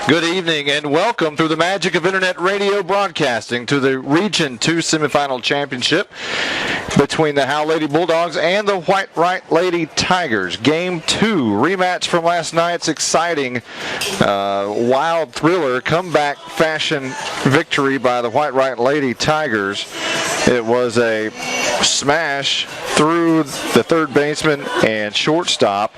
Good evening and welcome through the magic of internet radio broadcasting to the Region 2 semifinal championship between the Howe Lady Bulldogs and the Whitewright Lady Tigers. Game 2, rematch from last night's exciting, wild thriller, comeback fashion victory by the Whitewright Lady Tigers. It was a smash through the third baseman and shortstop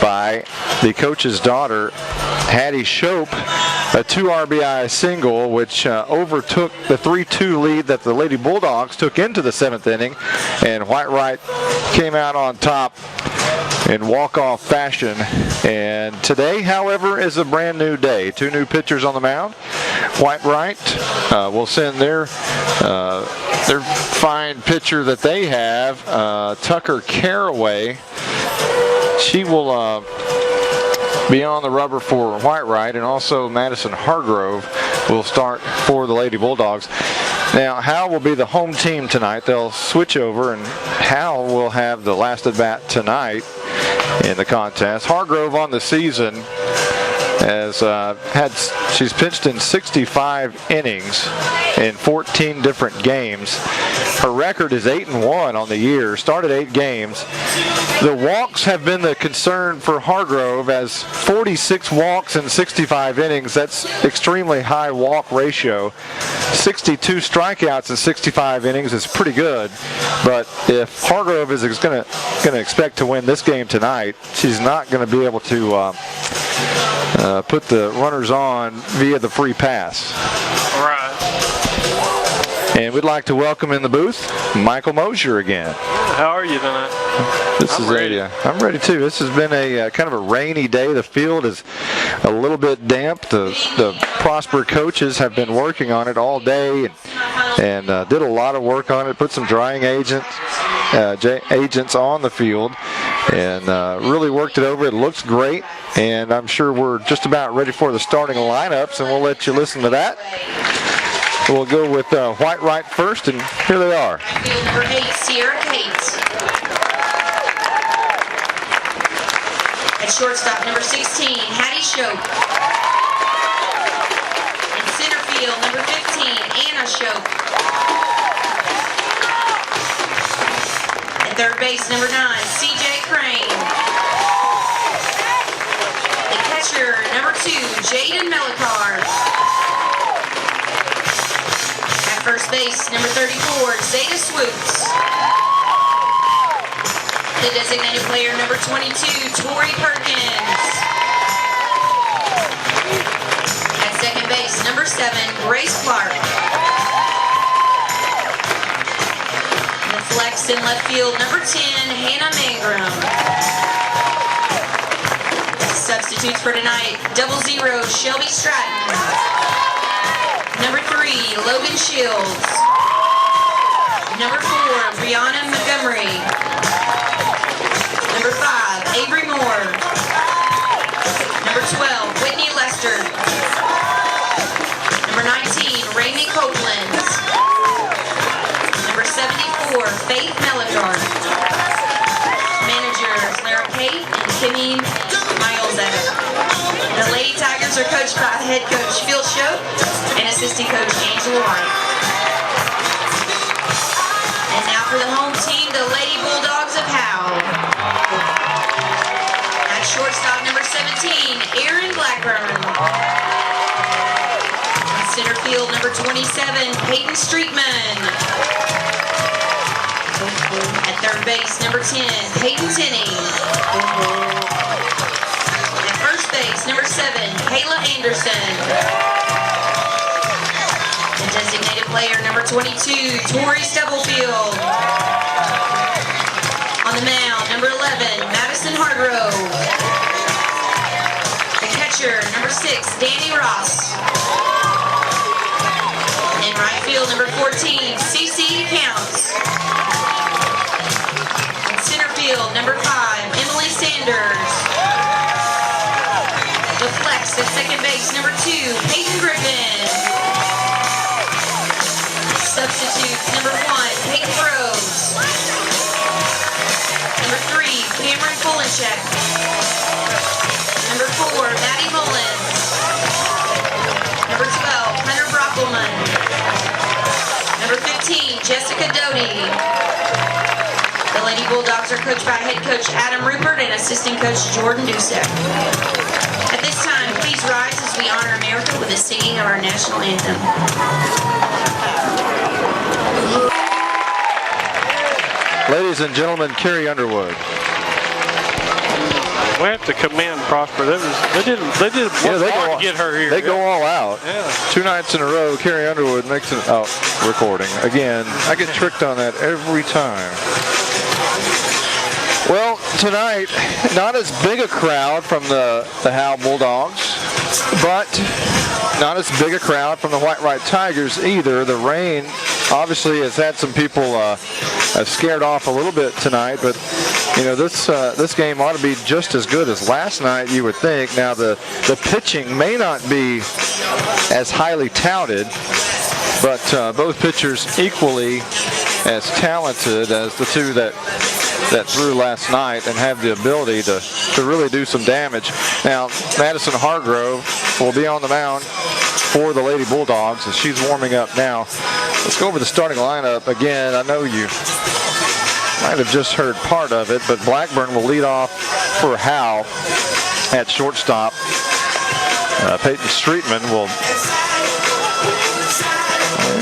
by the coach's daughter, Hattie Shope, a 2 RBI single, which overtook the 3-2 lead that the Lady Bulldogs took into the 7th inning, and Whitewright came out on top in walk-off fashion. And today, however, is a brand new day. 2 new pitchers on the mound. Whitewright will send their fine pitcher that they have, Tucker Caraway. She will be on the rubber for Whitewright, and also Madison Hargrove will start for the Lady Bulldogs. Now, Howe will be the home team tonight. They'll switch over, and Howe will have the last at bat tonight in the contest. Hargrove on the season she's pitched in 65 innings in 14 different games. Her record is 8-1 on the year, started 8 games. The walks have been the concern for Hargrove, as 46 walks in 65 innings. That's extremely high walk ratio. 62 strikeouts in 65 innings is pretty good, but if Hargrove is going to expect to win this game tonight, she's not going to be able to put the runners on via the free pass. All right. And we'd like to welcome in the booth Michael Mosier again. How are you tonight? I'm ready too. This has been a kind of a rainy day. The field is a little bit damp. The Prosper coaches have been working on it all day and did a lot of work on it. Put some drying agents on the field and really worked it over. It looks great, and I'm sure we're just about ready for the starting lineups, and we'll let you listen to that. We'll go with Whitewright first, and here they are. Field number 8, Sierra Kate. At shortstop, number 16, Hattie Shope. In center field, number 15, Anna Shope. At third base, number 9, CJ Crane. The catcher, number 2, Jaden Melikar. At first base, number 34, Zeta Swoops. The designated player, number 22, Tori Perkins. At second base, number 7, Grace Clark. The flex in left field, number 10, Hannah Mangrum. Substitutes for tonight, 00, Shelby Stratton. Number 3, Logan Shields. Number 4, Brianna Montgomery. Number 5, Avery Moore. Number 12, Whitney Lester. Number 19, Rainey Copeland. Number 74, Faith Melikar. Managers, Lara Kate and Kimmy Miles-Evan. The Lady Tigers are coached by head coach Phil Shope and assistant coach Angela White. And now for the home team, the Lady Bulldogs of Howe. At shortstop, number 17, Aaron Blackburn. In center field, number 27, Peyton Streetman. At third base, number 10, Peyton Tinney. At first base, number 7, Kayla Anderson. The designated player, number 22, Tori Stubblefield. On the mound, number 11, Madison Hargrove. The catcher, number 6, Danny Ross. In right field, number 14, CC Counts. In center field, number 5, Emily Sanders. The flex at second base, number 2, Peyton Griffin. Substitutes, number 1, Peyton Groves. Number 3, Cameron Fulencheck. Number 4, Maddie Mullins. Jessica Doty. The Lady Bulldogs are coached by head coach Adam Rupert and assistant coach Jordan Dusek. At this time, please rise as we honor America with the singing of our national anthem. Ladies and gentlemen, Carrie Underwood. We have to commend Prosper. They did hard to get her here. They go all out. Yeah. 2 nights in a row, Carrie Underwood makes it out recording. Again, I get tricked on that every time. Well, tonight, not as big a crowd from the Howe Bulldogs, but not as big a crowd from the Whitewright Tigers either. The rain obviously has had some people scared off a little bit tonight, but you know, this game ought to be just as good as last night, you would think. Now the pitching may not be as highly touted, but both pitchers equally as talented as the two that threw last night and have the ability to really do some damage. Now, Madison Hargrove will be on the mound for the Lady Bulldogs as she's warming up now. Let's go over the starting lineup again. I know you might have just heard part of it, but Blackburn will lead off for Howe at shortstop. Peyton Streetman will...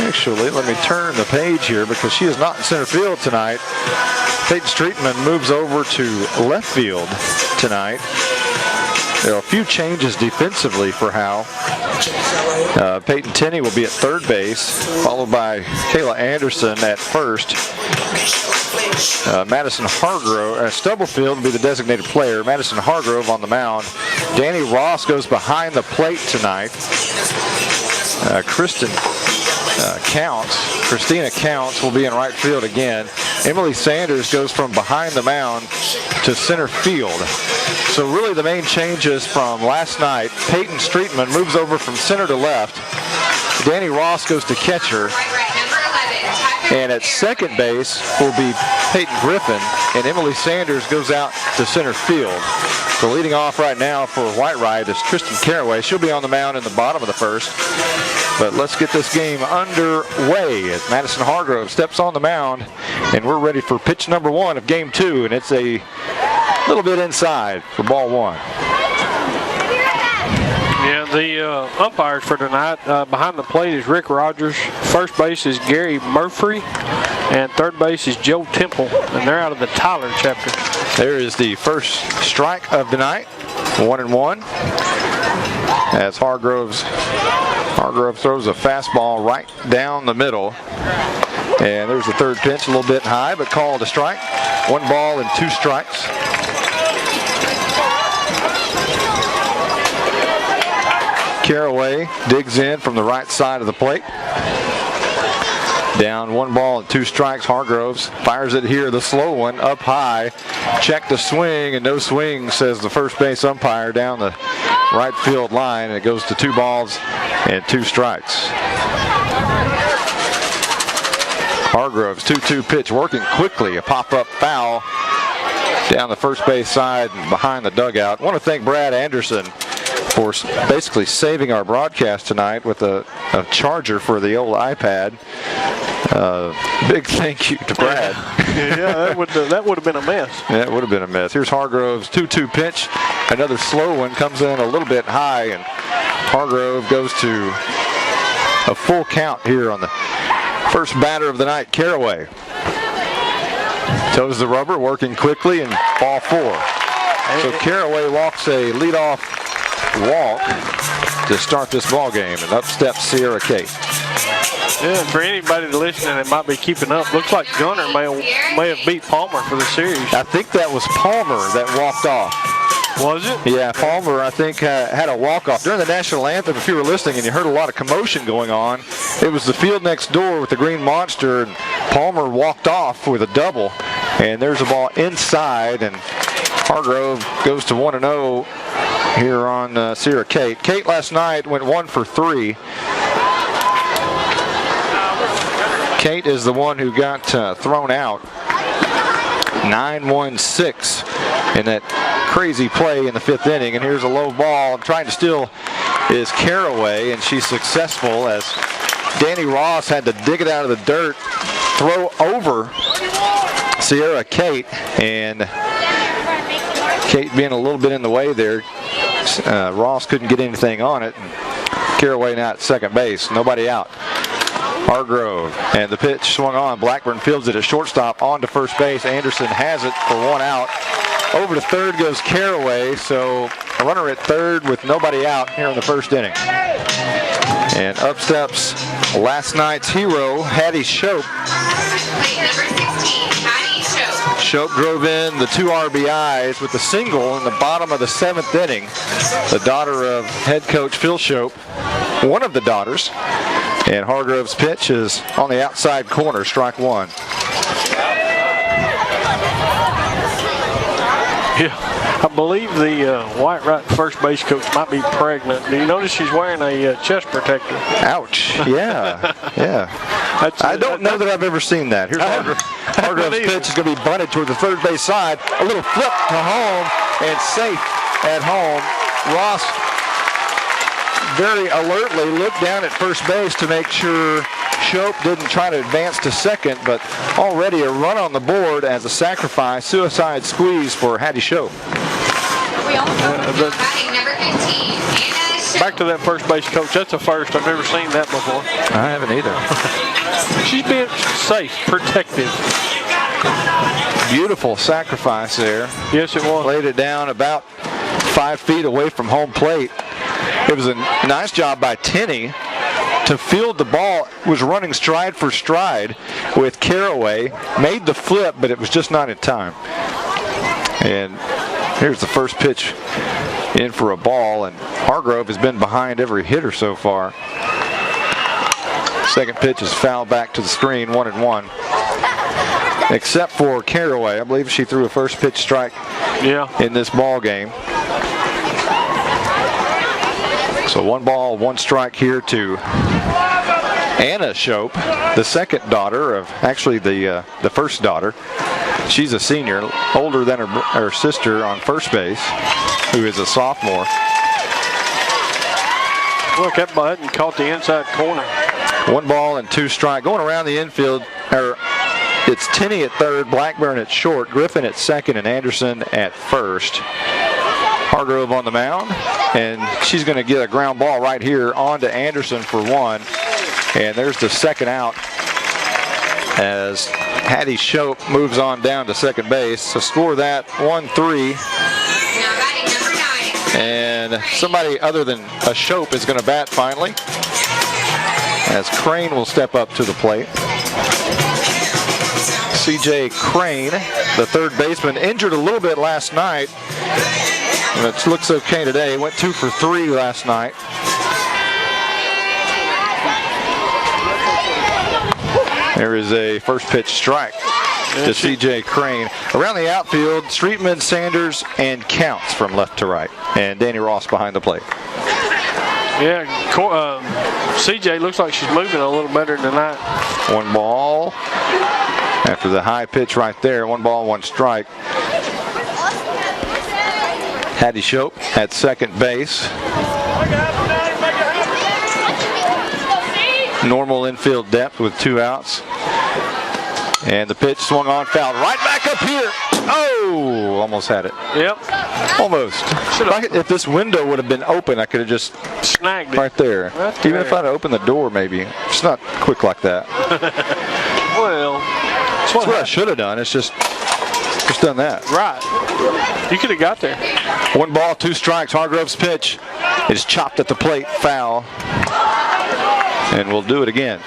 Actually, let me turn the page here because she is not in center field tonight. Peyton Streetman moves over to left field tonight. There are a few changes defensively for Howe. Peyton Tenney will be at third base, followed by Kayla Anderson at first. Madison Hargrove, Stubblefield will be the designated player. Madison Hargrove on the mound. Danny Ross goes behind the plate tonight. Christina Counts will be in right field again. Emily Sanders goes from behind the mound to center field. So really the main changes from last night, Peyton Streetman moves over from center to left. Danny Ross goes to catcher. And at second base will be Peyton Griffin, and Emily Sanders goes out to center field. So leading off right now for Whitewright is Tristan Caraway. She'll be on the mound in the bottom of the first. But let's get this game underway as Madison Hargrove steps on the mound, and we're ready for pitch number 1 of game 2, and it's a little bit inside for ball 1. Yeah, the umpires for tonight, behind the plate is Rick Rogers. First base is Gary Murphy, and third base is Joe Temple, and they're out of the Tyler chapter. There is the first strike of the night, 1-1, as Hargrove throws a fastball right down the middle. And there's the third pitch, a little bit high, but called a strike. 1 ball and 2 strikes. Caraway digs in from the right side of the plate. Down 1 ball and 2 strikes. Hargroves fires it here, the slow one up high. Check the swing, and no swing, says the first base umpire down the right field line. And it goes to 2 balls and 2 strikes. Hargroves 2-2 pitch, working quickly, a pop-up foul down the first base side and behind the dugout. I want to thank Brad Anderson for basically saving our broadcast tonight with a charger for the old iPad. Big thank you to Brad. Yeah, that would have been a mess. Yeah, it would have been a mess. Here's Hargrove's 2-2 pitch. Another slow one comes in a little bit high, and Hargrove goes to a full count here on the first batter of the night, Caraway. Toes the rubber, working quickly, and ball 4. So Caraway walks a leadoff walk to start this ball game, and up steps Sierra Kate. Yeah, for anybody listening that might be keeping up, looks like Gunner may have beat Palmer for the series. I think that was Palmer that walked off. Was it? Yeah, Palmer, I think, had a walk-off. During the national anthem, if you were listening and you heard a lot of commotion going on, it was the field next door with the Green Monster, and Palmer walked off with a double. And there's a ball inside, and Hargrove goes to 1-0 here on Sierra Kate. Kate last night went 1 for 3. Kate is the one who got thrown out. 9-1-6 in that crazy play in the 5th inning. And here's a low ball. Trying to steal is Caraway, and she's successful as Danny Ross had to dig it out of the dirt throw over Sierra Kate, and Kate being a little bit in the way there. Ross couldn't get anything on it. Caraway now at second base, nobody out. Hargrove, and the pitch swung on. Blackburn fields it at shortstop, on to first base. Anderson has it for one out. Over to third goes Caraway, so a runner at third with nobody out here in the first inning. And up steps last night's hero, Hattie Shope. Shope drove in the 2 RBIs with the single in the bottom of the 7th inning. The daughter of head coach Phil Shope, one of the daughters. And Hargrove's pitch is on the outside corner, strike one. Yeah, I believe the Whitewright first base coach might be pregnant. Do you notice she's wearing a chest protector? Ouch. Yeah. Yeah. I don't know that I've ever seen that. Here's Hargrove's pitch is going to be bunted toward the third base side. A little flip to home and safe at home. Ross very alertly looked down at first base to make sure Shope didn't try to advance to second, but already a run on the board as a sacrifice, suicide squeeze for Hattie Shope. Back to that first base coach. That's a first. I've never seen that before. I haven't either. She's being safe, protective. Beautiful sacrifice there. Yes, it was. Laid it down about 5 feet away from home plate. It was a nice job by Tenney to field the ball. Was running stride for stride with Caraway. Made the flip, but it was just not in time. And here's the first pitch in for a ball, and Hargrove has been behind every hitter so far. Second pitch is fouled back to the screen, 1-1. Except for Caraway. I believe she threw a first pitch strike in this ball game. So 1 ball, 1 strike here to Anna Shope, the second daughter of, actually the first daughter. She's a senior, older than her sister on first base, who is a sophomore. Look, that button caught the inside corner. 1 ball and 2 strike. Going around the infield, it's Tenney at third, Blackburn at short, Griffin at second, and Anderson at first. Hargrove on the mound, and she's going to get a ground ball right here on to Anderson for 1. And there's the second out as Hattie Shope moves on down to second base. So score that 1-3. And somebody other than a Shope is going to bat finally, as Crane will step up to the plate. C.J. Crane, the third baseman, injured a little bit last night. It looks okay today. Went 2 for 3 last night. There is a first pitch strike to C.J. Crane. Around the outfield, Streetman, Sanders, and Counts from left to right. And Danny Ross behind the plate. Yeah, C.J. looks like she's moving a little better tonight. 1 ball. After the high pitch right there, 1 ball, 1 strike. Hattie Shope at second base. Normal infield depth with 2 outs. And the pitch swung on, fouled right back up here. Oh, almost had it. Yep. Almost. If this window would have been open, I could have just snagged it. Right there. Even if I'd opened the door, maybe. It's not quick like that. Well, that's what I should have done. It's just done that. Right. You could have got there. 1 ball, 2 strikes. Hargrove's pitch is chopped at the plate, foul. And we'll do it again.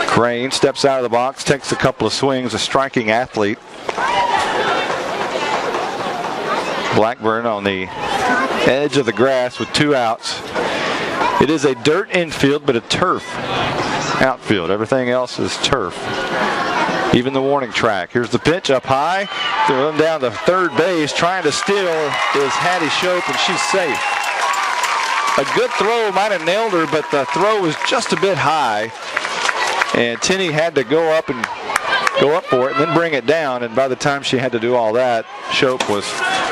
Crane steps out of the box, takes a couple of swings, a striking athlete. Blackburn on the edge of the grass with 2 outs. It is a dirt infield, but a turf outfield. Everything else is turf. Even the warning track. Here's the pitch up high. Throwing down to third base. Trying to steal is Hattie Shope, and she's safe. A good throw might have nailed her, but the throw was just a bit high. And Tenney had to go up for it and then bring it down. And by the time she had to do all that, Shope was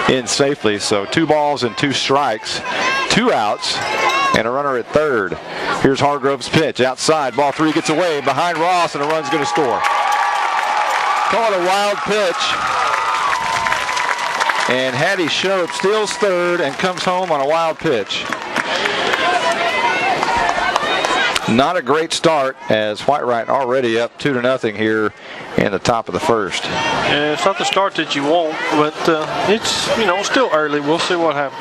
in safely. So 2 balls and 2 strikes, 2 outs. and a runner at third. Here's Hargrove's pitch outside. Ball 3 gets away behind Ross, and a run's going to score. Call it a wild pitch. And Hattie Shope steals third and comes home on a wild pitch. Not a great start, as Whitewright already up 2-0 here in the top of the first. Yeah, it's not the start that you want, but it's still early. We'll see what happens.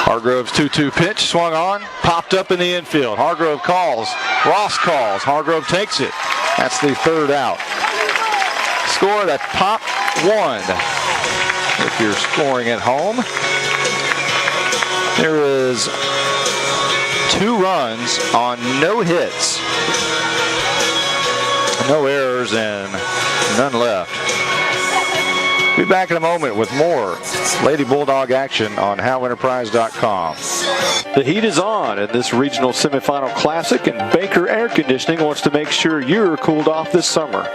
Hargrove's 2-2 pitch swung on, popped up in the infield. Hargrove calls, Ross calls, Hargrove takes it. That's the third out. Score at pop 1 if you're scoring at home. There is 2 runs on no hits, no errors, and none left. Be back in a moment with more Lady Bulldog action on HoweEnterprise.com. The heat is on in this regional semifinal classic, and Baker Air Conditioning wants to make sure you're cooled off this summer.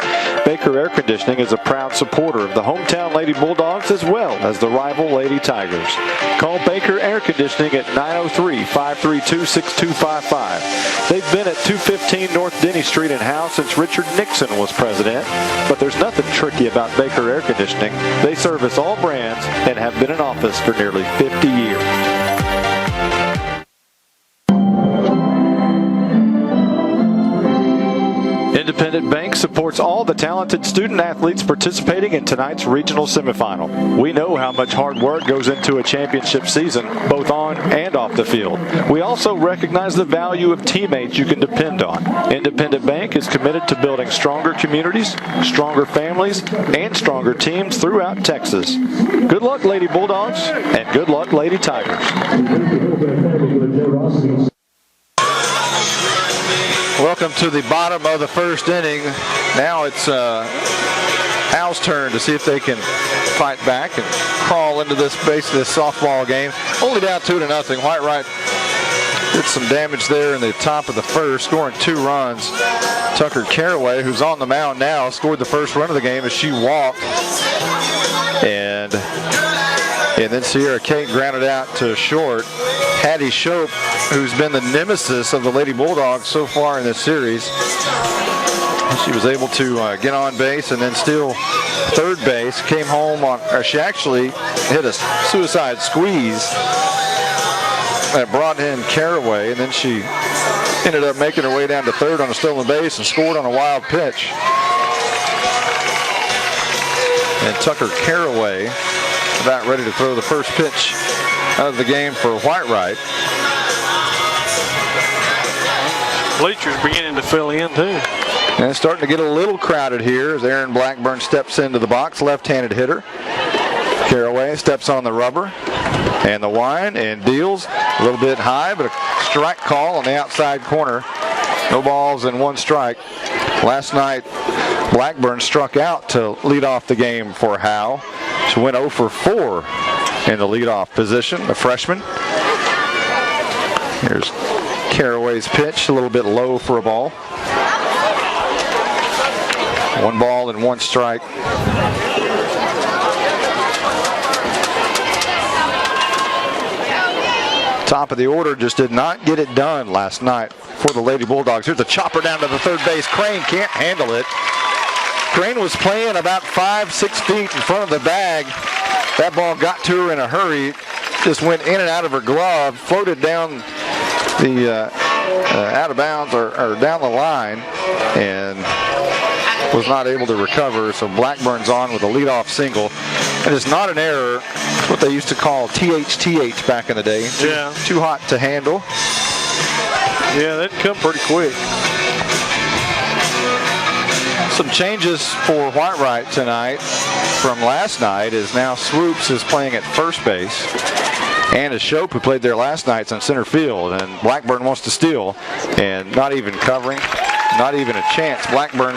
Baker Air Conditioning is a proud supporter of the hometown Lady Bulldogs as well as the rival Lady Tigers. Call Baker Air Conditioning at 903-532-6255. They've been at 215 North Denny Street in Howe since Richard Nixon was president, but there's nothing tricky about Baker Air Conditioning. They service all brands and have been in office for nearly 50 years. Independent Bank supports all the talented student athletes participating in tonight's regional semifinal. We know how much hard work goes into a championship season, both on and off the field. We also recognize the value of teammates you can depend on. Independent Bank is committed to building stronger communities, stronger families, and stronger teams throughout Texas. Good luck, Lady Bulldogs, and good luck, Lady Tigers. Welcome to the bottom of the first inning. Now it's Howe's turn to see if they can fight back and crawl into this softball game. Only down 2-0. Whitewright did some damage there in the top of the first, scoring 2 runs. Tucker Caraway, who's on the mound now, scored the first run of the game as she walked. And then Sierra Kate grounded out to short. Hattie Shope, who's been the nemesis of the Lady Bulldogs so far in this series, she was able to get on base and then steal third base. Came home she actually hit a suicide squeeze that brought in Caraway, and then she ended up making her way down to third on a stolen base and scored on a wild pitch. And Tucker Caraway about ready to throw the first pitch of the game for Whitewright. Bleachers beginning to fill in too. And it's starting to get a little crowded here as Aaron Blackburn steps into the box, left-handed hitter. Caraway steps on the rubber and the wind and deals a little bit high, but a strike call on the outside corner. No balls and 1 strike. Last night, Blackburn struck out to lead off the game for Howe. She went 0 for 4 in the leadoff position, the freshman. Here's Caraway's pitch, a little bit low for a ball. 1 ball and 1 strike. Top of the order just did not get it done last night for the Lady Bulldogs. Here's a chopper down to the third base. Crane can't handle it. Crane was playing about 5-6 feet in front of the bag. That ball got to her in a hurry. Just went in and out of her glove, floated down the out of bounds or down the line, and was not able to recover. So Blackburn's on with a leadoff single. And it's not an error. It's what they used to call THTH back in the day. Yeah. Too hot to handle. Yeah, that come pretty quick. Some changes for Whitewright tonight from last night is now Swoops is playing at first base. Anna Shope, who played there last night, is on center field, and Blackburn wants to steal, and not even covering, not even a chance. Blackburn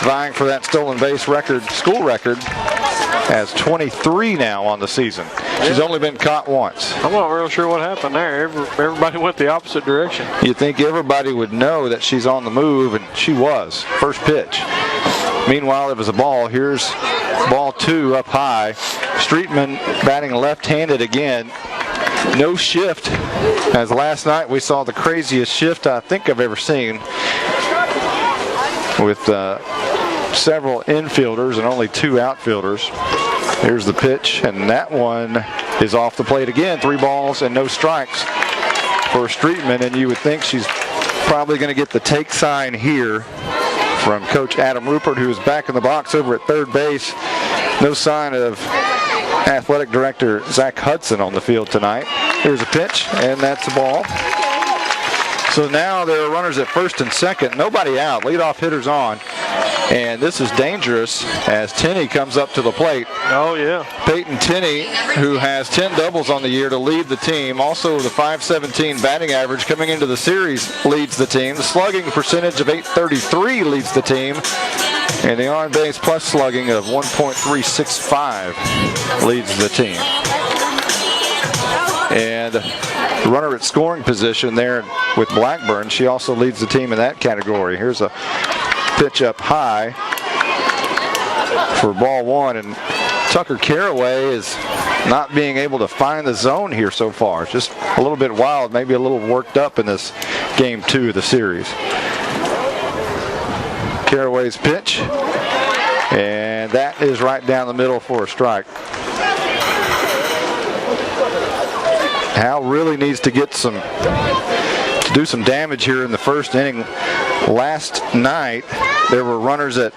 vying for that stolen base record, school record, has 23 now on the season. She's only been caught once. I'm not real sure what happened there. Everybody went the opposite direction. You'd think everybody would know that she's on the move, and she was. First pitch. Meanwhile, it was a ball. Here's ball 2 up high. Streetman batting left-handed again. no shift, as last night we saw the craziest shift I think I've ever seen, with several infielders and only 2 outfielders. Here's the pitch, and that one is off the plate again. 3 balls and no strikes for Streetman, and you would think she's probably going to get the take sign here from Coach Adam Rupert, who is back in the box over at third base. No sign of Athletic Director Zach Hudson on the field tonight. Here's a pitch, and that's a ball. So now there are runners at first and second. Nobody out. Leadoff hitter's on. And this is dangerous as Tenney comes up to the plate. Oh, yeah. Peyton Tenney, who has 10 doubles on the year to lead the team. Also the .517 batting average coming into the series leads the team. The slugging percentage of .833 leads the team. And the on-base plus slugging of 1.365 leads the team. And the runner at scoring position there with Blackburn, she also leads the team in that category. Here's a pitch up high for ball 1, and Tucker Caraway is not being able to find the zone here so far. It's just a little bit wild, maybe a little worked up in this game 2 of the series. Caraway's pitch, and that is right down the middle for a strike. Howe really needs to get do some damage here in the first inning. Last night there were runners at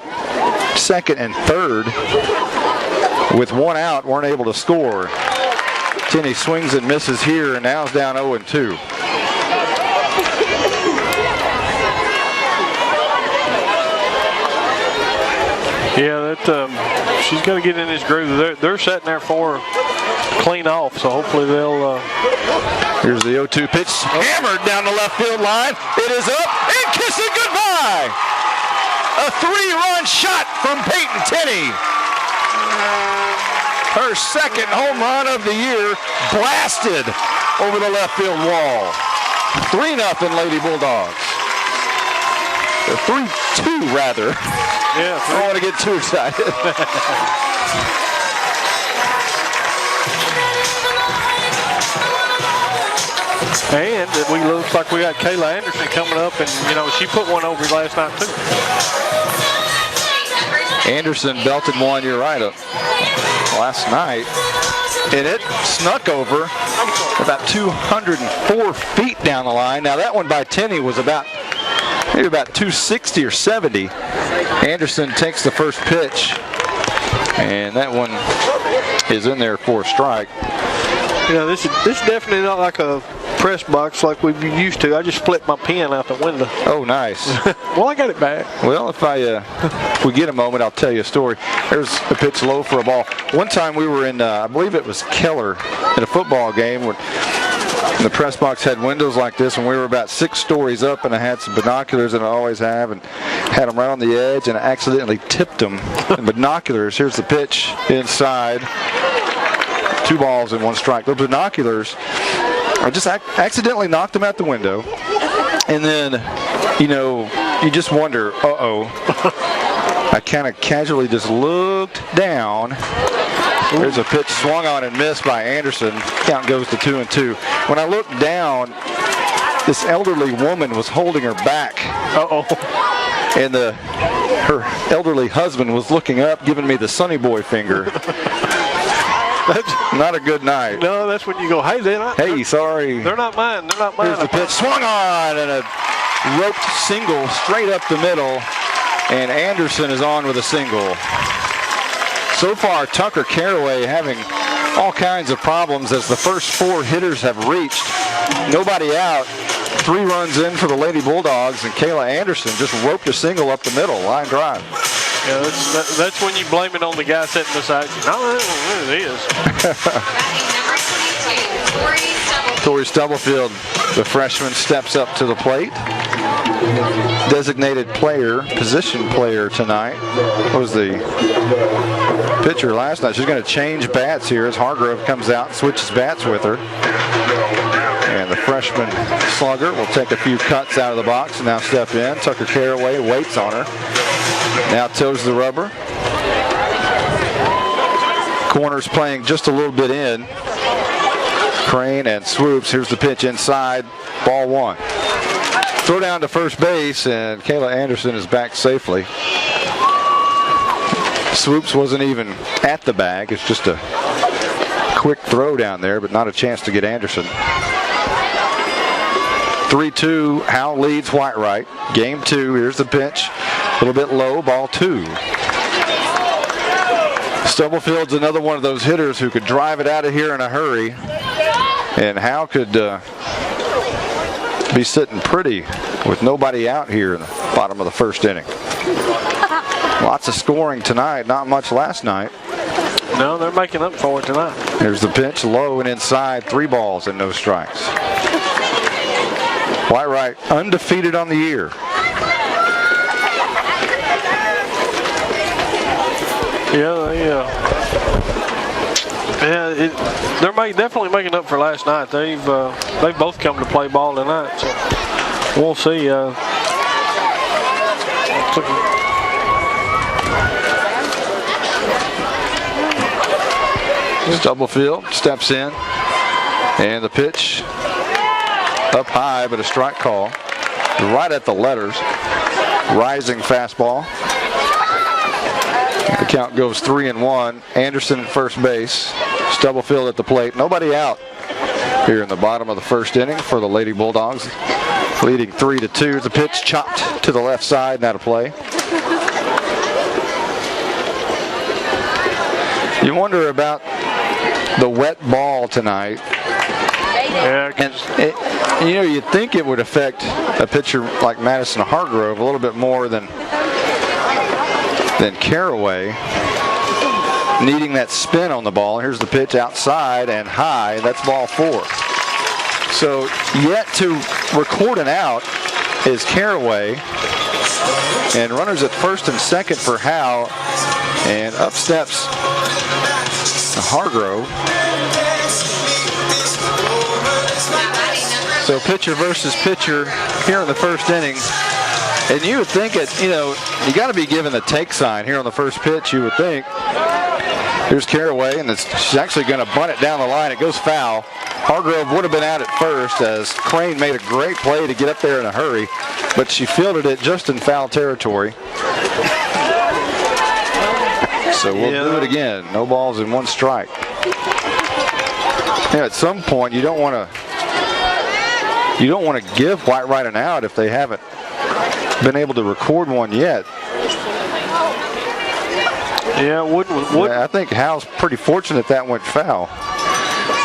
second and third with 1 out, weren't able to score. Tenney swings and misses here, and now is down 0-2. Yeah, she's got to get in this groove. They're sitting there for her to clean off, so hopefully they'll. Here's the 0-2 pitch, hammered down the left field line. It is up and kissing goodbye. A 3-run shot from Peyton Tenney. Her second home run of the year, blasted over the left field wall. 3-0 Lady Bulldogs. 3-2 rather. Yeah, I don't want to get too excited. And it looks like we got Kayla Anderson coming up, and she put one over last night too. Anderson belted one, you're right, last night, and it snuck over about 204 feet down the line. Now that one by Tenney was maybe about 260 or 70. Anderson takes the first pitch, and that one is in there for a strike. This is definitely not like a press box like we used to. I just flipped my pen out the window. Oh, nice. Well, I got it back. Well, if we get a moment, I'll tell you a story. There's a pitch low for a ball. One time we were in, I believe it was Keller, in a football game when the press box had windows like this, and we were about 6 stories up, and I had some binoculars, and I always have, and had them right on the edge, and I accidentally tipped them. The binoculars, here's the pitch inside. 2 balls and 1 strike. Those binoculars, I just accidentally knocked them out the window. And then, you just wonder, I kind of casually just looked down. There's a pitch swung on and missed by Anderson. Count goes to 2-2. When I looked down, this elderly woman was holding her back. And her elderly husband was looking up, giving me the Sonny Boy finger. That's not a good night. No, that's when you go, hey, sorry. They're not mine. They're not mine. Here's the pitch, swung on, and a roped single straight up the middle, and Anderson is on with a single. So far, Tucker Caraway having all kinds of problems as the first 4 hitters have reached. Nobody out. 3 runs in for the Lady Bulldogs, and Kayla Anderson just roped a single up the middle, line drive. Yeah, that's when you blame it on the guy sitting beside you. No, it is. Tori Stubblefield, the freshman, steps up to the plate. Designated player, position player tonight. Was the pitcher last night. She's going to change bats here as Hargrove comes out and switches bats with her. And the freshman slugger will take a few cuts out of the box and now step in. Tucker Caraway waits on her. Now toes the rubber. Corner's playing just a little bit in. Crane and swoops. Here's the pitch inside. Ball 1. Throw down to first base, and Kayla Anderson is back safely. Swoops wasn't even at the bag. It's just a quick throw down there, but not a chance to get Anderson. 3-2, Howe leads Whitewright. Game 2, here's the pitch. A little bit low, ball 2. Stubblefield's another one of those hitters who could drive it out of here in a hurry. And Howe could be sitting pretty with nobody out here in the bottom of the first inning. Lots of scoring tonight, not much last night. No, they're making up for it tonight. Here's the pitch, low and inside, 3 balls and no strikes. Whitewright undefeated on the year. They're definitely making up for last night. They've both come to play ball tonight, so we'll see. Stubblefield steps in, and the pitch up high, but a strike call right at the letters. Rising fastball. The count goes 3-1. Anderson at first base. Stubblefield at the plate. Nobody out here in the bottom of the first inning for the Lady Bulldogs. Leading 3-2. The pitch chopped to the left side, not a play. You wonder about the wet ball tonight. Yeah, and you'd think it would affect a pitcher like Madison Hargrove a little bit more than Caraway, needing that spin on the ball. Here's the pitch outside and high. That's ball 4. So yet to record an out is Caraway, and runners at first and second for Howe, and up steps Hargrove. So pitcher versus pitcher here in the first inning. And you would think you got to be given the take sign here on the first pitch, you would think. Here's Caraway, and she's actually going to bunt it down the line. It goes foul. Hargrove would have been out at first, as Crane made a great play to get up there in a hurry, but she fielded it just in foul territory. So we'll do it again. No balls and 1 strike. At some point, you don't want to give Whitewright an out if they haven't been able to record one yet. Yeah, I think Howe's pretty fortunate that went foul.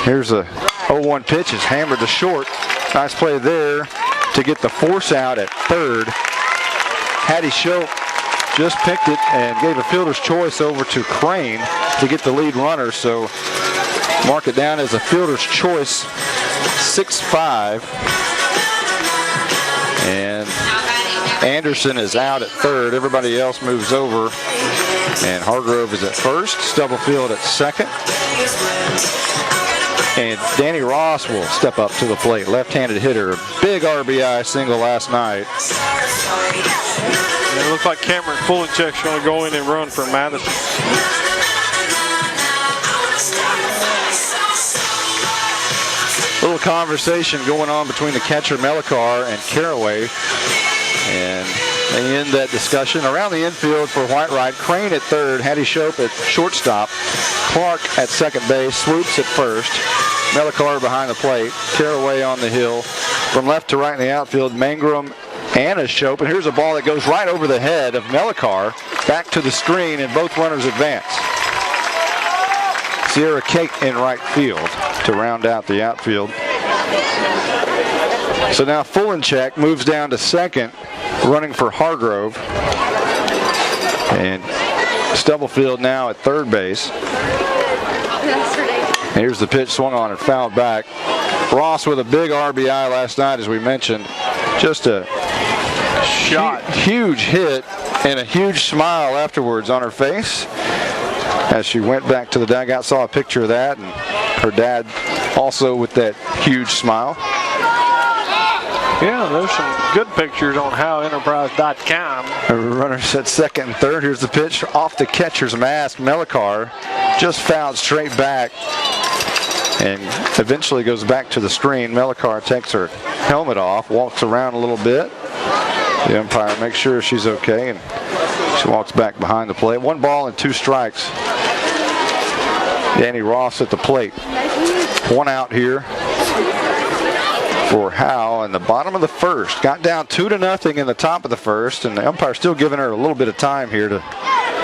Here's a 0-1 pitch. It's hammered to short. Nice play there to get the force out at third. Hattie Shope just picked it and gave a fielder's choice over to Crane to get the lead runner. So mark it down as a fielder's choice, 6-5. And Anderson is out at third. Everybody else moves over. And Hargrove is at first. Stubblefield at second. And Danny Ross will step up to the plate. Left-handed hitter. Big RBI single last night. It looks like Cameron Fulinchek's going to go in and run for Madison. Little conversation going on between the catcher Melikar and Caraway. And they end that discussion around the infield for Whitewright. Crane at third, Hattie Shope at shortstop, Clark at second base, Swoops at first, Melikar behind the plate, Caraway on the hill. From left to right in the outfield, Mangrum and a Shope. And here's a ball that goes right over the head of Melikar, back to the screen, and both runners advance. Sierra Kate in right field to round out the outfield. So now Fulinchek moves down to second, running for Hargrove. And Stubblefield now at third base. Here's the pitch, swung on and fouled back. Ross with a big RBI last night, as we mentioned. Just a huge hit and a huge smile afterwards on her face as she went back to the dugout. Saw a picture of that, and her dad also with that huge smile. Yeah, there's some good pictures on HoweEnterprise.com. Runners at second and third. Here's the pitch off the catcher's mask. Melikar just fouled straight back. and eventually goes back to the screen. Melikar takes her helmet off, walks around a little bit. The umpire makes sure she's okay, and she walks back behind the plate. 1 ball and 2 strikes. Danny Ross at the plate. 1 out here for Howe in the bottom of the first. Got down 2-0 in the top of the first, and the umpire still giving her a little bit of time here to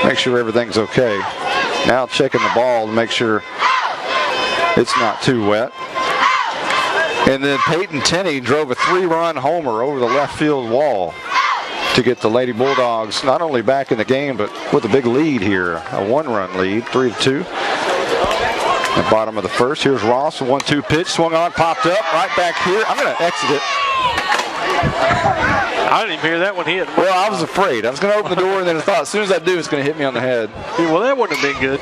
make sure everything's okay. Now checking the ball to make sure it's not too wet. And then Peyton Tenney drove a 3-run homer over the left field wall to get the Lady Bulldogs not only back in the game, but with a big lead here. A 1-run lead, 3-2. The bottom of the first. Here's Ross, a 1-2 pitch, swung on, popped up, right back here. I'm going to exit it. I didn't even hear that one hit. Well, I was afraid. I was going to open the door, and then I thought as soon as I do, it's going to hit me on the head. Well, that wouldn't have been good.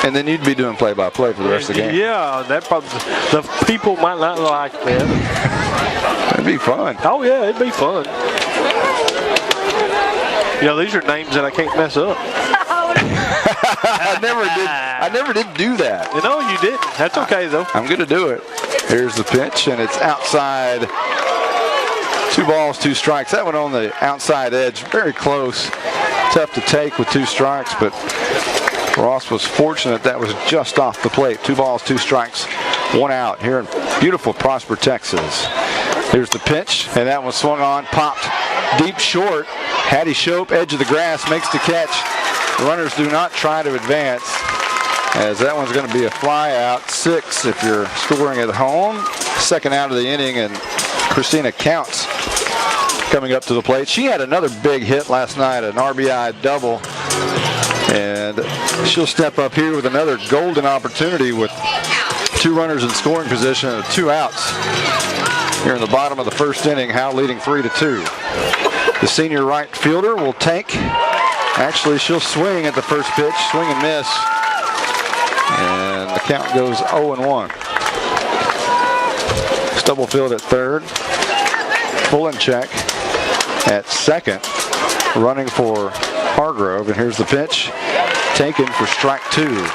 And then you'd be doing play-by-play for the rest of the game. Yeah, that probably, the people might not like that. It'd be fun. Oh, yeah, it'd be fun. Yeah, these are names that I can't mess up. I never did do that. No, you didn't. That's okay, though. I'm going to do it. Here's the pitch, and it's outside. 2 balls, 2 strikes. That one on the outside edge, very close. Tough to take with 2 strikes, but Ross was fortunate that was just off the plate. 2 balls, 2 strikes, 1 out here in beautiful Prosper, Texas. Here's the pitch, and that one swung on, popped deep short. Hattie Shope, edge of the grass, makes the catch. Runners do not try to advance, as that one's going to be a fly out. 6 if you're scoring at home. 2nd out of the inning, and Christina Counts coming up to the plate. She had another big hit last night, an RBI double, and she'll step up here with another golden opportunity with 2 runners in scoring position and 2 outs. Here in the bottom of the first inning, Howe leading 3-2. The senior right fielder will take. Actually, she'll swing at the first pitch, swing and miss. And the count goes 0-1. Stubblefield at third. Fulencheck at second. Running for Hargrove. And here's the pitch. Taken for strike 2.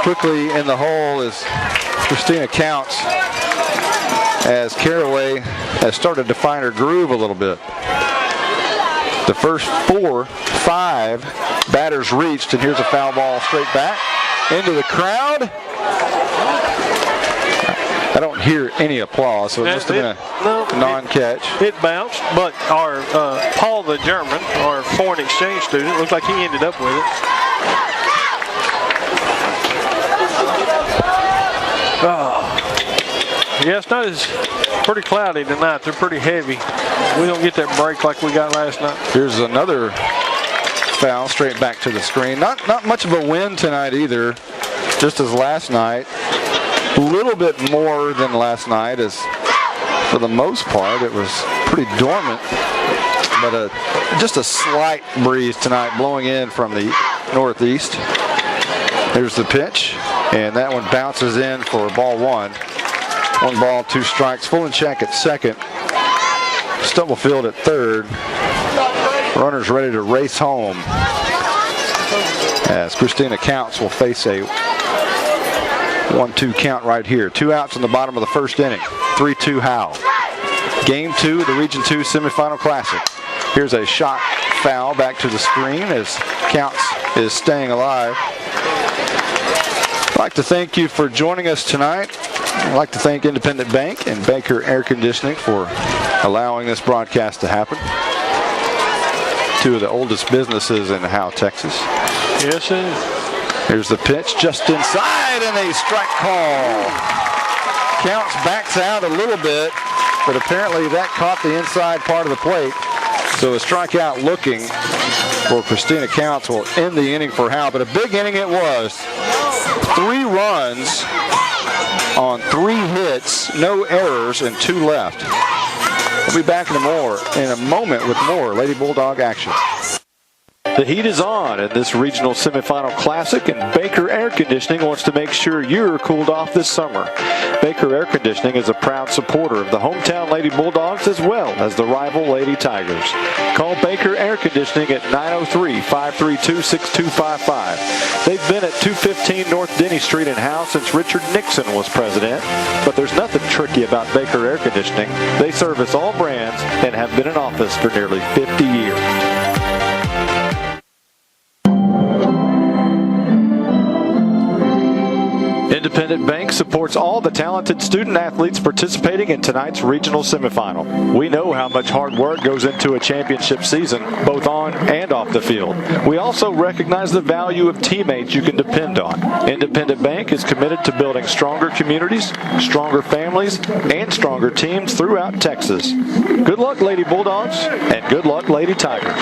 Quickly in the hole is Christina Counts, as Caraway has started to find her groove a little bit. The first 4, 5 batters reached, and here's a foul ball straight back into the crowd. I don't hear any applause, so it must have been a non-catch. It bounced, but our Paul the German, our foreign exchange student, looks like he ended up with it. Yeah, it's not as pretty cloudy tonight. They're pretty heavy. We don't get that break like we got last night. Here's another foul straight back to the screen. Not much of a wind tonight either, just as last night. A little bit more than last night, as for the most part it was pretty dormant, but just a slight breeze tonight blowing in from the northeast. There's the pitch, and that one bounces in for ball 1. 1 ball, 2 strikes. Fulencheck at second. Stubblefield at third. Runners ready to race home, as Christina Counts will face a 1-2 count right here. 2 outs in the bottom of the first inning. 3-2 Howe. Game 2 of the Region 2 Semifinal Classic. Here's a shot foul back to the screen as Counts is staying alive. I'd like to thank you for joining us tonight. I'd like to thank Independent Bank and Baker Air Conditioning for allowing this broadcast to happen. 2 of the oldest businesses in Howe, Texas. Yes, sir. Here's the pitch, just inside, and a strike call. Counts backs out a little bit, but apparently that caught the inside part of the plate. So a strikeout looking for Christina Counts will end the inning for Howe, but a big inning it was. 3 runs on 3 hits, no errors, and 2 left. We'll be back in a moment with more Lady Bulldog action. The heat is on in this regional semifinal classic, and Baker Air Conditioning wants to make sure you're cooled off this summer. Baker Air Conditioning is a proud supporter of the hometown Lady Bulldogs as well as the rival Lady Tigers. Call Baker Air Conditioning at 903-532-6255. They've been at 215 North Denny Street in Howe since Richard Nixon was president, but there's nothing tricky about Baker Air Conditioning. They service all brands and have been in office for nearly 50 years. Independent Bank supports all the talented student athletes participating in tonight's regional semifinal. We know how much hard work goes into a championship season, both on and off the field. We also recognize the value of teammates you can depend on. Independent Bank is committed to building stronger communities, stronger families, and stronger teams throughout Texas. Good luck, Lady Bulldogs, and good luck, Lady Tigers.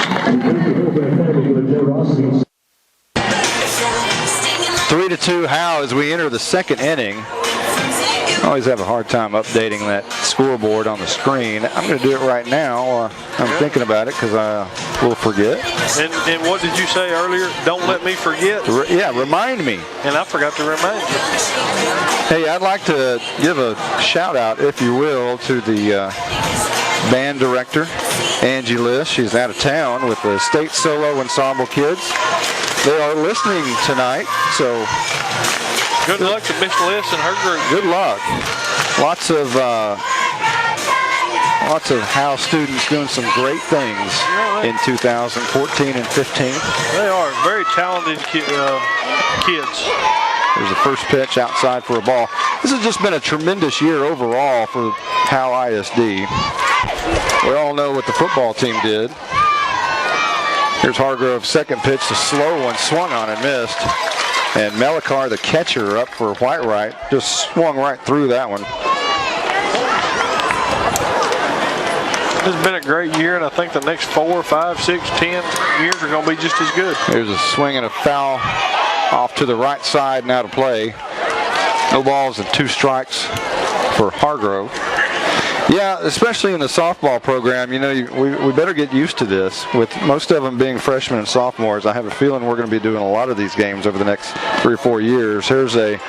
3-2 Howe as we enter the second inning. I always have a hard time updating that scoreboard on the screen. I'm going to do it right now. I'm thinking about it because I will forget. And what did you say earlier? Don't let me forget? Yeah, remind me. And I forgot to remind you. Hey, I'd like to give a shout out, if you will, to the band director, Angie Liss. She's out of town with the State Solo Ensemble kids. They are listening tonight, so good luck to Miss Liss and her group. Good luck. Lots of Howe students doing some great things in 2014 and 15. They are very talented kids. There's the first pitch outside for a ball. This has just been a tremendous year overall for Howe ISD. We all know what the football team did. Here's Hargrove's second pitch, the slow one, swung on and missed. And Melikar, the catcher, up for Whitewright, just swung right through that one. This has been a great year, and I think the next 4, 5, 6, 10 years are going to be just as good. Here's a swing and a foul off to the right side now to play. No balls and 2 strikes for Hargrove. Yeah, especially in the softball program, you know, we better get used to this. With most of them being freshmen and sophomores, I have a feeling we're going to be doing a lot of these games over the next 3 or 4 years. Here's a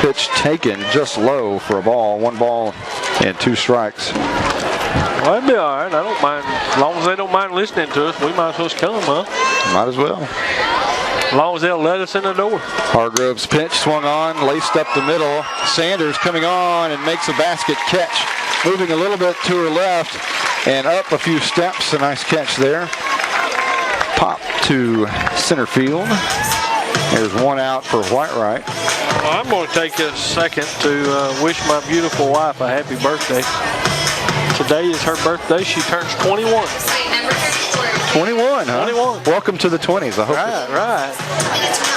pitch taken just low for a ball. 1 ball and 2 strikes. Well, that'd be all right. I don't mind. As long as they don't mind listening to us, we might as well come, huh? Might as well. As long as they'll let us in the door. Hargrove's pitch swung on, laced up the middle. Sanders coming on and makes a basket catch. Moving a little bit to her left and up a few steps. A nice catch there. Pop to center field. There's 1 out for Whitewright. Well, I'm going to take a second to wish my beautiful wife a happy birthday. Today is her birthday. She turns 21. 21, huh? 21. Welcome to the 20s. I hope. Right.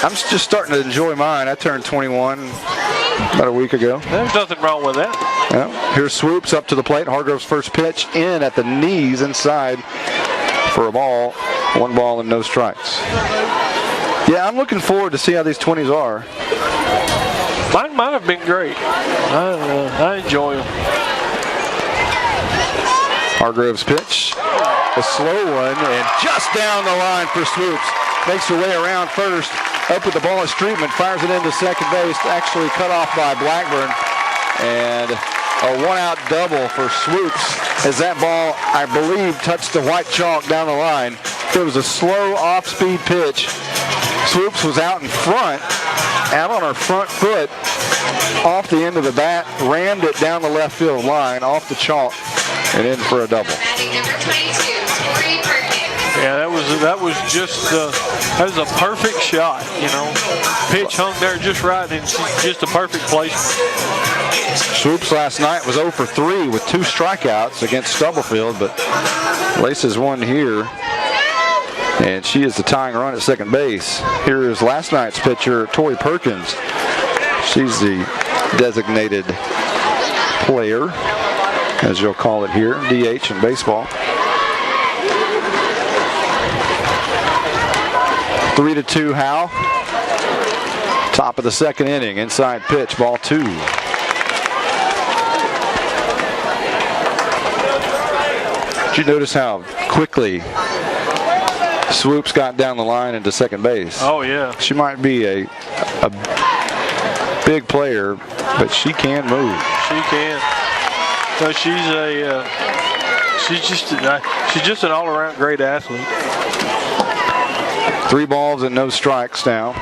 I'm just starting to enjoy mine. I turned 21 about a week ago. There's nothing wrong with that. Yeah. Here's Swoops up to the plate. Hargrove's first pitch in at the knees inside for a ball. 1 ball and no strikes. Yeah, I'm looking forward to see how these 20s are. Mine might have been great. I enjoy them. Hargrove's pitch. A slow one, and just down the line for Swoops. Makes her way around first. Up with the ball is Streetman. Fires it into second base. Actually cut off by Blackburn. And a 1-out double for Swoops. As that ball, I believe, touched the white chalk down the line. It was a slow off-speed pitch. Swoops was out in front, out on her front foot, off the end of the bat, rammed it down the left field line, off the chalk, and in for a double. Yeah, that was a perfect shot, you know. Pitch hung there just right, and just a perfect placement. Swoops last night was 0 for 3 with 2 strikeouts against Stubblefield, but laces one here, and she is the tying run at second base. Here is last night's pitcher, Tori Perkins. She's the designated player, as you'll call it here, DH in baseball. 3-2 Howe. Top of the second inning. Inside pitch, ball 2. Did you notice how quickly Swoops got down the line into second base. Oh, yeah. She might be a big player, but she can move. She can. So she's just an all-around great athlete. 3 balls and no strikes now,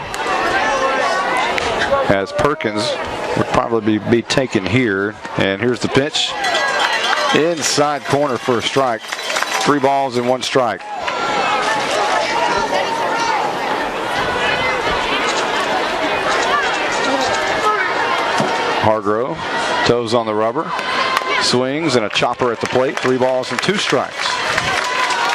as Perkins would probably be taken here. And here's the pitch. Inside corner for a strike. 3 balls and 1 strike. Hargrove, toes on the rubber, swings and a chopper at the plate. 3 balls and 2 strikes.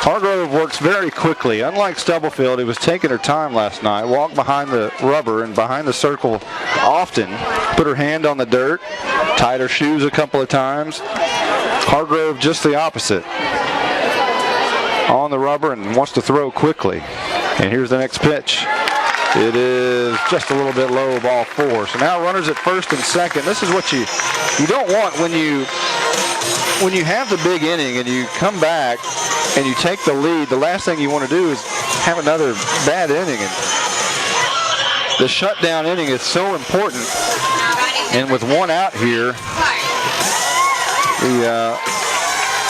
Hargrove works very quickly. Unlike Stubblefield, who was taking her time last night, walked behind the rubber and behind the circle often, put her hand on the dirt, tied her shoes a couple of times. Hargrove just the opposite. On the rubber and wants to throw quickly. And here's the next pitch. It is just a little bit low, ball 4. So now runners at first and second. This is what you don't want when you have the big inning and you come back and you take the lead. The last thing you want to do is have another bad inning. And the shutdown inning is so important. And with 1 out here, the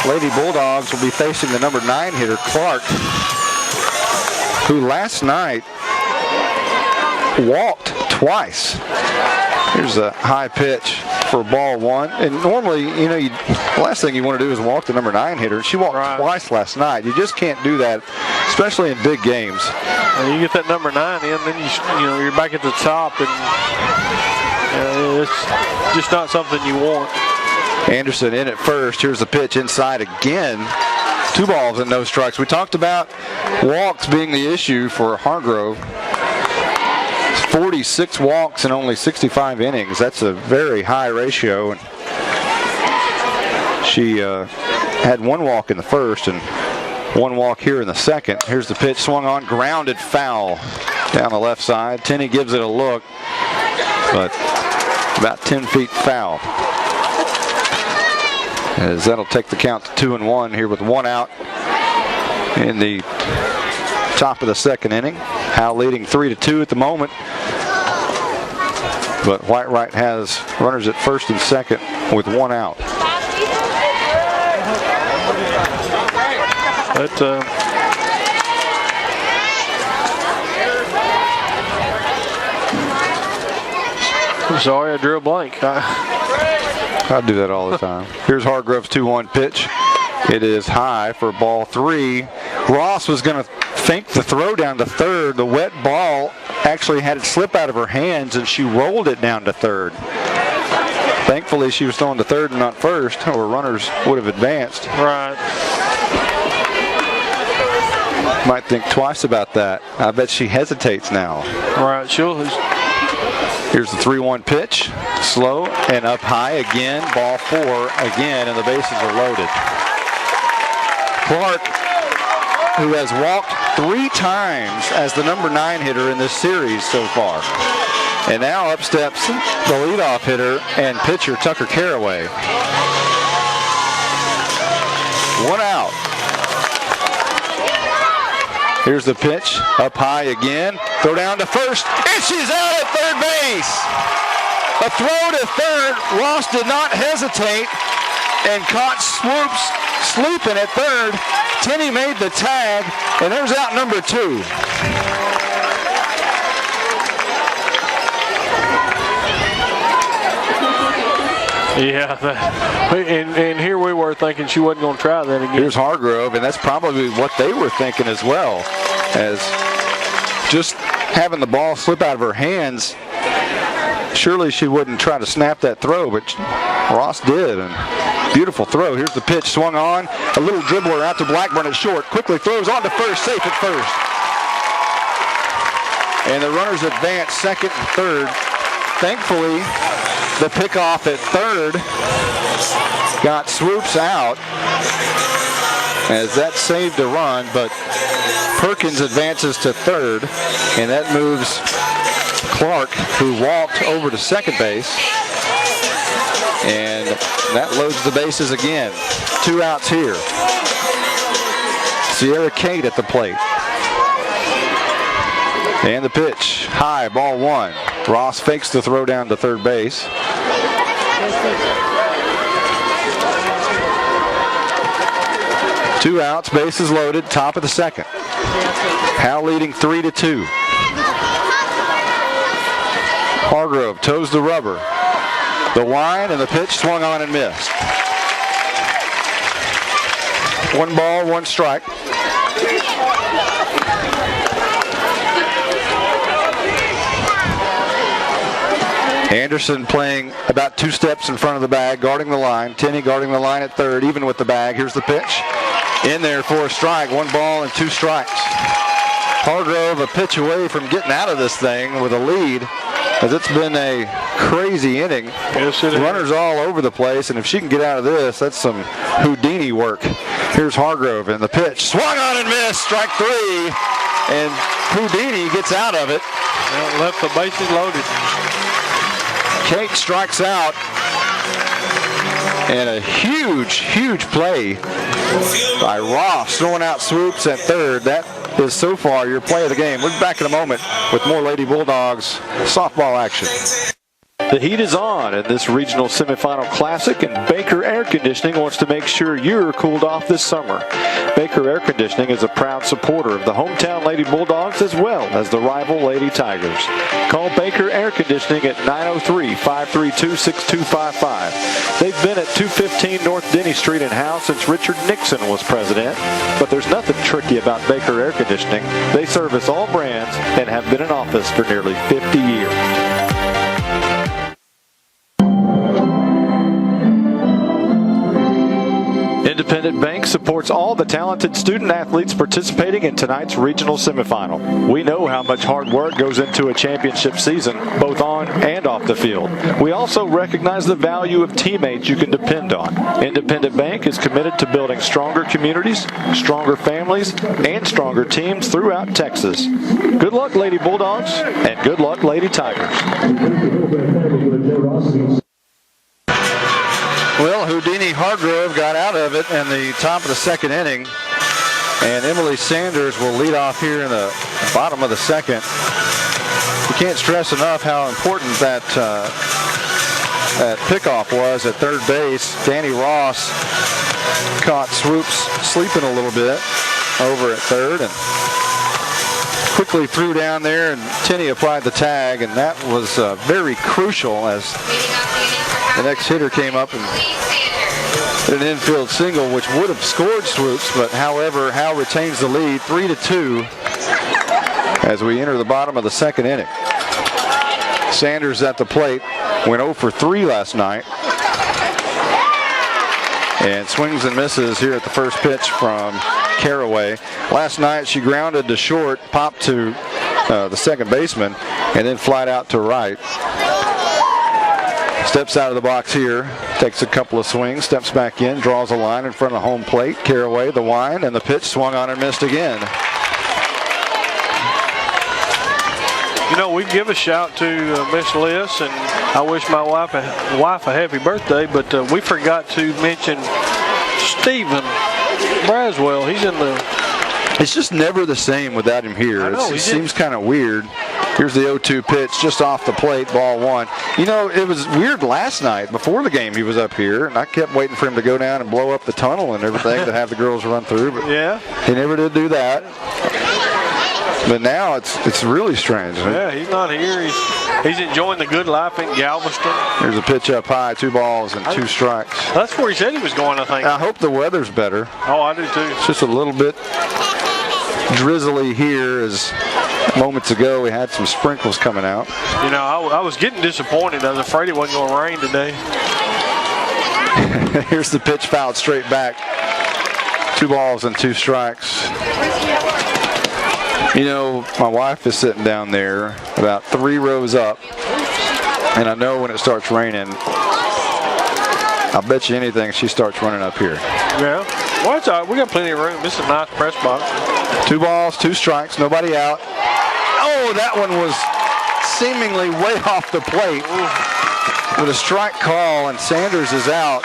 Lady Bulldogs will be facing the number 9 hitter, Clark, who last night walked twice. Here's a high pitch for ball 1. And normally, the last thing you want to do is walk the number 9 hitter. She walked twice last night. You just can't do that, especially in big games. And you get that number 9 in, then you're back at the top, and it's just not something you want. Anderson in at first. Here's the pitch inside again. 2 balls and no strikes. We talked about walks being the issue for Hargrove. 46 walks in only 65 innings. That's a very high ratio. And she had 1 walk in the first and 1 walk here in the second. Here's the pitch, swung on, grounded foul down the left side. Tenney gives it a look, but about 10 feet foul. As that'll take the count to 2-1 here with 1 out in the top of the second inning. Howe leading 3-2 at the moment. But Whitewright has runners at first and second with 1 out. I'm sorry, I drew a blank. I do that all the time. Here's Hargrove's 2-1 pitch. It is high for ball 3. Ross was going to fake the throw down to third. The wet ball actually had it slip out of her hands, and she rolled it down to third. Thankfully, she was throwing to third and not first, or runners would have advanced. Right. Might think twice about that. I bet she hesitates now. Right, Here's the 3-1 pitch. Slow and up high again. Ball 4 again, and the bases are loaded. Clark, who has walked 3 times as the number 9 hitter in this series so far. And now up steps the leadoff hitter and pitcher Tucker Caraway. 1 out. Here's the pitch, up high again, throw down to first, and she's out at third base. A throw to third. Ross did not hesitate and caught Swoops sleeping at third. Tenney made the tag, and there's out number 2. Yeah, and here we were thinking she wasn't going to try that again. Here's Hargrove, and that's probably what they were thinking as well, as just having the ball slip out of her hands. Surely she wouldn't try to snap that throw, but Ross did. And beautiful throw. Here's the pitch, swung on. A little dribbler out to Blackburn at short. Quickly throws on to first, safe at first. And the runners advance second and third. Thankfully, the pickoff at third got Swoops out, as that saved a run, but Perkins advances to third, and that moves Clark, who walked over to second base, and that loads the bases again. 2 outs here. Sierra Kate at the plate. And the pitch, high, ball one. Ross fakes the throw down to third base. Two outs, bases loaded, top of the second. Howe leading 3-2. Hargrove toes the rubber. The wind and the pitch swung on and missed. 1 ball, 1 strike. Anderson playing about 2 steps in front of the bag, guarding the line. Tenney guarding the line at third, even with the bag. Here's the pitch. In there for a strike. 1 ball and 2 strikes. Hargrove a pitch away from getting out of this thing with a lead, as it's been a crazy inning. Yes, it is. Runners all over the place, and if she can get out of this, that's some Houdini work. Here's Hargrove, and the pitch swung on and missed. Strike 3, and Houdini gets out of it. Well, left the bases loaded. Kate strikes out, and a huge play by Ross, throwing out swoops at third. That is so far your play of the game. We'll be back in a moment with more Lady Bulldogs softball action. The heat is on in this regional semifinal classic, and Baker Air Conditioning wants to make sure you're cooled off this summer. Baker Air Conditioning is a proud supporter of the hometown Lady Bulldogs as well as the rival Lady Tigers. Call Baker Air Conditioning at 903-532-6255. They've been at 215 North Denny Street in Howe since Richard Nixon was president, but there's nothing tricky about Baker Air Conditioning. They service all brands and have been in office for nearly 50 years. Independent Bank supports all the talented student athletes participating in tonight's regional semifinal. We know how much hard work goes into a championship season, both on and off the field. We also recognize the value of teammates you can depend on. Independent Bank is committed to building stronger communities, stronger families, and stronger teams throughout Texas. Good luck, Lady Bulldogs, and good luck, Lady Tigers. Well, Houdini Hargrove got out of it in the top of the second inning, and Emily Sanders will lead off here in the bottom of the second. We can't stress enough how important that pickoff was at third base. Danny Ross caught Swoops sleeping a little bit over at third and quickly threw down there, and Tenney applied the tag, and that was very crucial as the next hitter came up and hit an infield single, which would have scored Swoops, but however, Howe retains the lead 3-2 as we enter the bottom of the second inning. Sanders at the plate, went 0 for 3 last night, and swings and misses here at the first pitch from Caraway. Last night she grounded to short, popped to the second baseman, and then flied out to right. Steps out of the box here, takes a couple of swings, steps back in, draws a line in front of home plate. Caraway, the wind, and the pitch swung on and missed again. You know, we give a shout to Miss Liss, and I wish my wife a happy birthday, but we forgot to mention Stephen Braswell. He's in the... It's just never the same without him here. It seems kind of weird. Here's the 0-2 pitch just off the plate, ball one. You know, it was weird last night. Before the game, he was up here, and I kept waiting for him to go down and blow up the tunnel and everything to have the girls run through. But yeah, he never did do that. But now it's really strange. Yeah, he's not here. He's enjoying the good life in Galveston. Here's a pitch up high, 2 balls and 2 strikes. That's where he said he was going, I think. I hope the weather's better. Oh, I do too. It's just a little bit drizzly here, as moments ago we had some sprinkles coming out. You know, I was getting disappointed. I was afraid it wasn't going to rain today. Here's the pitch, fouled straight back. 2 balls and 2 strikes. You know, my wife is sitting down there about 3 rows up, and I know when it starts raining, I'll bet you anything she starts running up here. Yeah. Well, it's all right. We got plenty of room. This is a nice press box. 2 balls, 2 strikes, nobody out. Oh, that one was seemingly way off the plate with a strike call, and Sanders is out.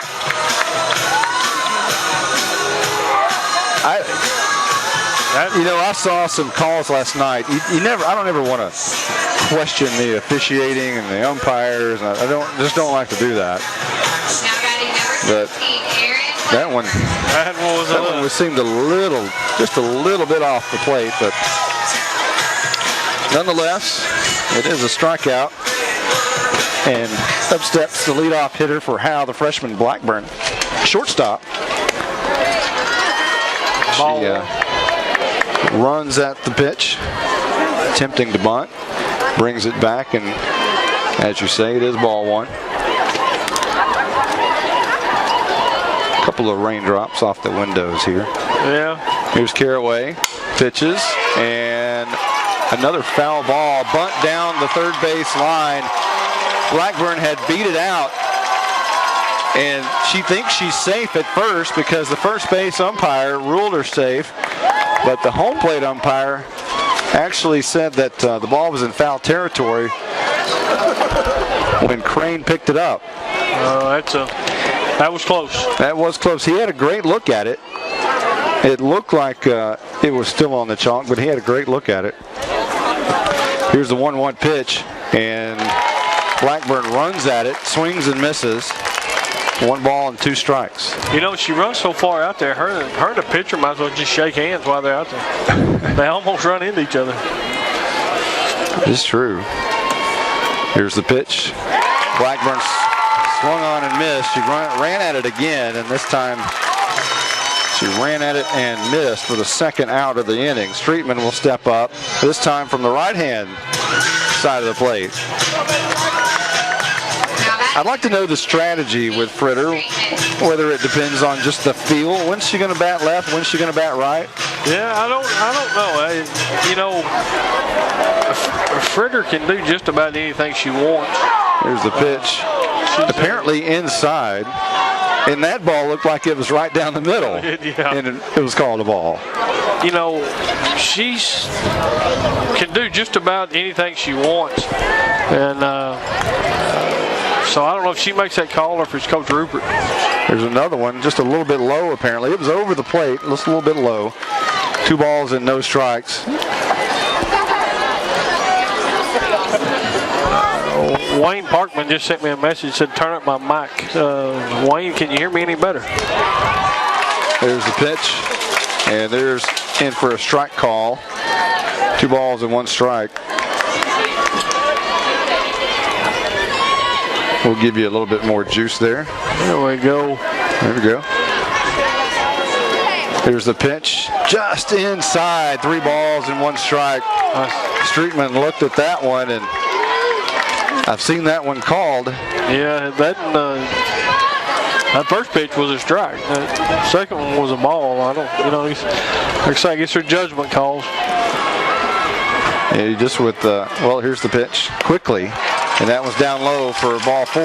You know, I saw some calls last night. I don't ever want to question the officiating and the umpires. I don't like to do that. But that one seemed just a little bit off the plate, but nonetheless, it is a strikeout. And up steps the leadoff hitter for Howe, the freshman Blackburn. Shortstop. She runs at the pitch, attempting to bunt, brings it back, and as you say, it is ball one. A couple of raindrops off the windows here. Yeah. Here's Caraway, pitches, and another foul ball, bunt down the third base line. Blackburn had beat it out, and she thinks she's safe at first because the first base umpire ruled her safe, but the home plate umpire actually said that the ball was in foul territory when Crane picked it up. That was close. That was close. He had a great look at it. It looked like it was still on the chalk, but he had a great look at it. Here's the 1-1 pitch, and Blackburn runs at it, swings and misses. 1 ball and 2 strikes. You know, she runs so far out there, her and the pitcher might as well just shake hands while they're out there. They almost run into each other. It's true. Here's the pitch. Blackburn swung on and missed. She ran at it again, and this time she ran at it and missed for the second out of the inning. Streetman will step up, this time from the right-hand side of the plate. I'd like to know the strategy with Fritter, whether it depends on just the feel. When's she going to bat left? When's she going to bat right? Yeah, I don't know. Fritter can do just about anything she wants. Here's the pitch. Apparently inside, and that ball looked like it was right down the middle, and it was called a ball. You know, she can do just about anything she wants, and so I don't know if she makes that call or if it's Coach Rupert. There's another one, just a little bit low apparently. It was over the plate, just a little bit low. 2 balls and no strikes. Wayne Parkman just sent me a message, said turn up my mic. Wayne, can you hear me any better? There's the pitch, and there's in for a strike call. 2 balls and 1 strike. We'll give you a little bit more juice there. There we go. There we go. Here's the pitch, just inside. 3 balls and 1 strike. Streetman looked at that one, and I've seen that one called. Yeah, that first pitch was a strike. The second one was a ball. I guess they're judgment calls. Yeah, just with here's the pitch quickly, and that was down low for ball 4.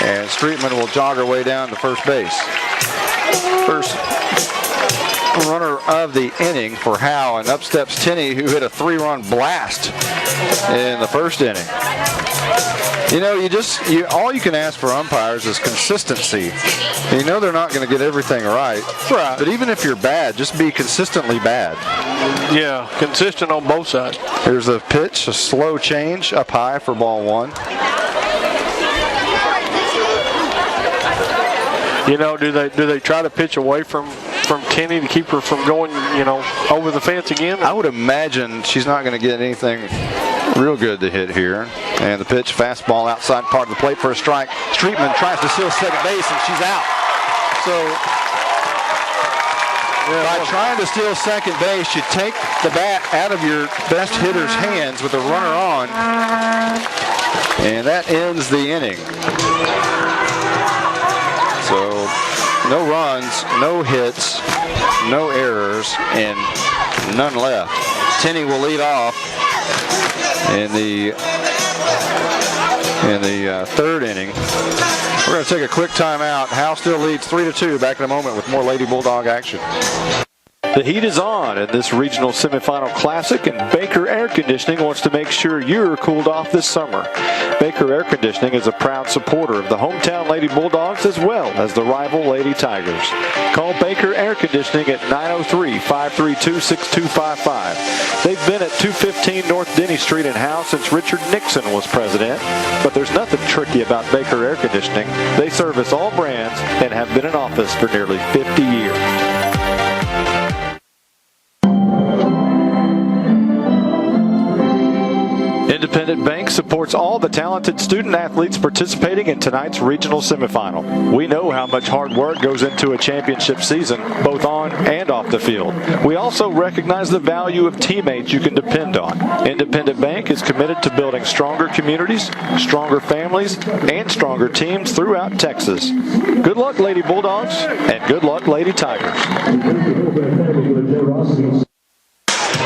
And Streetman will jog her way down to first base. First runner of the inning for Howe, and up steps Tenney, who hit a 3-run blast in the first inning. You know, all you can ask for umpires is consistency. You know they're not going to get everything right. Right. But even if you're bad, just be consistently bad. Yeah, consistent on both sides. Here's a pitch, a slow change, up high for ball 1. You know, do they try to pitch away from Tenney to keep her from going, over the fence again? I would imagine she's not going to get anything real good to hit here. And the pitch, fastball outside part of the plate for a strike. Streetman tries to steal second base, and she's out. So by trying to steal second base, you take the bat out of your best hitter's hands with a runner on, and that ends the inning. So no runs, no hits, no errors, and none left. Tenney will lead off in the third inning. We're going to take a quick timeout. Howe still leads 3-2. Back in a moment with more Lady Bulldog action. The heat is on in this regional semifinal classic, and Baker Air Conditioning wants to make sure you're cooled off this summer. Baker Air Conditioning is a proud supporter of the hometown Lady Bulldogs as well as the rival Lady Tigers. Call Baker Air Conditioning at 903-532-6255. They've been at 215 North Denny Street in Howe since Richard Nixon was president, but there's nothing tricky about Baker Air Conditioning. They service all brands and have been in office for nearly 50 years. Independent Bank supports all the talented student athletes participating in tonight's regional semifinal. We know how much hard work goes into a championship season, both on and off the field. We also recognize the value of teammates you can depend on. Independent Bank is committed to building stronger communities, stronger families, and stronger teams throughout Texas. Good luck, Lady Bulldogs, and good luck, Lady Tigers.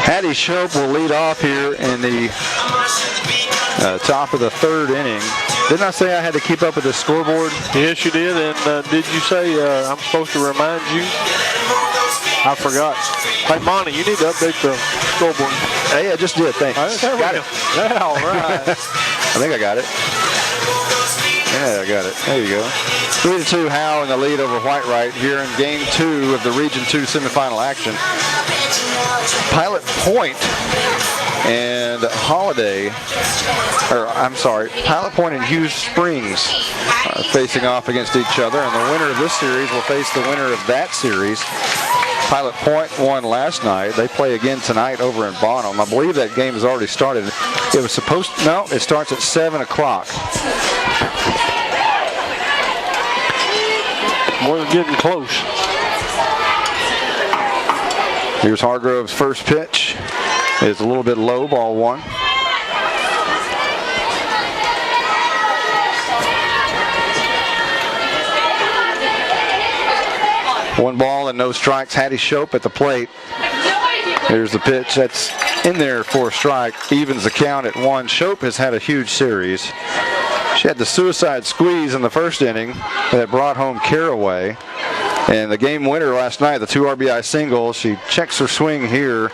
Hattie Shope will lead off here in the top of the third inning. Didn't I say I had to keep up with the scoreboard? Yes, you did. And did you say I'm supposed to remind you? I forgot. Hey, Monty, you need to update the scoreboard. Hey, I just did. Thanks. Got it. Yeah, all right. I think I got it. Yeah, I got it. There you go. 3-2 Howe in the lead over Whitewright here in Game 2 of the Region 2 semifinal action. Pilot Point and Pilot Point and Hughes Springs are facing off against each other, and the winner of this series will face the winner of that series. Pilot Point won last night. They play again tonight over in Bonham. I believe that game has already started. It was supposed to, no, it starts at 7 o'clock. We're getting close. Here's Hargrove's first pitch. It's a little bit low, ball one. One ball and no strikes. Hattie Shope at the plate. Here's the pitch. That's in there for a strike. Evens the count at 1. Shope has had a huge series. She had the suicide squeeze in the first inning that brought home Caraway. And the game winner last night, the 2 RBI single. She checks her swing here.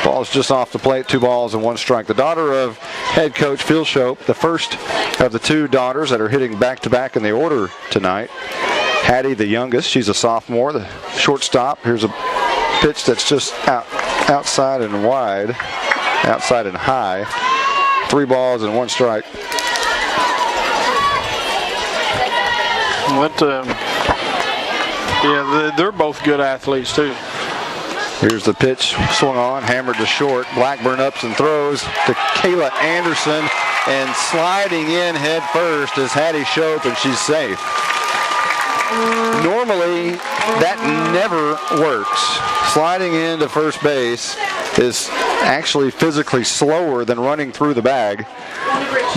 Ball's just off the plate, 2 balls and 1 strike. The daughter of head coach Phil Shope, the first of the 2 daughters that are hitting back-to-back in the order tonight. Hattie, the youngest, she's a sophomore, the shortstop. Here's a pitch that's just outside and wide, outside and high. 3 balls and 1 strike. Yeah, they're both good athletes, too. Here's the pitch, swung on, hammered to short. Blackburn ups and throws to Kayla Anderson, and sliding in head first is Hattie Shope, and she's safe. Normally, that never works. Sliding into first base is actually physically slower than running through the bag,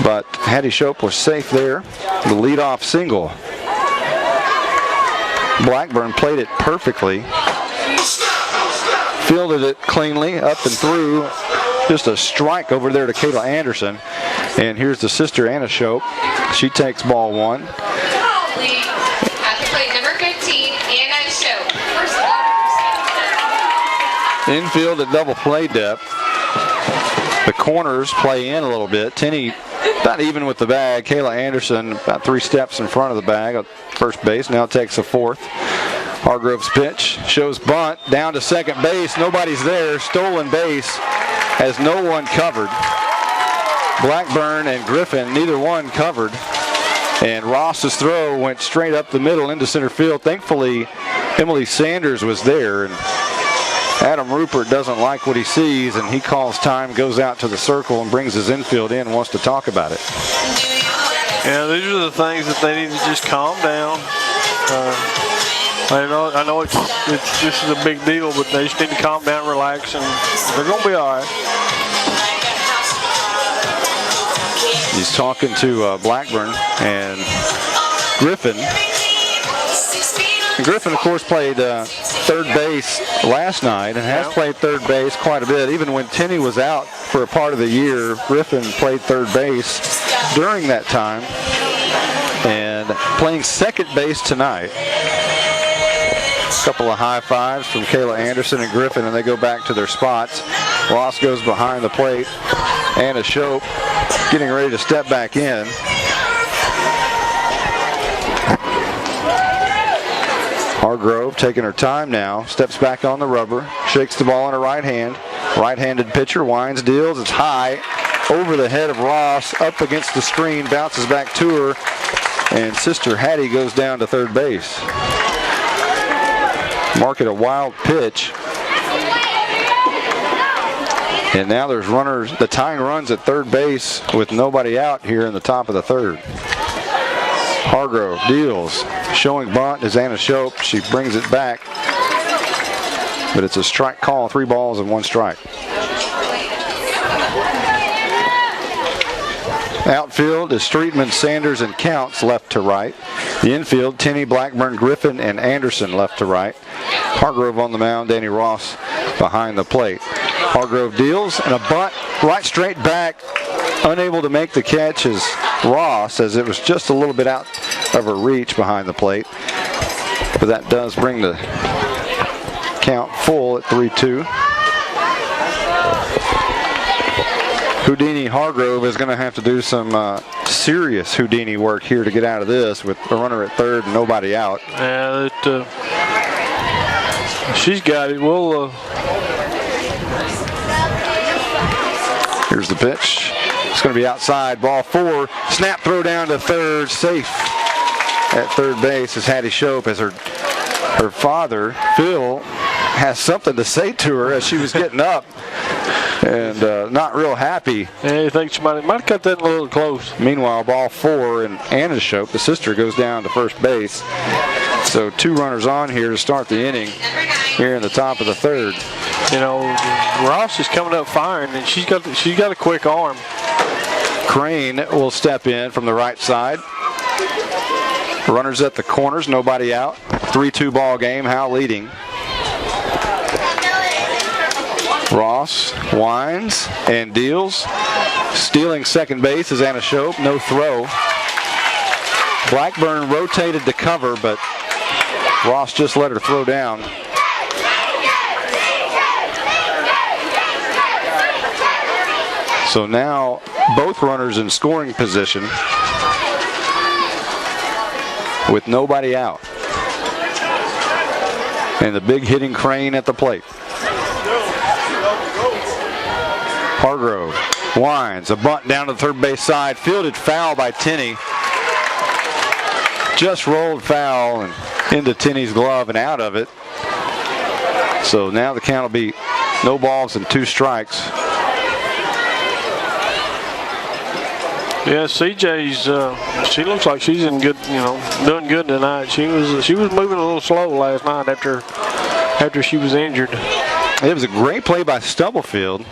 but Hattie Shope was safe there. The leadoff single. Blackburn played it perfectly. Fielded it cleanly, up and through. Just a strike over there to Kayla Anderson. And here's the sister, Anna Shope. She takes ball 1. At the plate, number 15, Anna Shope. Infield at double play depth. The corners play in a little bit. Tenney about even with the bag. Kayla Anderson about 3 steps in front of the bag at first base. Now takes a 4th. Hargrove's pitch shows bunt down to second base. Nobody's there. Stolen base has no one covered. Blackburn and Griffin, neither one covered. And Ross's throw went straight up the middle into center field. Thankfully, Emily Sanders was there. And Adam Rupert doesn't like what he sees, and he calls time, goes out to the circle, and brings his infield in and wants to talk about it. Yeah, these are the things that they need to just calm down. I know it's this is a big deal, but they just need to calm down, relax, and they're going to be all right. He's talking to Blackburn and Griffin. Griffin, of course, played third base last night and has played third base quite a bit. Even when Tenney was out for a part of the year, Griffin played third base during that time and playing second base tonight. Couple of high fives from Kayla Anderson and Griffin, and they go back to their spots. Ross goes behind the plate. Anna Shope getting ready to step back in. Hargrove taking her time now, steps back on the rubber, shakes the ball in her right hand. Right-handed pitcher, winds, deals. It's high over the head of Ross, up against the screen, bounces back to her, and Sister Hattie goes down to third base. Mark it a wild pitch. And now there's runners, the tying runs at third base with nobody out here in the top of the third. Hargrove deals. Showing bunt is Anna Shope. She brings it back. But it's a strike call, 3 balls and 1 strike. Outfield is Streetman, Sanders, and Counts left to right. The infield, Tenney, Blackburn, Griffin, and Anderson left to right. Hargrove on the mound, Danny Ross behind the plate. Hargrove deals, and a bunt right straight back. Unable to make the catch is Ross, as it was just a little bit out of her reach behind the plate. But that does bring the count full at 3-2. Houdini Hargrove is going to have to do some serious Houdini work here to get out of this with a runner at third and nobody out. Yeah, she's got it. We'll. Here's the pitch. It's going to be outside. Ball 4. Snap throw down to third. Safe at third base is Hattie Shope, as her father, Phil, has something to say to her as she was getting up. And not real happy. Yeah, you think she might have cut that a little close. Meanwhile, ball 4, and Anna Shope, the sister, goes down to first base. So 2 runners on here to start the inning here in the top of the third. You know, Ross is coming up firing, and she's got a quick arm. Crane will step in from the right side. Runners at the corners, nobody out. 3-2 ball game, Howe leading. Ross winds and deals. Stealing second base is Anna Shope. No throw. Blackburn rotated to cover, but Ross just let her throw down. So now both runners in scoring position with nobody out. And the big hitting Crane at the plate. Hargrove winds, a bunt down to the third base side, fielded foul by Tenney. Just rolled foul and into Tenney's glove and out of it. So now the count will be no balls and 2 strikes. Yeah, CJ's. She looks like she's in good, doing good tonight. She was moving a little slow last night after she was injured. It was a great play by Stubblefield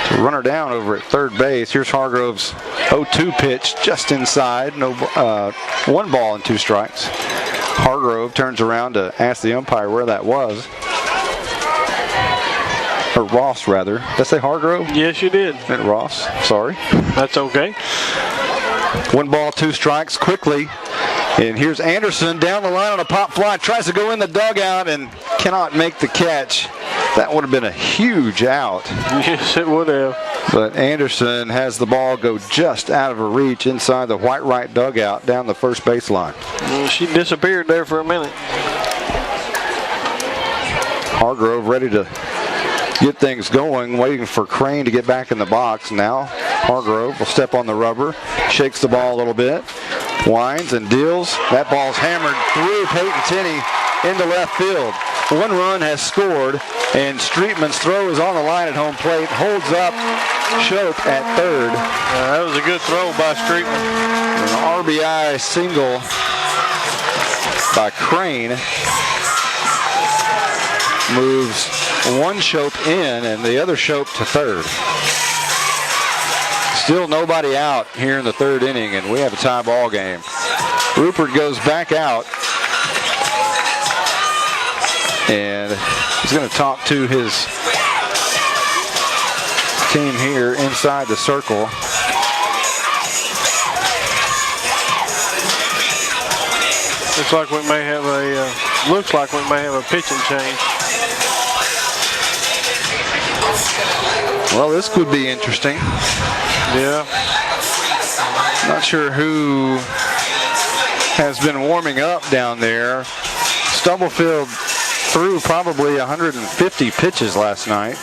to run her down over at third base. Here's Hargrove's 0-2 pitch just inside. No, 1 ball and 2 strikes. Hargrove turns around to ask the umpire where that was. Or Ross, rather. Did I say Hargrove? Yes, you did. And Ross, sorry. That's okay. 1 ball, 2 strikes quickly. And here's Anderson down the line on a pop fly. Tries to go in the dugout and cannot make the catch. That would have been a huge out. Yes, it would have. But Anderson has the ball go just out of her reach inside the Whitewright dugout down the first baseline. She disappeared there for a minute. Hargrove ready to get things going, waiting for Crane to get back in the box. Now Hargrove will step on the rubber, shakes the ball a little bit, winds and deals. That ball's hammered through Peyton Tenney into left field. 1 run has scored, and Streetman's throw is on the line at home plate. Holds up Shope at third. That was a good throw by Streetman. An RBI single by Crane moves 1 Shope in and the other Shope to third. Still nobody out here in the third inning, and we have a tie ball game. Rupert goes back out, and he's going to talk to his team here inside the circle. Looks like we may have a looks like we may have a pitching change. Well, this could be interesting. Yeah. Not sure who has been warming up down there. Stubblefield threw probably 150 pitches last night.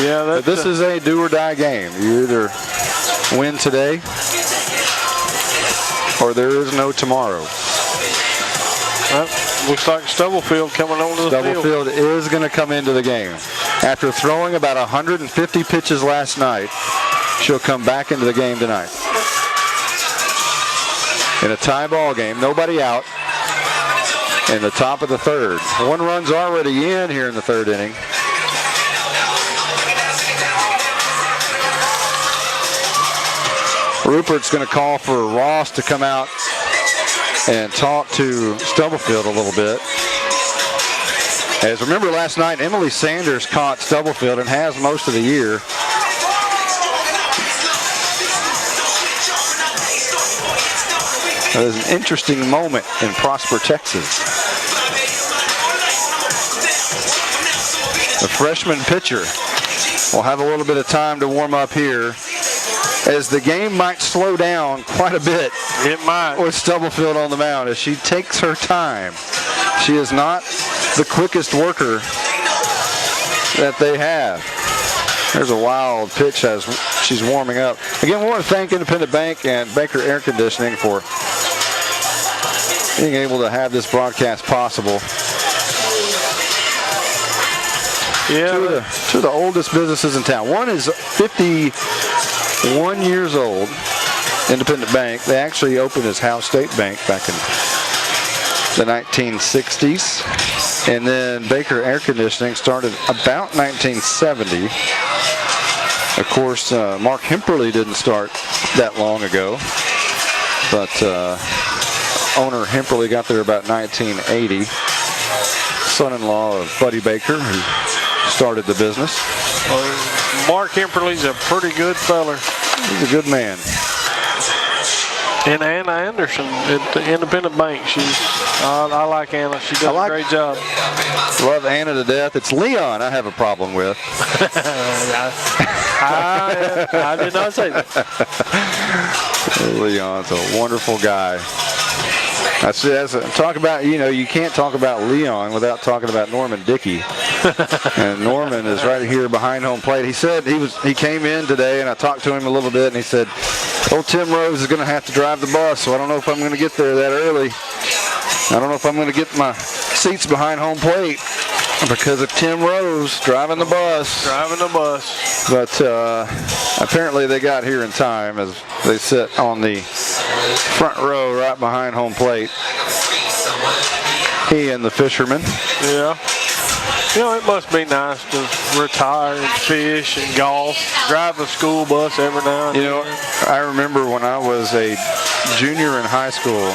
Yeah, But this is a do or die game. You either win today or there is no tomorrow. Well, looks like Stubblefield coming onto the field. Stubblefield is going to come into the game. After throwing about 150 pitches last night, she'll come back into the game tonight. In a tie ball game, nobody out in the top of the third. 1 run's already in here in the third inning. Rupert's going to call for Ross to come out and talk to Stubblefield a little bit. As remember last night, Emily Sanders caught Stubblefield and has most of the year. It was an interesting moment in Prosper, Texas. The freshman pitcher will have a little bit of time to warm up here, as the game might slow down quite a bit. It might. With Stubblefield on the mound as she takes her time. She is not the quickest worker that they have. There's a wild pitch as she's warming up. Again, we want to thank Independent Bank and Baker Air Conditioning for being able to have this broadcast possible. Yeah. Two of the oldest businesses in town. One is 51 years old, Independent Bank. They actually opened as Howe State Bank back in the 1960s. And then Baker Air Conditioning started about 1970. Of course, Mark Hemperly didn't start that long ago. But owner Hemperly got there about 1980. Son-in-law of Buddy Baker, who started the business. Mark Hemperly's a pretty good feller. He's a good man. And Anna Anderson at the Independent Bank. I like Anna. She does a great job. Love Anna to death. It's Leon I have a problem with. I did not say that. Leon's a wonderful guy. Talk about, you can't talk about Leon without talking about Norman Dickey. And Norman is right here behind home plate. He said he came in today, and I talked to him a little bit, and he said, old Tim Rose is going to have to drive the bus, so I don't know if I'm going to get there that early. I don't know if I'm going to get my seats behind home plate because of Tim Rose driving the bus. But apparently they got here in time as they sit on the front row right behind home plate. He and the fisherman. Yeah. It must be nice to retire and fish and golf, drive a school bus every now and then. I remember when I was a junior in high school,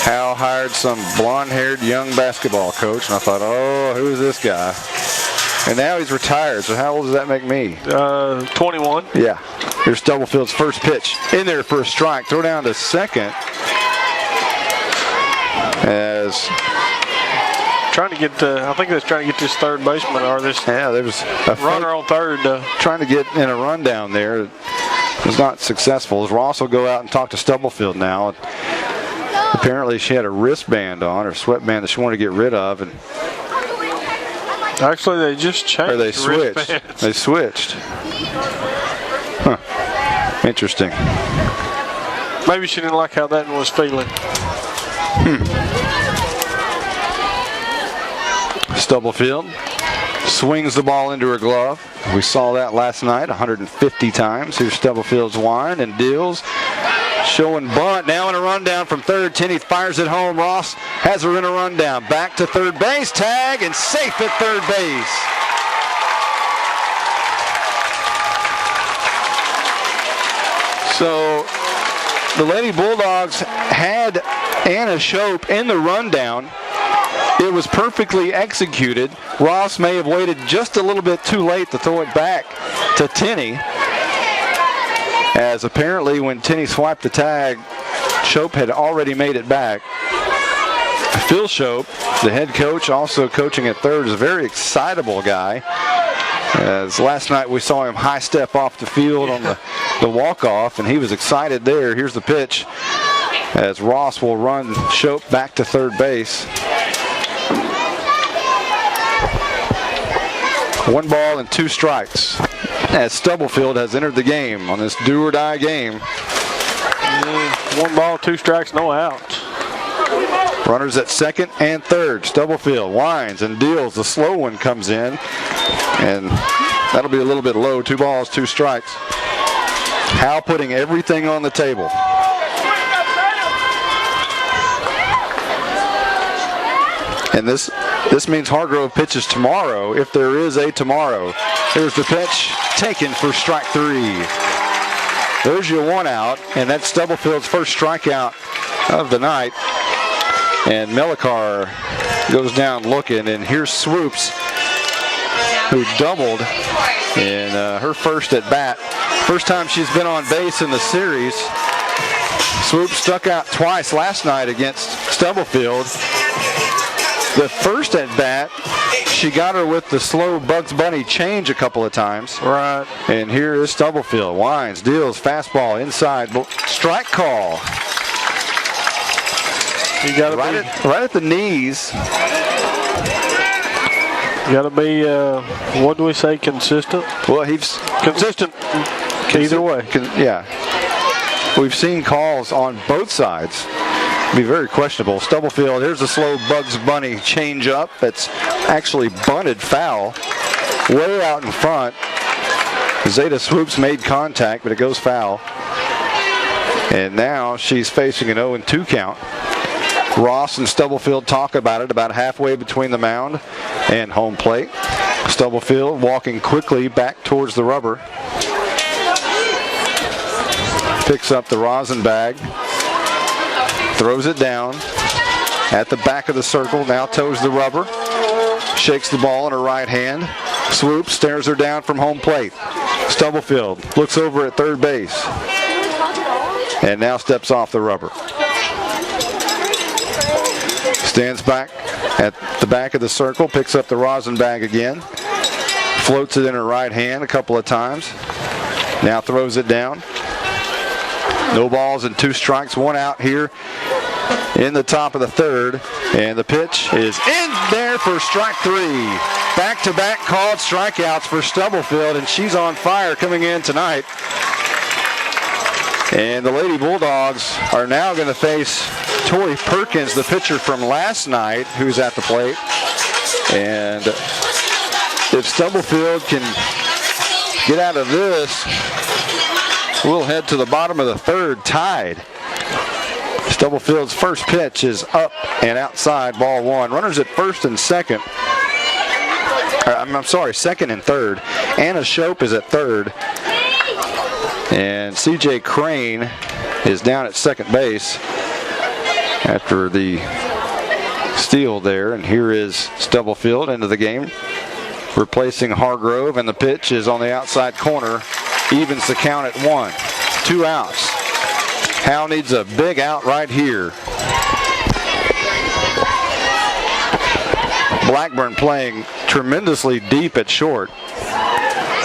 Hal hired some blonde-haired young basketball coach, and I thought, oh, who is this guy? And now he's retired, so how old does that make me? 21. Yeah. Here's Stubblefield's first pitch. In there for a strike. Throw down to second. As trying to get, I think they was trying to get this third baseman or this there was a runner on third. Trying to get in a run down there. It was not successful. As Ross will go out and talk to Stubblefield now. Apparently she had a wristband on, or sweatband that she wanted to get rid of. And actually, they just changed. Or they switched. Wristbands. They switched. Huh. Interesting. Maybe she didn't like how that one was feeling. Stubblefield swings the ball into her glove. We saw that last night 150 times. Here's Stubblefield's wind and deals. Showing bunt. Now in a rundown from third. Tenney fires it home. Ross has her in a rundown. Back to third base. Tag and safe at third base. So the Lady Bulldogs had Anna Shope in the rundown. It was perfectly executed. Ross may have waited just a little bit too late to throw it back to Tenney. As apparently when Tenney swiped the tag, Shope had already made it back. Phil Shope, the head coach, also coaching at third, is a very excitable guy. As last night we saw him high step off the field on the walk-off, and he was excited there. Here's the pitch as Ross will run Shope back to third base. 1 ball and 2 strikes as Stubblefield has entered the game on this do-or-die game. 1 ball, 2 strikes, no outs. Runners at second and third. Stubblefield winds and deals. The slow one comes in, and that'll be a little bit low. 2 balls, 2 strikes. Howe putting everything on the table. And this means Hargrove pitches tomorrow, if there is a tomorrow. Here's the pitch, taken for strike 3. There's your 1 out, and that's Stubblefield's first strikeout of the night. And Melikar goes down looking, and here's Swoops, who doubled in her first at bat. First time she's been on base in the series. Swoops struck out twice last night against Stubblefield. The first at bat, she got her with the slow Bugs Bunny change a couple of times. Right. And here is Stubblefield. Winds, deals, fastball inside. Strike call. You got to right at the knees. Got to be, what do we say, consistent? Well, he's consistent either way. Yeah. We've seen calls on both sides be very questionable. Stubblefield, here's a slow Bugs Bunny change up that's actually bunted foul way out in front. Zeta Swoops made contact, but it goes foul. And now she's facing an 0-2 count. Ross and Stubblefield talk about it about halfway between the mound and home plate. Stubblefield walking quickly back towards the rubber. Picks up the rosin bag. Throws it down at the back of the circle. Now toes the rubber. Shakes the ball in her right hand. Swoops, stares her down from home plate. Stubblefield looks over at third base. And now steps off the rubber. Stands back at the back of the circle. Picks up the rosin bag again. Floats it in her right hand a couple of times. Now throws it down. No balls and 2 strikes, 1 out here in the top of the third. And the pitch is in there for strike 3. Back-to-back called strikeouts for Stubblefield, and she's on fire coming in tonight. And the Lady Bulldogs are now going to face Tori Perkins, the pitcher from last night, who's at the plate. And if Stubblefield can get out of this, we'll head to the bottom of the third, tied. Stubblefield's first pitch is up and outside, ball 1. Runners at first and second. Second and third. Anna Shope is at third. And C.J. Crane is down at second base after the steal there. And here is Stubblefield into the game, replacing Hargrove, and the pitch is on the outside corner. Evens the count at 1. 2 outs. Howe needs a big out right here. Blackburn playing tremendously deep at short.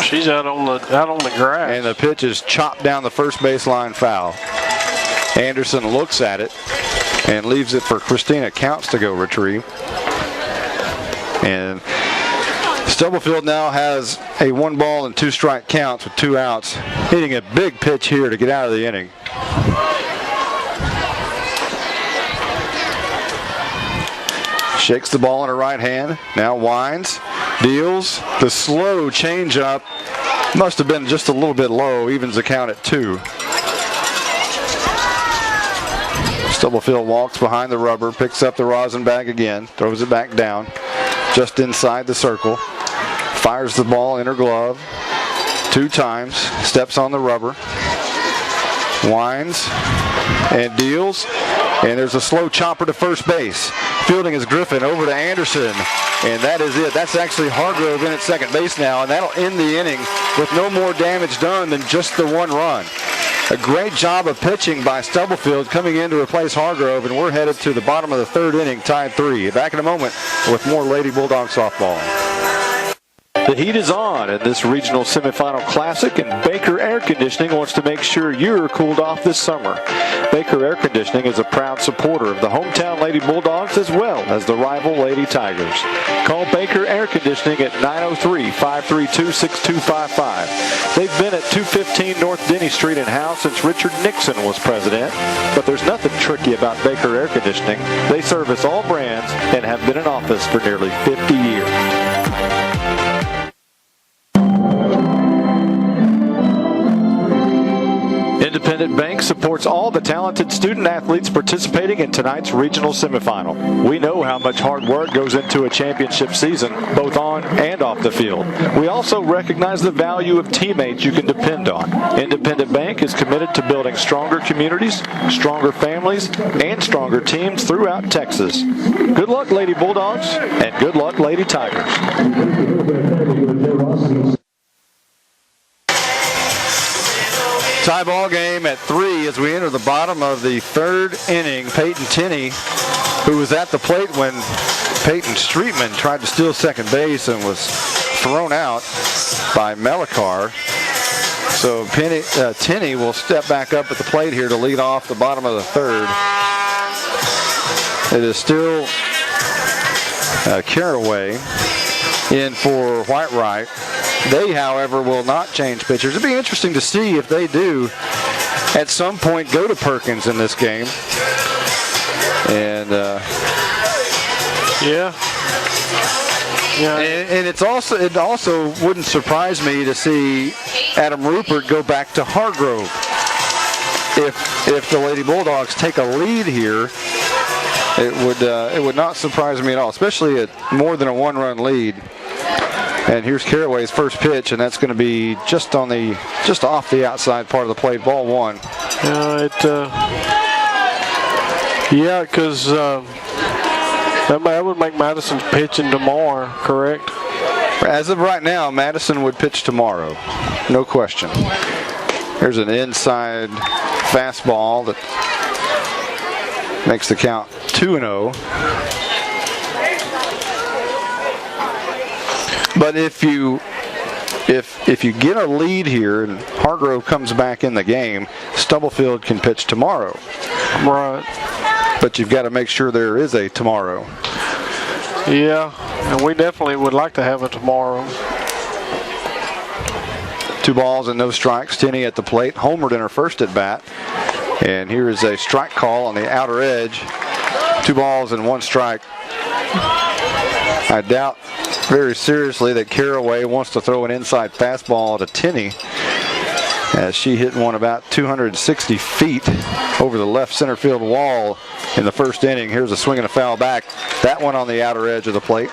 She's out on the grass. And the pitch is chopped down the first baseline foul. Anderson looks at it and leaves it for Christina Counts to go retrieve. And Stubblefield now has a 1 ball and 2 strike counts with 2 outs, hitting a big pitch here to get out of the inning. Shakes the ball in her right hand, now winds, deals, the slow changeup, must have been just a little bit low, evens the count at 2. Stubblefield walks behind the rubber, picks up the rosin bag again, throws it back down, just inside the circle. Fires the ball in her glove 2 times, steps on the rubber, winds and deals, and there's a slow chopper to first base. Fielding is Griffin over to Anderson, and that is it. That's actually Hargrove in at second base now, and that'll end the inning with no more damage done than just the 1 run. A great job of pitching by Stubblefield coming in to replace Hargrove, and we're headed to the bottom of the third inning, tied 3. Back in a moment with more Lady Bulldog softball. The heat is on in this regional semifinal classic, and Baker Air Conditioning wants to make sure you're cooled off this summer. Baker Air Conditioning is a proud supporter of the hometown Lady Bulldogs as well as the rival Lady Tigers. Call Baker Air Conditioning at 903-532-6255. They've been at 215 North Denny Street in Howe since Richard Nixon was president, but there's nothing tricky about Baker Air Conditioning. They service all brands and have been in office for nearly 50 years. Independent Bank supports all the talented student athletes participating in tonight's regional semifinal. We know how much hard work goes into a championship season, both on and off the field. We also recognize the value of teammates you can depend on. Independent Bank is committed to building stronger communities, stronger families, and stronger teams throughout Texas. Good luck, Lady Bulldogs, and good luck, Lady Tigers. Tie ball game at 3 as we enter the bottom of the third inning. Peyton Tenney, who was at the plate when Peyton Streetman tried to steal second base and was thrown out by Melikar. So Tenney will step back up at the plate here to lead off the bottom of the third. It is still Caraway in for Whitewright. They, however, will not change pitchers. It'd be interesting to see if they do at some point go to Perkins in this game. And yeah. And it also wouldn't surprise me to see Adam Rupert go back to Hargrove if the Lady Bulldogs take a lead here. It would not surprise me at all, especially at more than a one-run lead. And here's Caraway's first pitch, and that's going to be just off the outside part of the plate, ball 1. Because that would make Madison pitching tomorrow, correct? As of right now, Madison would pitch tomorrow, no question. There's an inside fastball that makes the count 2-0. But if you get a lead here and Hargrove comes back in the game, Stubblefield can pitch tomorrow. Right. But you've got to make sure there is a tomorrow. Yeah, and we definitely would like to have it tomorrow. 2 balls and no strikes. Tenney at the plate, homered in her first at bat. And here is a strike call on the outer edge. 2 balls and 1 strike. I doubt very seriously that Caraway wants to throw an inside fastball to Tenney, as she hit one about 260 feet over the left center field wall in the first inning. Here's a swing and a foul back. That one on the outer edge of the plate.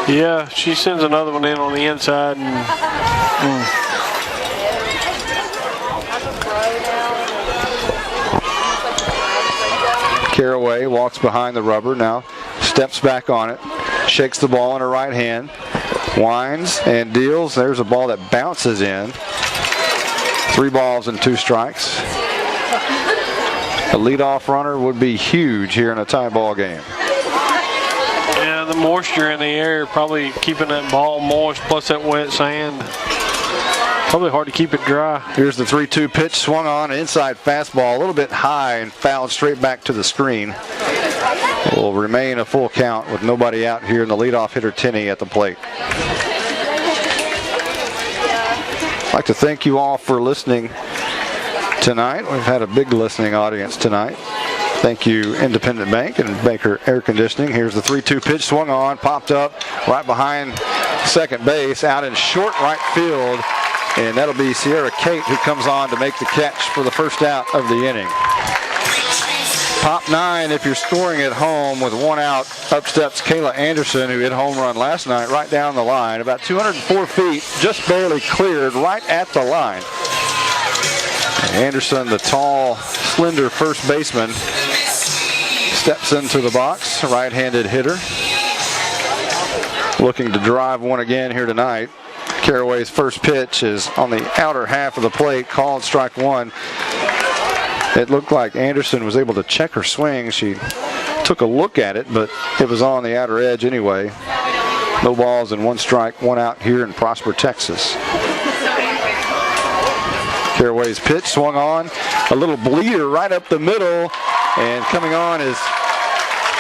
Yeah, she sends another one in on the inside. Caraway walks behind the rubber now, steps back on it, shakes the ball in her right hand, winds and deals. There's a ball that bounces in. 3 balls and 2 strikes. A leadoff runner would be huge here in a tie ball game. Yeah, the moisture in the air probably keeping that ball moist, plus that wet sand. Probably hard to keep it dry. Here's the 3-2 pitch, swung on, an inside fastball, a little bit high and fouled straight back to the screen. Will remain a full count with nobody out here, and the leadoff hitter Tenney at the plate. I'd like to thank you all for listening tonight. We've had a big listening audience tonight. Thank you, Independent Bank and Baker Air Conditioning. Here's the 3-2 pitch, swung on, popped up right behind second base, out in short right field. And that'll be Sierra Kate who comes on to make the catch for the first out of the inning. Pop 9 if you're scoring at home with 1 out. Up steps Kayla Anderson, who hit a home run last night right down the line. About 204 feet, just barely cleared right at the line. And Anderson, the tall, slender first baseman, steps into the box, right-handed hitter. Looking to drive one again here tonight. Caraway's first pitch is on the outer half of the plate, called strike one. It looked like Anderson was able to check her swing. She took a look at it, but it was on the outer edge anyway. No balls and 1 strike, 1 out here in Prosper, Texas. Caraway's pitch swung on. A little bleeder right up the middle, and coming on is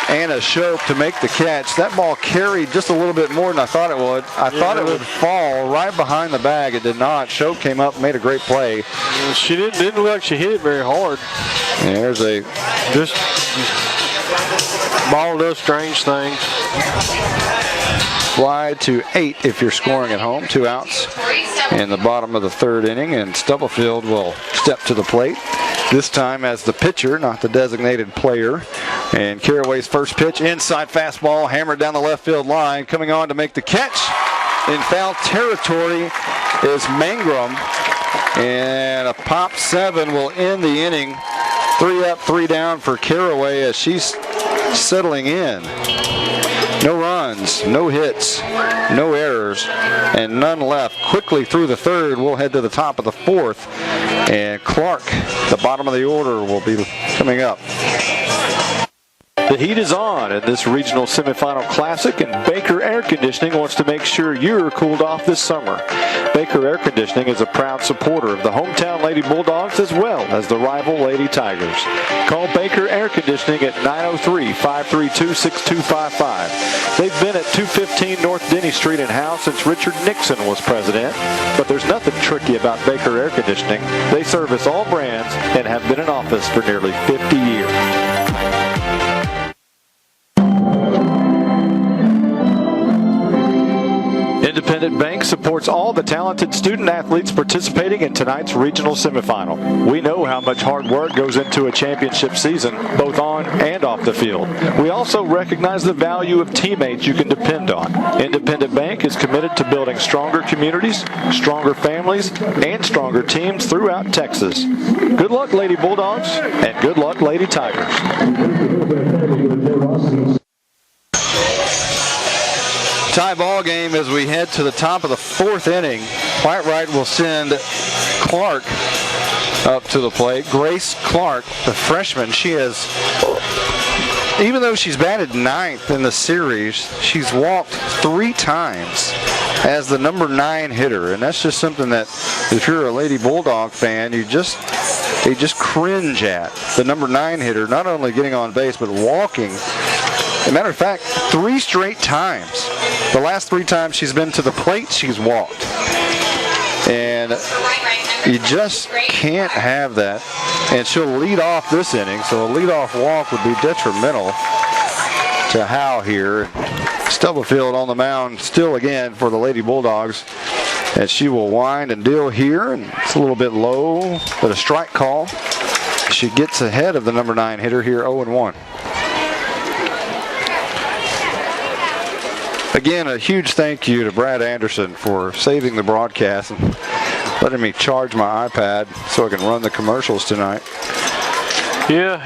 Anna Shope to make the catch. That ball carried just a little bit more than I thought it would. I thought it would fall right behind the bag. It did not. Shope came up and made a great play. She didn't look like she hit it very hard. And there's a Just ball does strange things. fly to 8 if you're scoring at home. 2 outs in the bottom of the 3rd inning, and Stubblefield will step to the plate. This time as the pitcher, not the designated player. And Caraway's first pitch, inside fastball, hammered down the left field line. Coming on to make the catch in foul territory is Mangrum. And a pop 7 will end the inning. 3 up, 3 down for Caraway as she's settling in. No runs, no hits, no errors, and none left. Quickly through the 3rd, we'll head to the top of the 4th. And Clark, the bottom of the order, will be coming up. The heat is on in this regional semifinal classic, and Baker Air Conditioning wants to make sure you're cooled off this summer. Baker Air Conditioning is a proud supporter of the hometown Lady Bulldogs as well as the rival Lady Tigers. Call Baker Air Conditioning at 903-532-6255. They've been at 215 North Denny Street in Howe since Richard Nixon was president, but there's nothing tricky about Baker Air Conditioning. They service all brands and have been in office for nearly 50 years. Independent Bank supports all the talented student athletes participating in tonight's regional semifinal. We know how much hard work goes into a championship season, both on and off the field. We also recognize the value of teammates you can depend on. Independent Bank is committed to building stronger communities, stronger families, and stronger teams throughout Texas. Good luck, Lady Bulldogs, and good luck, Lady Tigers. Tie ball game as we head to the top of the 4th inning. Whitewright will send Clark up to the plate. Grace Clark, the freshman, she has, even though she's batted 9th in the series, she's walked 3 times as the number 9 hitter. And that's just something that, if you're a Lady Bulldog fan, you just cringe at. The number 9 hitter, not only getting on base, but walking. As a matter of fact, 3 straight times. The last 3 times she's been to the plate, she's walked. And you just can't have that. And she'll lead off this inning, so a leadoff walk would be detrimental to Howe here. Stubblefield on the mound still again for the Lady Bulldogs. And she will wind and deal here. And it's a little bit low, but a strike call. She gets ahead of the number 9 hitter here, 0-1. Again, a huge thank you to Brad Anderson for saving the broadcast and letting me charge my iPad so I can run the commercials tonight. Yeah,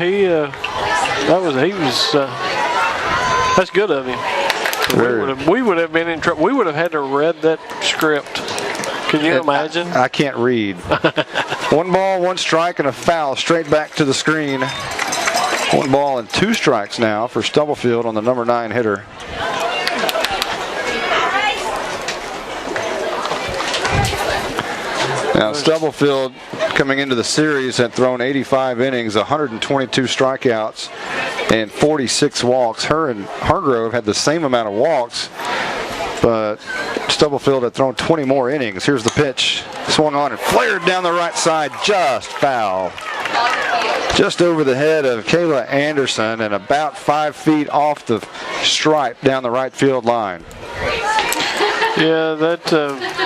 that's good of him. We would have been in trouble. We would have had to read that script. Can you imagine? I can't read. 1 ball, 1 strike, and a foul straight back to the screen. 1 ball and 2 strikes now for Stubblefield on the number 9 hitter. Now, Stubblefield, coming into the series, had thrown 85 innings, 122 strikeouts, and 46 walks. Her and Hargrove had the same amount of walks, but Stubblefield had thrown 20 more innings. Here's the pitch. Swung on and flared down the right side, just foul. Just over the head of Kayla Anderson and about 5 feet off the stripe down the right field line. Yeah,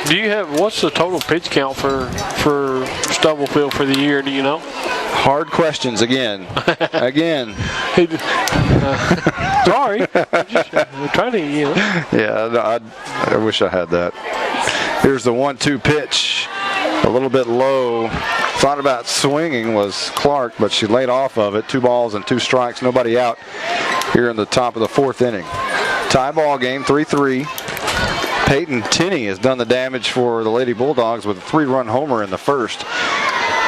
do you have, what's the total pitch count for Stubblefield for the year, do you know? Hard questions again. Sorry. I'm trying to, Yeah, no, I wish I had that. Here's the 1-2 pitch. A little bit low. Thought about swinging was Clark, but she laid off of it. 2 balls and 2 strikes. Nobody out here in the top of the 4th inning. Tie ball game, 3-3. Peyton Tinney has done the damage for the Lady Bulldogs with a 3-run homer in the first.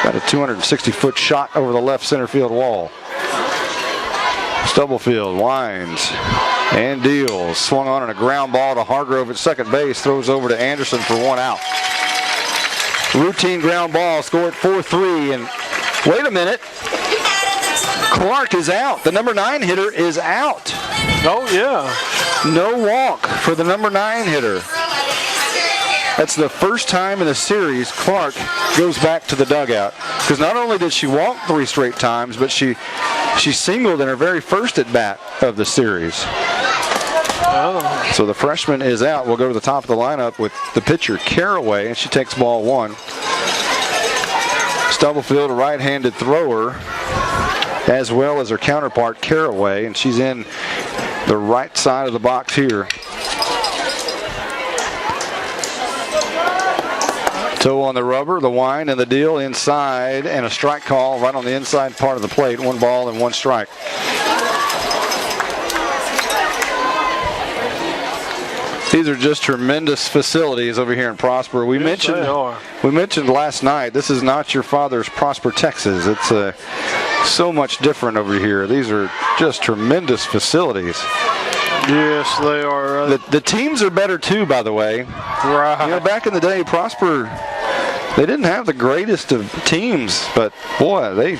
Got a 260-foot shot over the left center field wall. Stubblefield winds and deals. Swung on a ground ball to Hargrove at second base. Throws over to Anderson for 1 out. Routine ground ball, scored 4-3. And wait a minute. Clark is out. The number 9 hitter is out. Oh, yeah. No walk for the number 9 hitter. That's the first time in the series Clark goes back to the dugout. Because not only did she walk 3 straight times, but she singled in her very first at bat of the series. Oh. So the freshman is out. We'll go to the top of the lineup with the pitcher Caraway, and she takes ball 1. Stubblefield, a right-handed thrower, as well as her counterpart Caraway, and she's in the right side of the box here. Toe on the rubber, the wind and the deal inside, and a strike call right on the inside part of the plate. 1 ball and 1 strike. These are just tremendous facilities over here in Prosper. We mentioned last night, this is not your father's Prosper, Texas. It's so much different over here. These are just tremendous facilities. Yes, they are. The teams are better too, by the way. Right. You know, back in the day, Prosper, they didn't have the greatest of teams, but boy,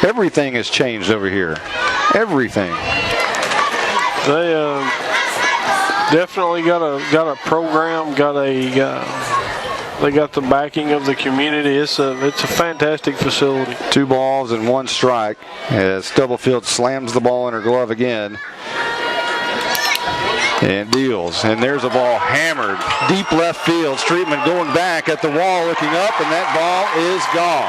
everything has changed over here. Everything. They definitely got a program. They got the backing of the community. It's a fantastic facility. 2 balls and 1 strike as Stubblefield slams the ball in her glove again. And deals. And there's a ball hammered. Deep left field. Streetman going back at the wall, looking up, and that ball is gone.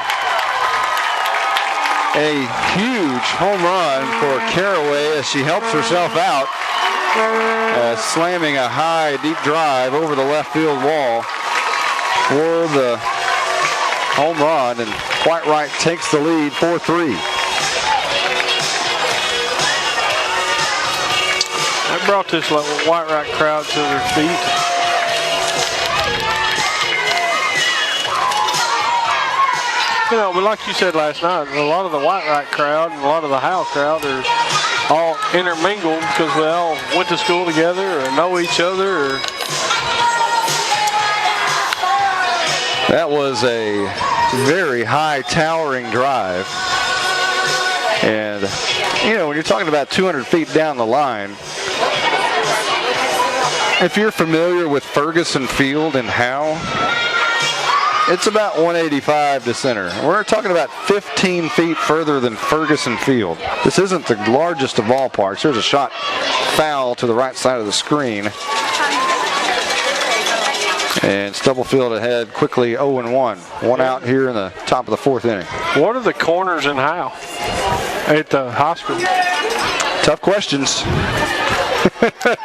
A huge home run for Caraway as she helps herself out. Slamming a high, deep drive over the left field wall for the home run. And Whitewright takes the lead 4-3. That brought this Whitewright crowd to their feet. You know, but like you said last night, a lot of the Whitewright crowd and a lot of the Howe crowd are all intermingled because we all went to school together or know each other. That was a very high, towering drive. And, you know, when you're talking about 200 feet down the line, if you're familiar with Ferguson Field and Howe, it's about 185 to center. We're talking about 15 feet further than Ferguson Field. This isn't the largest of ballparks. There's a shot foul to the right side of the screen. And Stubblefield ahead quickly 0-1. 1 out here in the top of the 4th inning. What are the corners in Howe at the high school? Tough questions.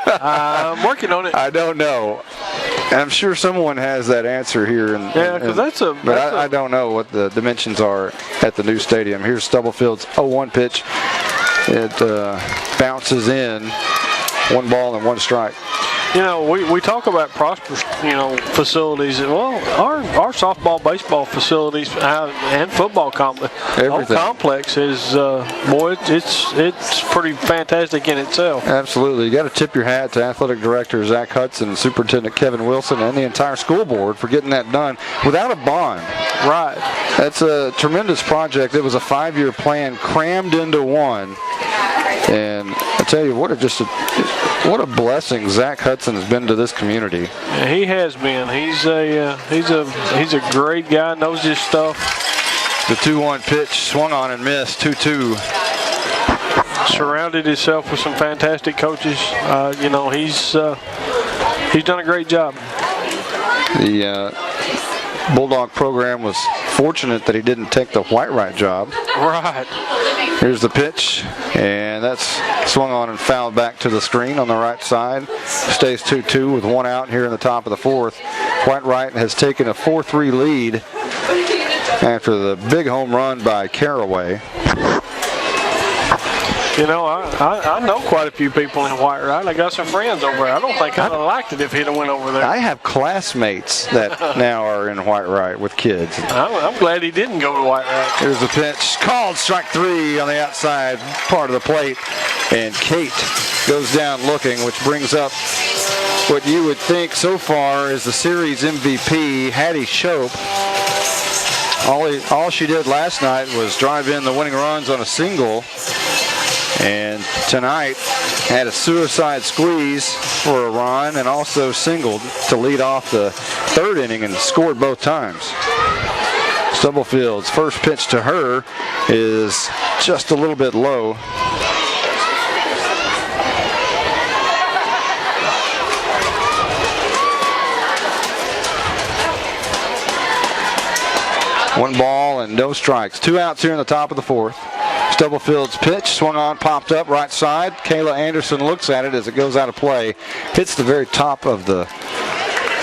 I'm working on it. I don't know. I'm sure someone has that answer here. Because I don't know what the dimensions are at the new stadium. Here's Stubblefield's 0-1 pitch. It bounces in. 1 ball and 1 strike. You know, we talk about Prosper, facilities. Well, our softball, baseball facilities and football complex, is, it's pretty fantastic in itself. Absolutely. You got to tip your hat to Athletic Director Zach Hudson, Superintendent Kevin Wilson, and the entire school board for getting that done without a bond. Right. That's a tremendous project. It was a 5-year plan crammed into one. And I tell you, what a blessing Zach Hudson has been to this community. Yeah, he has been. He's a great guy. Knows his stuff. The 2-1 pitch swung on and missed. 2-2. Surrounded himself with some fantastic coaches. He's done a great job. The Bulldog program was fortunate that he didn't take the Whitewright job. Right. Here's the pitch, and that's swung on and fouled back to the screen on the right side. Stays 2-2 with 1 out here in the top of the 4th. Whitewright has taken a 4-3 lead after the big home run by Caraway. You know, I know quite a few people in Whitewright. I got some friends over there. I don't think I'd have liked it if he'd have went over there. I have classmates that now are in Whitewright with kids. I'm glad he didn't go to Whitewright. Here's the pitch. Called strike 3 on the outside part of the plate. And Kate goes down looking, which brings up what you would think so far is the series MVP, Hattie Shope. All she did last night was drive in the winning runs on a single. And tonight had a suicide squeeze for a run and also singled to lead off the third inning and scored both times. Stubblefield's first pitch to her is just a little bit low. One ball and no strikes. 2 outs here in the top of the 4th. Stubblefield's pitch swung on, popped up right side. Kayla Anderson looks at it as it goes out of play. Hits the very top of the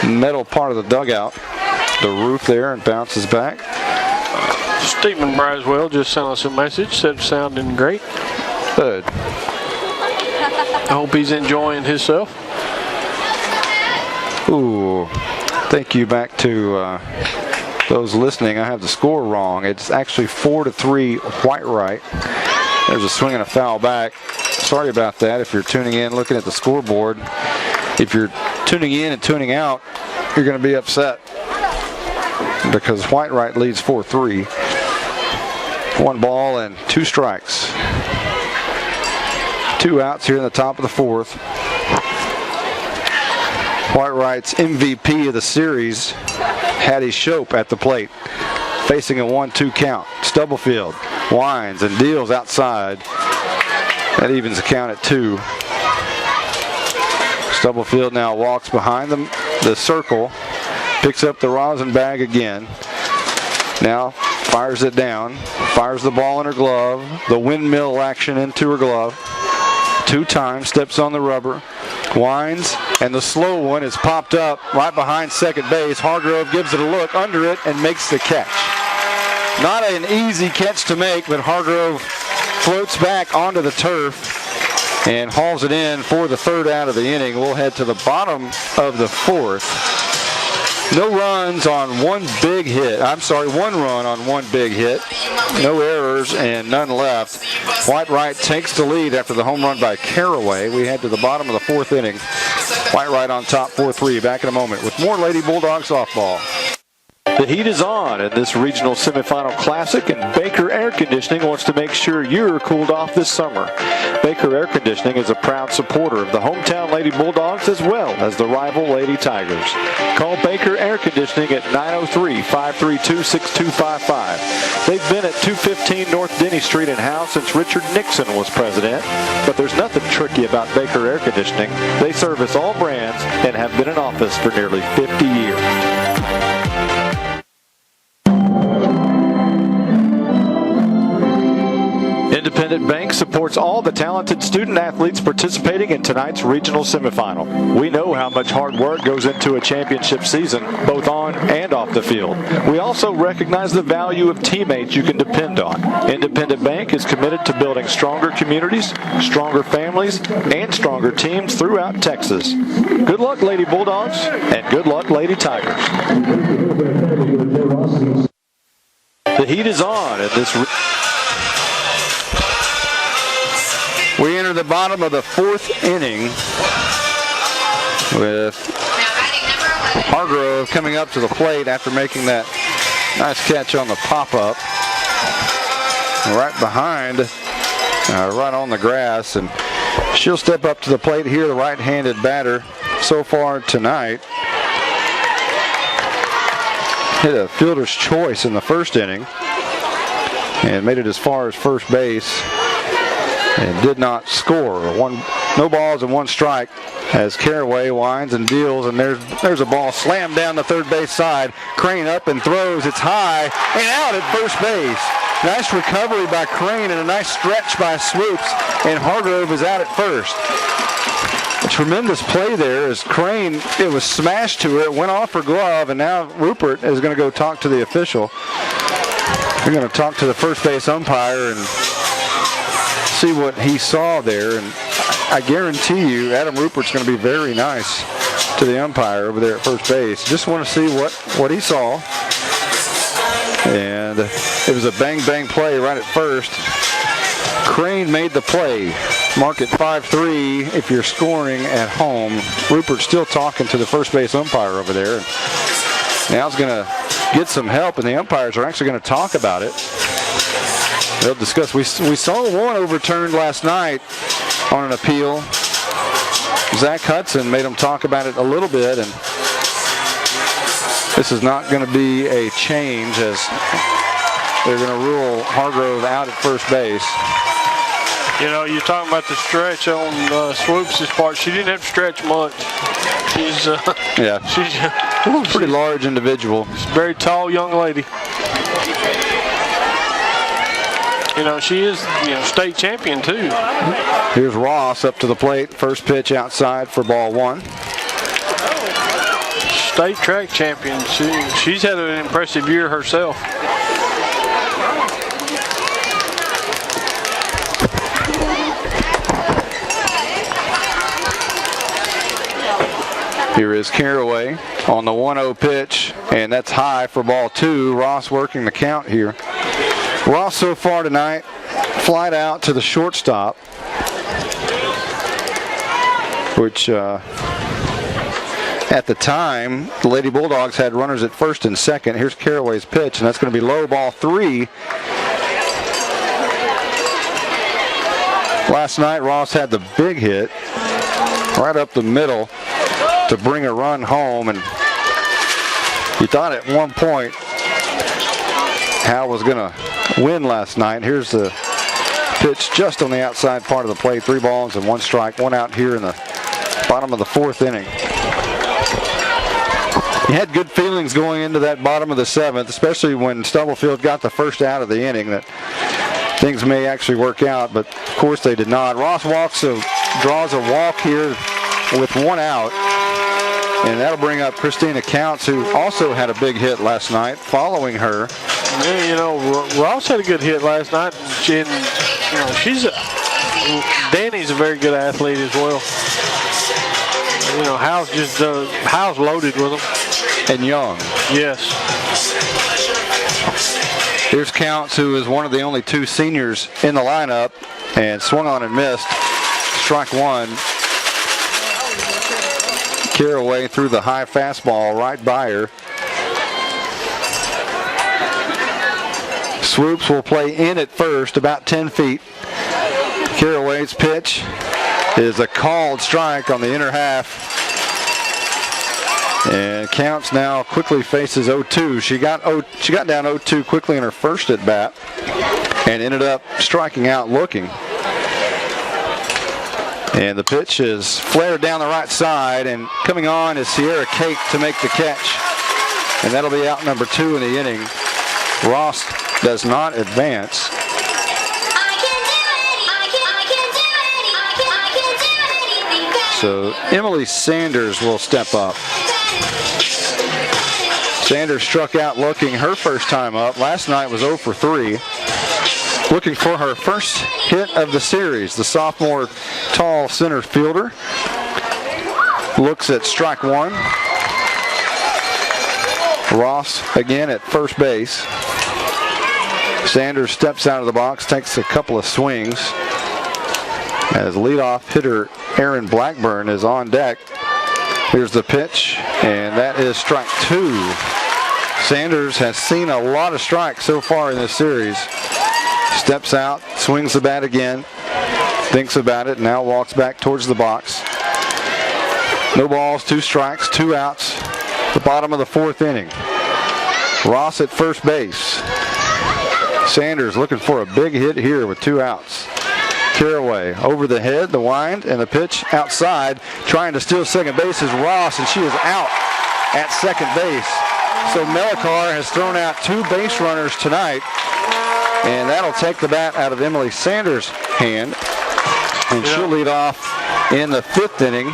metal part of the dugout, the roof there, and bounces back. Stephen Braswell just sent us a message, said sounding great. Good. I hope he's enjoying himself. Ooh, thank you back to those listening. I have the score wrong. It's actually 4-3 Whitewright. There's a swing and a foul back. Sorry about that if you're tuning in looking at the scoreboard. If you're tuning in and tuning out, you're going to be upset because Whitewright leads 4-3. 1 ball and 2 strikes. 2 outs here in the top of the 4th. Whitewright's MVP of the series, Hattie Shope, at the plate, facing a 1-2 count. Stubblefield winds and deals outside. That evens the count at 2. Stubblefield now walks behind the circle, picks up the rosin bag again. Now fires it down, fires the ball in her glove, the windmill action into her glove. 2 times, steps on the rubber, winds, and the slow one is popped up right behind second base. Hargrove gives it a look under it and makes the catch. Not an easy catch to make, but Hargrove floats back onto the turf and hauls it in for the 3rd out of the inning. We'll head to the bottom of the 4th. No runs on 1 big hit. I'm sorry, 1 run on 1 big hit. No errors and none left. Whitewright takes the lead after the home run by Caraway. We head to the bottom of the 4th inning. Whitewright on top 4-3. Back in a moment with more Lady Bulldogs softball. The heat is on in this regional semifinal classic, and Baker Air Conditioning wants to make sure you're cooled off this summer. Baker Air Conditioning is a proud supporter of the hometown Lady Bulldogs as well as the rival Lady Tigers. Call Baker Air Conditioning at 903-532-6255. They've been at 215 North Denny Street in Howe since Richard Nixon was president, but there's nothing tricky about Baker Air Conditioning. They service all brands and have been in office for nearly 50 years. Independent Bank supports all the talented student athletes participating in tonight's regional semifinal. We know how much hard work goes into a championship season, both on and off the field. We also recognize the value of teammates you can depend on. Independent Bank is committed to building stronger communities, stronger families, and stronger teams throughout Texas. Good luck, Lady Bulldogs, and good luck, Lady Tigers. The heat is on in this. We enter the bottom of the 4th inning with Hargrove coming up to the plate after making that nice catch on the pop-up. Right behind, right on the grass, and she'll step up to the plate here, the right-handed batter so far tonight. Hit a fielder's choice in the 1st inning and made it as far as first base. And did not score. No balls and 1 strike as Caraway winds and deals, and there's a ball slammed down the third base side. Crane up and throws. It's high and out at first base. Nice recovery by Crane and a nice stretch by Swoops, and Hargrove is out at first. A tremendous play there as Crane, it was smashed to her, it went off her glove, and now Rupert is going to go talk to the official. We're going to talk to the first base umpire and see what he saw there, and I guarantee you Adam Rupert's going to be very nice to the umpire over there at first base. Just want to see what he saw. And it was a bang-bang play right at first. Crane made the play. Mark it 5-3 if you're scoring at home. Rupert's still talking to the first base umpire over there. Now he's going to get some help, and the umpires are actually going to talk about it. They'll discuss. We saw one overturned last night on an appeal. Zach Hudson made them talk about it a little bit, and this is not going to be a change as they're going to rule Hargrove out at first base. You know, you're talking about the stretch on Swoops' part. She didn't have to stretch much. She's a pretty large individual. She's a very tall young lady. You know, she is, state champion too. Here's Ross up to the plate. First pitch outside for ball one. State track champion. She's had an impressive year herself. Here is Caraway on the 1-0 pitch, and that's high for ball two. Ross working the count here. Ross so far tonight, flied out to the shortstop, which at the time, the Lady Bulldogs had runners at first and second. Here's Caraway's pitch, and that's going to be low, ball three. Last night, Ross had the big hit right up the middle to bring a run home, and you thought at one point Howe was going to win last night. Here's the pitch just on the outside part of the plate. 3 balls and 1 strike, 1 out here in the bottom of the 4th inning. You had good feelings going into that bottom of the 7th, especially when Stubblefield got the first out of the inning, that things may actually work out, but of course they did not. Ross draws a walk here with 1 out, and that'll bring up Christina Counts, who also had a big hit last night, following her. Yeah, Ross had a good hit last night, and Danny's a very good athlete as well. Howe's loaded with them. And young. Yes. Here's Counts, who is one of the only 2 seniors in the lineup, and swung on and missed. Strike 1. Caraway threw the high fastball right by her. Swoops will play in at first, about 10 feet. Caraway's pitch is a called strike on the inner half. And Counts now quickly faces 0-2. She got down 0-2 quickly in her first at bat and ended up striking out looking. And the pitch is flared down the right side, and coming on is Sierra Cake to make the catch. And that'll be out number 2 in the inning. Ross does not advance. So Emily Sanders will step up. Sanders struck out looking her first time up. Last night was 0 for 3. Looking for her first hit of the series. The sophomore tall center fielder looks at strike 1. Ross again at first base. Sanders steps out of the box, takes a couple of swings as leadoff hitter Aaron Blackburn is on deck. Here's the pitch, and that is strike 2. Sanders has seen a lot of strikes so far in this series. Steps out, swings the bat again, thinks about it, now walks back towards the box. No balls, 2 strikes, 2 outs. The bottom of the 4th inning. Ross at first base. Sanders looking for a big hit here with 2 outs. Caraway over the head, the wind, and the pitch outside. Trying to steal second base is Ross, and she is out at second base. So Melikar has thrown out 2 base runners tonight, and that'll take the bat out of Emily Sanders' hand. And she'll lead off in the 5th inning.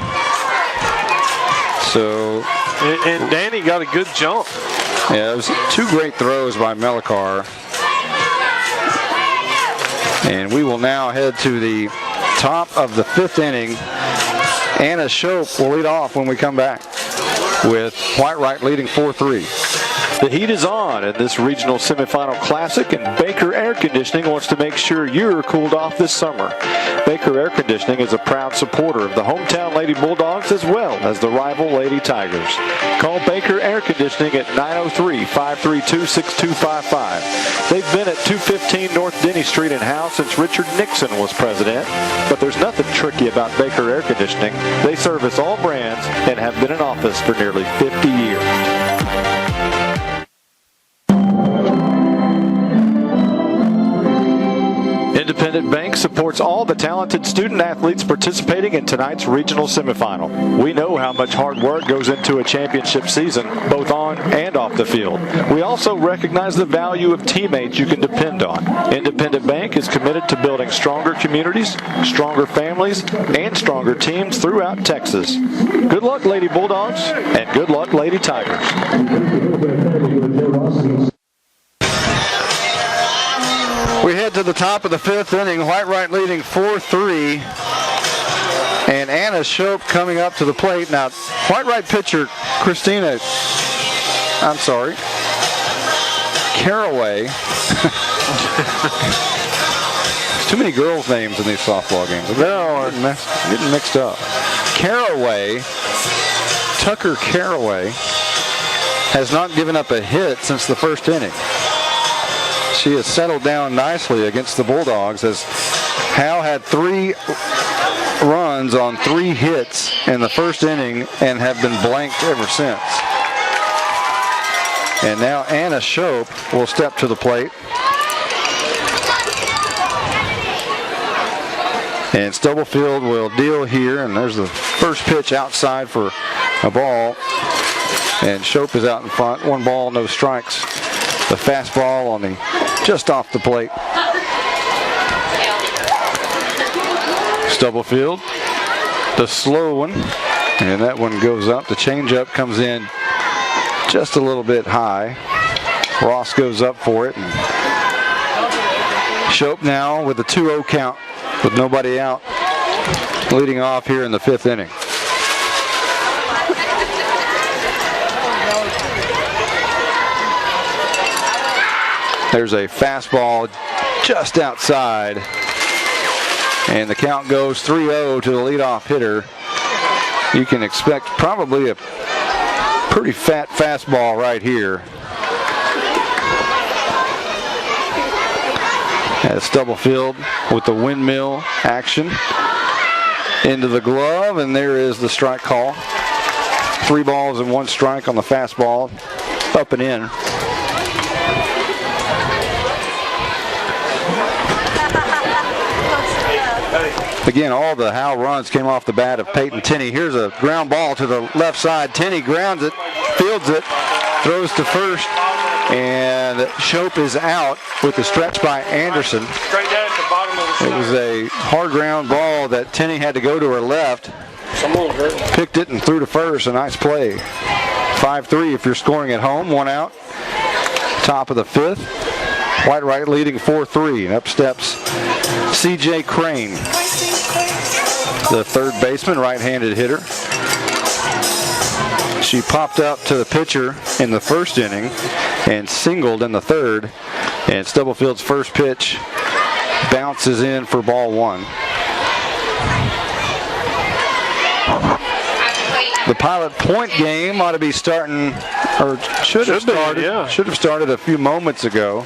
So, and Danny got a good jump. Yeah, it was 2 great throws by Melikar. And we will now head to the top of the 5th inning. Anna Shope will lead off when we come back with Whitewright leading 4-3. The heat is on in this regional semifinal classic, and Baker Air Conditioning wants to make sure you're cooled off this summer. Baker Air Conditioning is a proud supporter of the hometown Lady Bulldogs as well as the rival Lady Tigers. Call Baker Air Conditioning at 903-532-6255. They've been at 215 North Denny Street in Howe since Richard Nixon was president, but there's nothing tricky about Baker Air Conditioning. They service all brands and have been in office for nearly 50 years. Independent Bank supports all the talented student athletes participating in tonight's regional semifinal. We know how much hard work goes into a championship season, both on and off the field. We also recognize the value of teammates you can depend on. Independent Bank is committed to building stronger communities, stronger families, and stronger teams throughout Texas. Good luck, Lady Bulldogs, and good luck, Lady Tigers. We head to the top of the 5th inning. Whitewright leading 4-3. And Anna Shope coming up to the plate. Now, Whitewright pitcher Caraway. There's too many girls' names in these softball games. No, getting mixed up. Tucker Caraway, has not given up a hit since the 1st inning. She has settled down nicely against the Bulldogs, as Howe had 3 runs on 3 hits in the 1st inning and have been blanked ever since. And now Anna Shope will step to the plate. And Stubblefield will deal here, and there's the first pitch outside for a ball. And Shope is out in front. 1 ball, no strikes. The fastball on the just off the plate. Stubblefield, the slow one, and that one goes up. The changeup comes in just a little bit high. Ross goes up for it. And Shope now with a 2-0 count with nobody out, leading off here in the 5th inning. There's a fastball just outside, and the count goes 3-0 to the leadoff hitter. You can expect probably a pretty fat fastball right here. As Stubblefield with the windmill action into the glove, and there is the strike call. 3 balls and 1 strike on the fastball, up and in. Again, all the Howe runs came off the bat of Peyton Tenney. Here's a ground ball to the left side. Tenney grounds it, fields it, throws to first, and Shope is out with the stretch by Anderson. It was a hard ground ball that Tenney had to go to her left. Picked it and threw to first. A nice play. 5-3 if you're scoring at home. 1 out. Top of the 5th. Whitewright leading 4-3. And up steps C.J. Crane, the 3rd baseman, right-handed hitter. She popped up to the pitcher in the 1st inning and singled in the 3rd. And Stubblefield's first pitch bounces in for ball 1. The Pilot Point game ought to be starting, or should have started a few moments ago.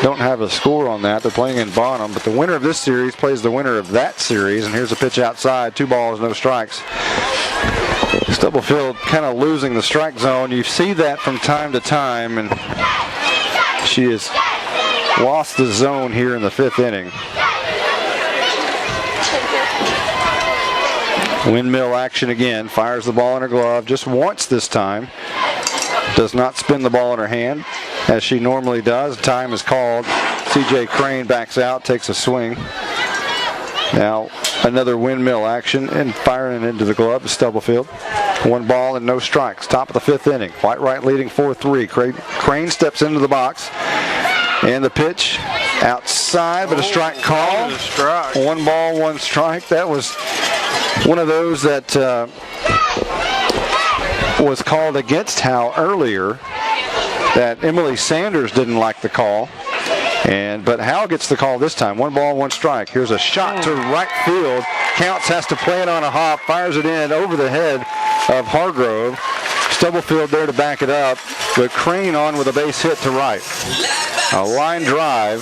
Don't have a score on that. They're playing in Bonham, but the winner of this series plays the winner of that series. And here's a pitch outside, 2 balls, no strikes. Stubblefield kind of losing the strike zone. You see that from time to time, and she has lost the zone here in the 5th inning. Windmill action again. Fires the ball in her glove just once this time. Does not spin the ball in her hand as she normally does. Time is called. C.J. Crane backs out, takes a swing. Now another windmill action and firing it into the glove to Stubblefield. 1 ball and no strikes. Top of the 5th inning. Whitewright leading 4-3. Crane steps into the box. And the pitch outside, but a strike call. Strike. 1 ball, 1 strike. That was one of those that was called against Howe earlier, that Emily Sanders didn't like the call. But Howe gets the call this time. 1 ball, 1 strike. Here's a shot to right field. Counts, has to play it on a hop, fires it in over the head of Hargrove. Stubblefield there to back it up, but Crane on with a base hit to right. A line drive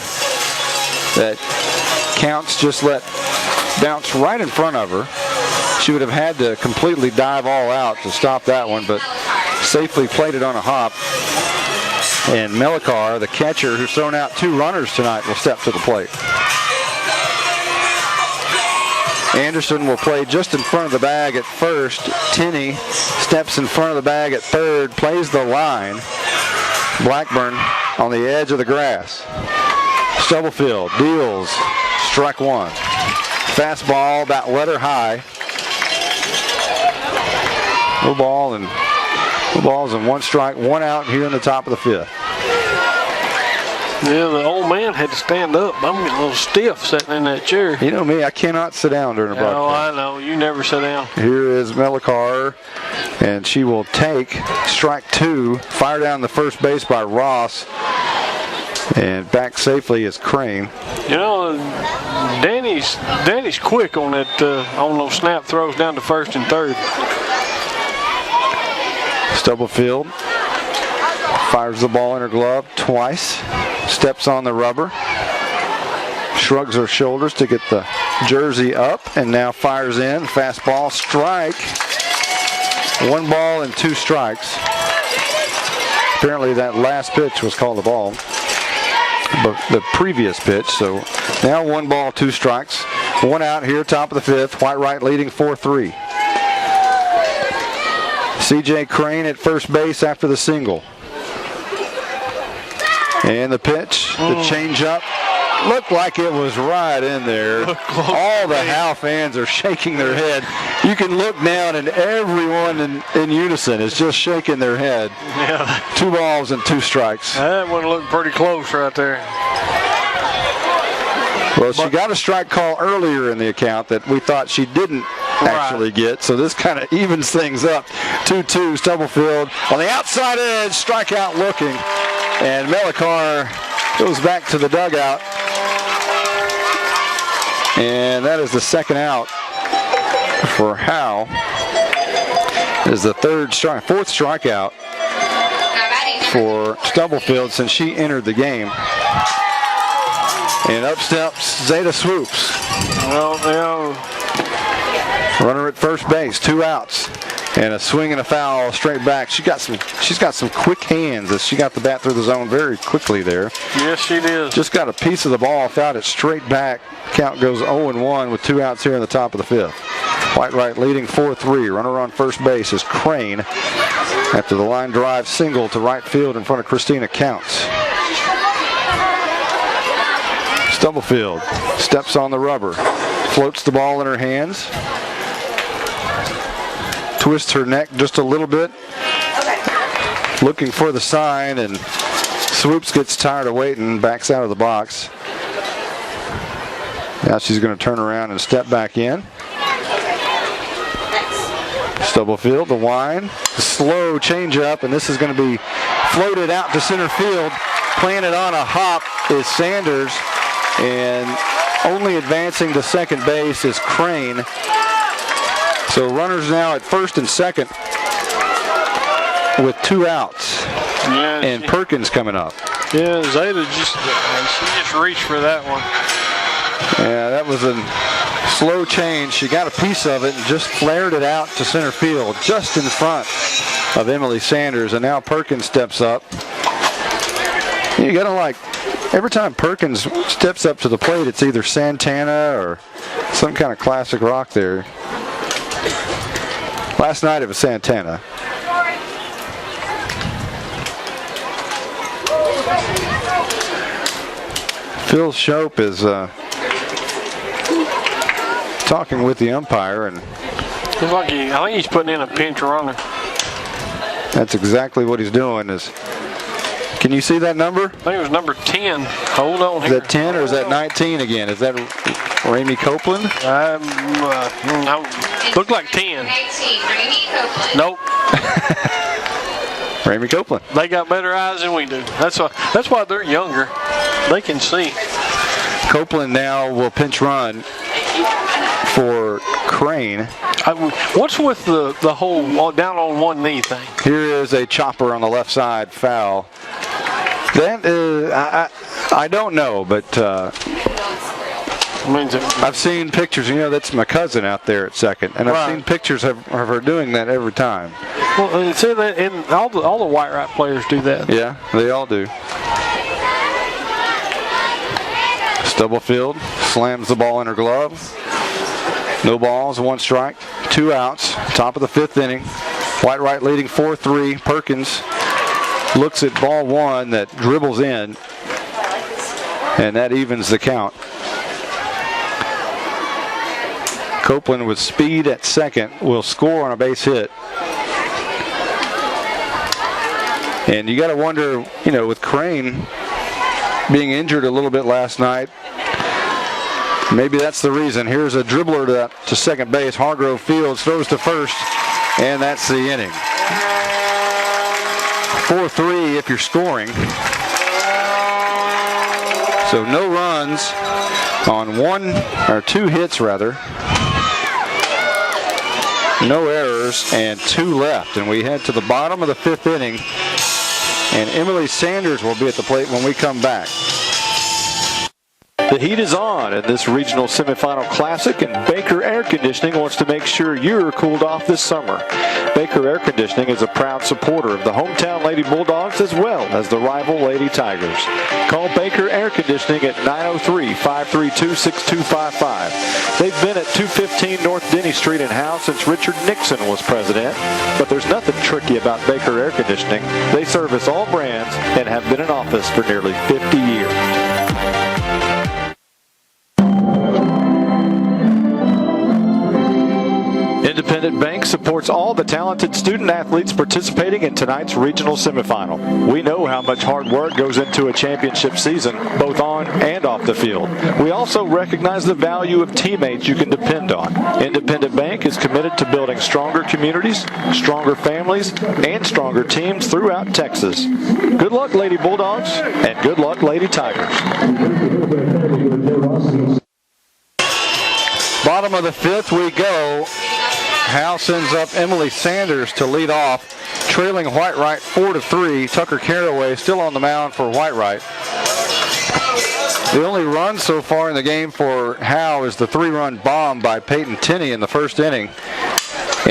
that Counts just let bounce right in front of her. She would have had to completely dive all out to stop that one, but safely played it on a hop. And Melikar, the catcher, who's thrown out 2 runners tonight, will step to the plate. Anderson will play just in front of the bag at first. Tinney steps in front of the bag at third, plays the line. Blackburn on the edge of the grass. Stubblefield deals, strike 1. Fastball about letter high. No balls and 1 strike, 1 out here in the top of the 5th. Yeah, the old man had to stand up. I'm getting a little stiff sitting in that chair. You know me, I cannot sit down during a broadcast. Oh, I know. You never sit down. Here is Melikar, and she will take strike 2. Fire down the first base by Ross. And back safely is Crane. You know, Danny's quick on that on those snap throws down to first and third. Stubblefield fires the ball in her glove twice. Steps on the rubber. Shrugs her shoulders to get the jersey up, and now fires in. Fastball, strike. 1 ball and 2 strikes. Apparently that last pitch was called a ball, but the previous pitch. So now 1 ball, 2 strikes. 1 out here, top of the 5th. Whitewright leading 4-3. C.J. Crane at first base after the single. And the pitch, the changeup, looked like it was right in there. All the Howe fans are shaking their head. You can look down and everyone in unison is just shaking their head. Yeah. 2 balls and 2 strikes. That one looked pretty close right there. Well, she got a strike call earlier in the account that we thought she didn't actually get, so this kind of evens things up. 2-2, Stubblefield on the outside edge, strikeout looking, and Melikar goes back to the dugout, and that is the 2nd out for Howe. It is the 4th strikeout for Stubblefield since she entered the game. And up steps Zeta Swoops. Well, Runner at first base, 2 outs. And a swing and a foul straight back. She's got some quick hands as she got the bat through the zone very quickly there. yes, she did. Just got a piece of the ball, fouled it straight back. Count goes 0-1 with 2 outs here in the top of the 5th. Whitewright leading 4-3. Runner on first base is Crane after the line drive single to right field in front of Christina Counts. Stubblefield steps on the rubber, floats the ball in her hands, twists her neck just a little bit, looking for the sign, and Swoops gets tired of waiting, backs out of the box. Now she's going to turn around and step back in. Stubblefield, the wind, the slow changeup, and this is going to be floated out to center field. Playing it on a hop is Sanders, and only advancing to second base is Crane. So runners now at first and second with 2 outs. Yeah, and Perkins coming up. Yeah, Zeta she just reached for that one. Yeah, that was a slow change. She got a piece of it and just flared it out to center field, just in front of Emily Sanders. And now Perkins steps up. You gotta like, every time Perkins steps up to the plate, it's either Santana or some kind of classic rock there. Last night it was Santana. Phil Shope is talking with the umpire, and I think he's putting in a pinch runner. that's exactly what he's doing, is Can you see that number? I think it was number 10. Hold on Is here. that 10 or is that 19 again? Is that Ramey Copeland? No, looked like 10. 19, Ramey Copeland. Nope. Ramey Copeland. They got better eyes than we do. That's why they're younger. They can see. Copeland now will pinch run for Crane. What's with the whole down on one knee thing? Here is a chopper on the left side, foul. That is, I don't know, but I've seen pictures. You know, that's my cousin out there at second, and I've seen pictures of her doing that every time. Well, see that, and all the Whitewright players do that. Yeah, they all do. Stubblefield slams the ball in her glove. No balls, 1 strike, 2 outs. Top of the 5th inning. Whitewright leading 4-3. Perkins looks at ball 1 that dribbles in, and that evens the count. Copeland with speed at second will score on a base hit. And you got to wonder, you know, with Crane being injured a little bit last night, maybe that's the reason. Here's a dribbler to second base. Hargrove Fields throws to first, and that's the inning. 4-3 if you're scoring. So no runs on 2 hits rather. No errors and 2 left. And we head to the bottom of the 5th inning. And Emily Sanders will be at the plate when we come back. The heat is on in this regional semifinal classic, and Baker Air Conditioning wants to make sure you're cooled off this summer. Baker Air Conditioning is a proud supporter of the hometown Lady Bulldogs as well as the rival Lady Tigers. Call Baker Air Conditioning at 903-532-6255. They've been at 215 North Denny Street in Howe since Richard Nixon was president, but there's nothing tricky about Baker Air Conditioning. They service all brands and have been in office for nearly 50 years. Independent Bank supports all the talented student athletes participating in tonight's regional semifinal. We know how much hard work goes into a championship season, both on and off the field. We also recognize the value of teammates you can depend on. Independent Bank is committed to building stronger communities, stronger families, and stronger teams throughout Texas. Good luck, Lady Bulldogs, and good luck, Lady Tigers. Bottom of the 5th we go. Howe sends up Emily Sanders to lead off, trailing Whitewright 4-3. Tucker Caraway still on the mound for Whitewright. The only run so far in the game for Howe is the 3-run bomb by Peyton Tinney in the 1st inning.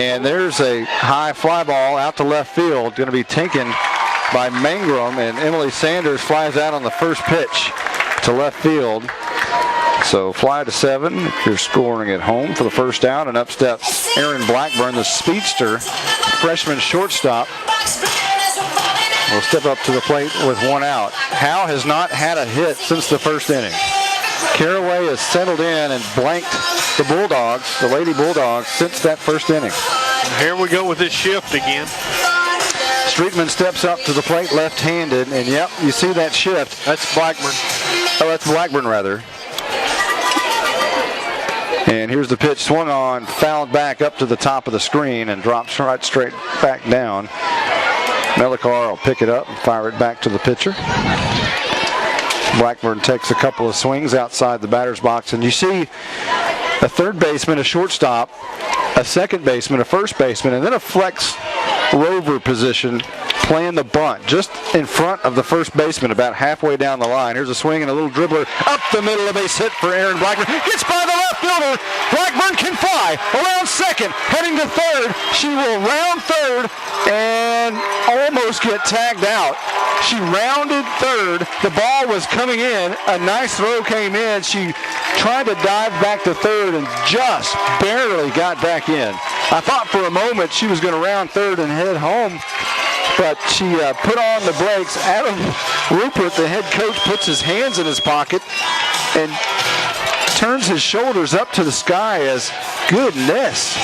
And there's a high fly ball out to left field, going to be taken by Mangrum, and Emily Sanders flies out on the first pitch to left field. So fly to 7 if you're scoring at home for the first out, and up steps Aaron Blackburn, the speedster, freshman shortstop, will step up to the plate with 1 out. Howe has not had a hit since the 1st inning. Caraway has settled in and blanked the Bulldogs, the Lady Bulldogs, since that 1st inning. Here we go with this shift again. Streetman steps up to the plate left-handed, and yep, you see that shift. That's Blackburn. Oh, that's Blackburn rather. And here's the pitch, swung on, fouled back up to the top of the screen and drops right straight back down. Melikar will pick it up and fire it back to the pitcher. Blackburn takes a couple of swings outside the batter's box, and you see a third baseman, a shortstop, a second baseman, a first baseman, and then a flex rover position playing the bunt just in front of the first baseman about halfway down the line. Here's a swing and a little dribbler up the middle, a base hit for Aaron Blackburn. Gets by the left fielder. Blackburn can fly around second, heading to third. She will round third and almost get tagged out. She rounded third. The ball was coming in. A nice throw came in. She tried to dive back to third and just barely got back in. I thought for a moment she was going to round third and head home, but she put on the brakes. Adam Rupert, the head coach, puts his hands in his pocket and turns his shoulders up to the sky as, goodness.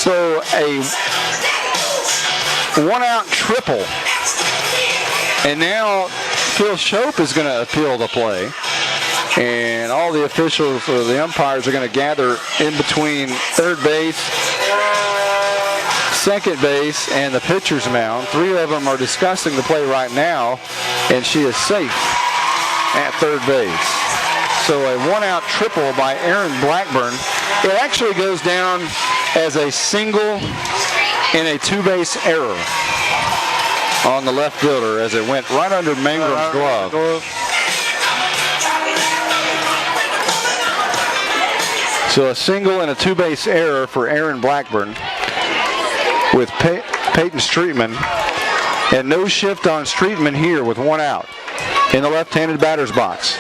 So a one-out triple. And now Phil Shope is going to appeal the play. And all the officials or the umpires are going to gather in between third base, second base, and the pitcher's mound. Three of them are discussing the play right now, and she is safe at third base. So a one-out triple by Erin Blackburn. It actually goes down as a single and a two-base error on the left fielder as it went right under Mangram's glove. So a single and a two-base error for Erin Blackburn with Peyton Streetman. And no shift on Streetman here with one out in the left-handed batter's box.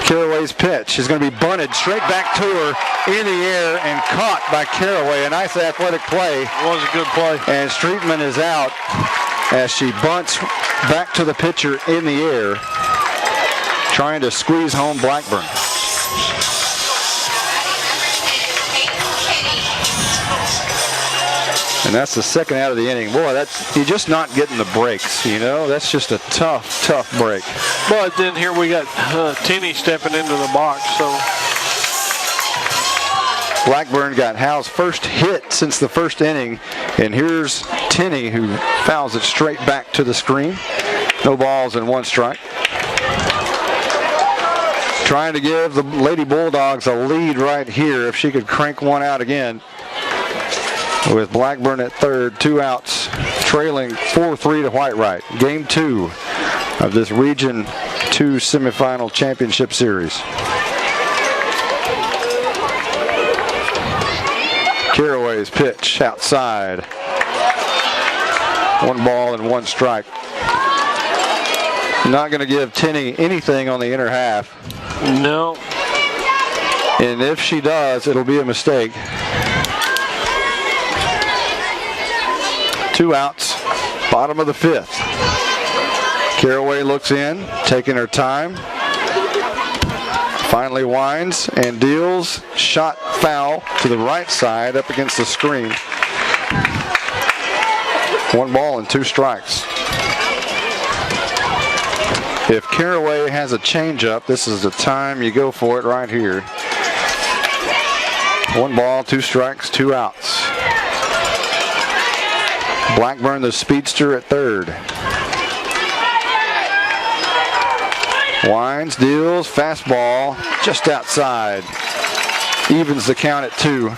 Caraway's pitch is going to be bunted straight back to her in the air and caught by Caraway. A nice athletic play. It was a good play. And Streetman is out as she bunts back to the pitcher in the air, trying to squeeze home Blackburn. And that's the second out of the inning. Boy, you're just not getting the breaks, you know. That's just a tough, tough break. But then here we got Tenney stepping into the box. So Blackburn got Howe's first hit since the first inning. And here's Tenney, who fouls it straight back to the screen. No balls and one strike. Trying to give the Lady Bulldogs a lead right here if she could crank one out again. With Blackburn at third, 2 outs, trailing 4-3 to Whitewright. Game 2 of this Region 2 semifinal championship series. Caraway's pitch outside. 1 ball and 1 strike. Not going to give Tenney anything on the inner half. no. And if she does, it'll be a mistake. 2 outs, bottom of the 5th. Caraway looks in, taking her time. Finally winds and deals. Shot foul to the right side up against the screen. 1 ball and 2 strikes. If Caraway has a changeup, this is the time you go for it right here. 1 ball, 2 strikes, 2 outs. Blackburn, the speedster, at third. Winds, deals, fastball, just outside. Evens the count at 2.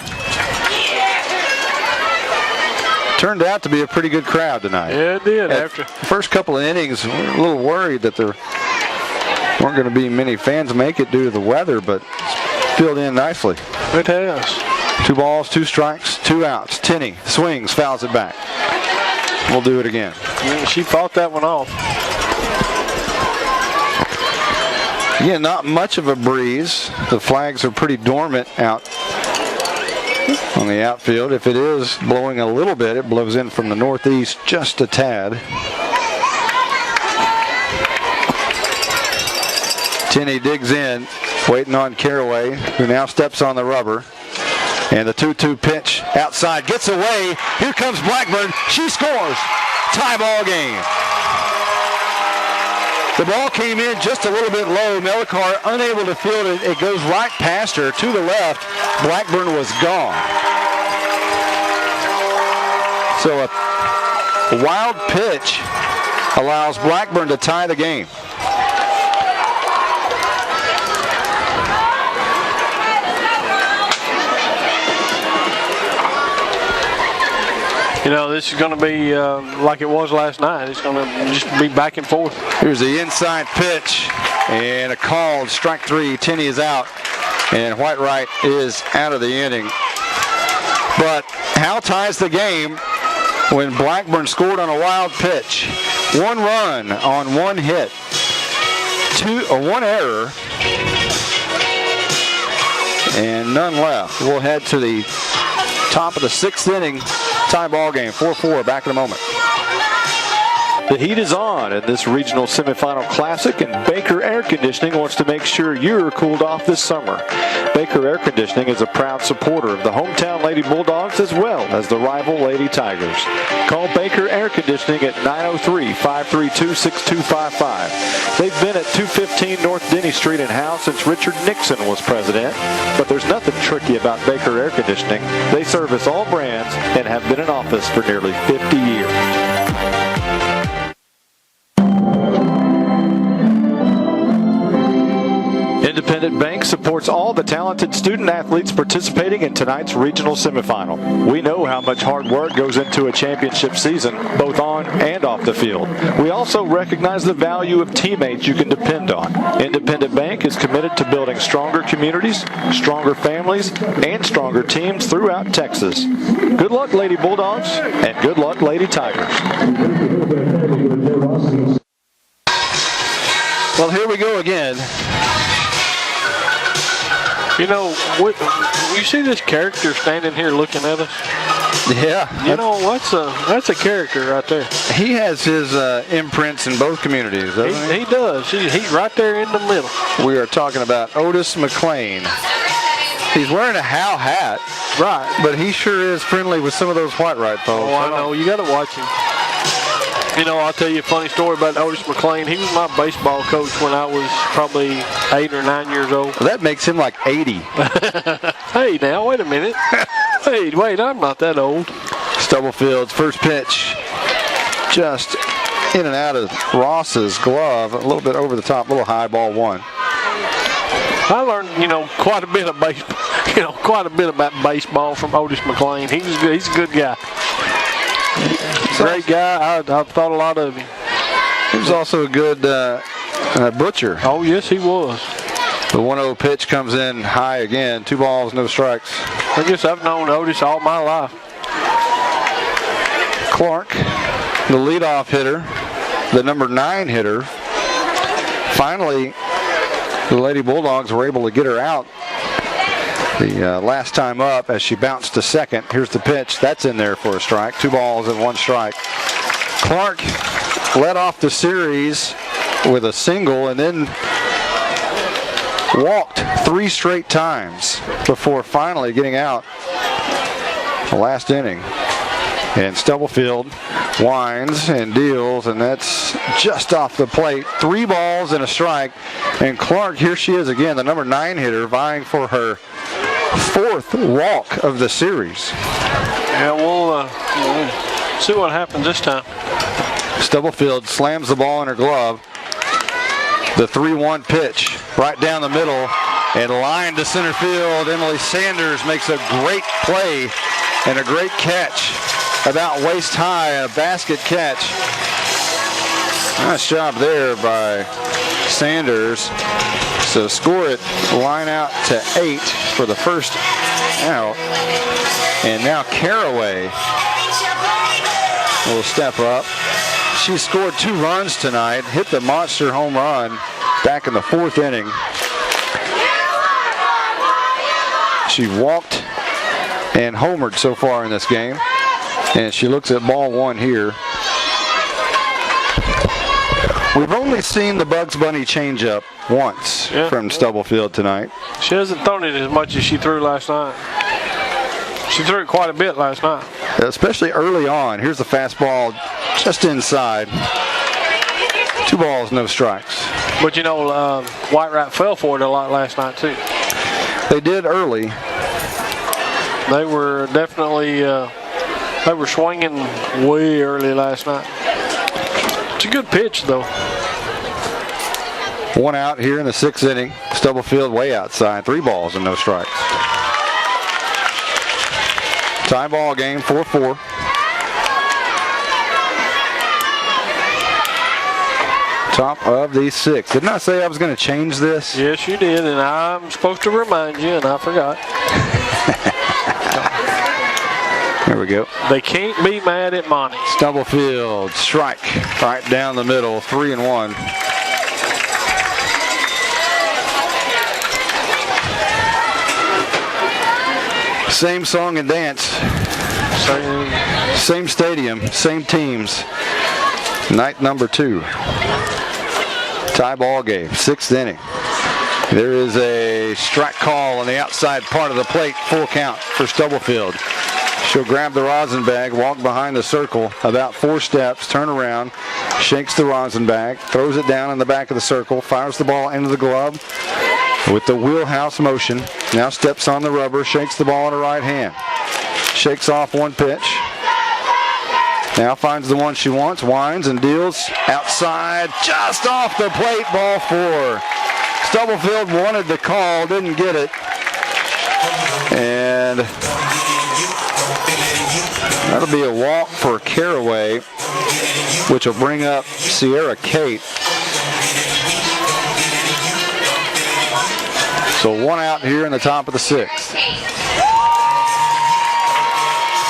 Turned out to be a pretty good crowd tonight. Yeah, it did. After the first couple of innings, we were a little worried that there weren't going to be many fans make it due to the weather, but it's filled in nicely. It has. 2 balls, 2 strikes, 2 outs. Tenney swings, fouls it back. We'll do it again. She fought that one off. Yeah, not much of a breeze. The flags are pretty dormant out on the outfield. If it is blowing a little bit, it blows in from the northeast just a tad. Tenney digs in, waiting on Caraway, who now steps on the rubber. And the 2-2 pitch outside gets away. Here comes Blackburn. She scores. Tie ball game. The ball came in just a little bit low. Melikar unable to field it. It goes right past her to the left. Blackburn was gone. So a wild pitch allows Blackburn to tie the game. You know, this is going to be like it was last night. It's going to just be back and forth. Here's the inside pitch and a called strike 3. Tenney is out and Whitewright is out of the inning. But Howe ties the game when Blackburn scored on a wild pitch. 1 run on 1 hit, 1 error, and none left. We'll head to the top of the 6th inning. Tie ball game, 4-4, back in a moment. The heat is on in this regional semifinal classic, and Baker Air Conditioning wants to make sure you're cooled off this summer. Baker Air Conditioning is a proud supporter of the hometown Lady Bulldogs as well as the rival Lady Tigers. Call Baker Air Conditioning at 903-532-6255. They've been at 215 North Denny Street in Howe since Richard Nixon was president, but there's nothing tricky about Baker Air Conditioning. They service all brands and have been in office for nearly 50 years. Independent Bank supports all the talented student athletes participating in tonight's regional semifinal. We know how much hard work goes into a championship season, both on and off the field. We also recognize the value of teammates you can depend on. Independent Bank is committed to building stronger communities, stronger families, and stronger teams throughout Texas. Good luck, Lady Bulldogs, and good luck, Lady Tigers. Well, here we go again. You know, you see this character standing here looking at us? Yeah. You know, that's a character right there. He has his imprints in both communities, doesn't he? He does. He's right there in the middle. We are talking about Otis McLean. He's wearing a Howe hat. Right. But he sure is friendly with some of those Whitewright folks. Oh, I know. You got to watch him. You know, I'll tell you a funny story about Otis McLean. He was my baseball coach when I was probably 8 or 9 years old. Well, that makes him like 80. Hey, now, wait a minute. Wait, I'm not that old. Stubblefield's first pitch, just in and out of Ross's glove, a little bit over the top, little high, ball one. I learned, quite a bit of baseball, quite a bit about baseball from Otis McLean. He's a good guy. Great guy. I've thought a lot of him. He was also a good butcher. Oh, yes, he was. The 1-0 pitch comes in high again. 2 balls, no strikes. I guess I've known Otis all my life. Clark, the leadoff hitter, the number 9 hitter. Finally, the Lady Bulldogs were able to get her out the last time up as she bounced to second. Here's the pitch. That's in there for a strike. 2 balls and 1 strike. Clark led off the series with a single and then walked 3 straight times before finally getting out the last inning. And Stubblefield winds and deals, and that's just off the plate. 3 balls and a strike. And Clark, here she is again, the number 9 hitter, vying for her 4th walk of the series. Yeah, we'll see what happens this time. Stubblefield slams the ball in her glove. The 3-1 pitch right down the middle and line to center field. Emily Sanders makes a great play and a great catch. About waist high, a basket catch. Nice job there by Sanders. So score it, line out to 8 for the first out. And now Caraway will step up. She scored 2 runs tonight, hit the monster home run back in the 4th inning. She walked and homered so far in this game. And she looks at ball 1 here. We've only seen the Bugs Bunny changeup once from Stubblefield tonight. She hasn't thrown it as much as she threw last night. She threw it quite a bit last night. Especially early on. Here's the fastball just inside. 2 balls, no strikes. But Whitewright fell for it a lot last night too. They did early. They were definitely they were swinging way early last night. It's a good pitch though. 1 out here in the 6th inning. Stubblefield way outside. 3 balls and no strikes. Tie ball game, 4-4. Top of the 6th. Didn't I say I was going to change this? Yes, you did, and I'm supposed to remind you, and I forgot. There we go. They can't be mad at Monty. Stubblefield, strike right down the middle, 3-1. Same song and dance. Same stadium, same teams. Night number 2. Tie ball game, 6th inning. There is a strike call on the outside part of the plate, full count for Stubblefield. She'll grab the rosin bag, walk behind the circle about 4 steps, turn around, shakes the rosin bag, throws it down in the back of the circle, fires the ball into the glove with the wheelhouse motion. Now steps on the rubber, shakes the ball in her right hand. Shakes off one pitch. Now finds the one she wants, winds and deals outside, just off the plate, ball 4. Stubblefield wanted the call, didn't get it. And that'll be a walk for Caraway, which will bring up Sierra Kate. So 1 out here in the top of the 6th.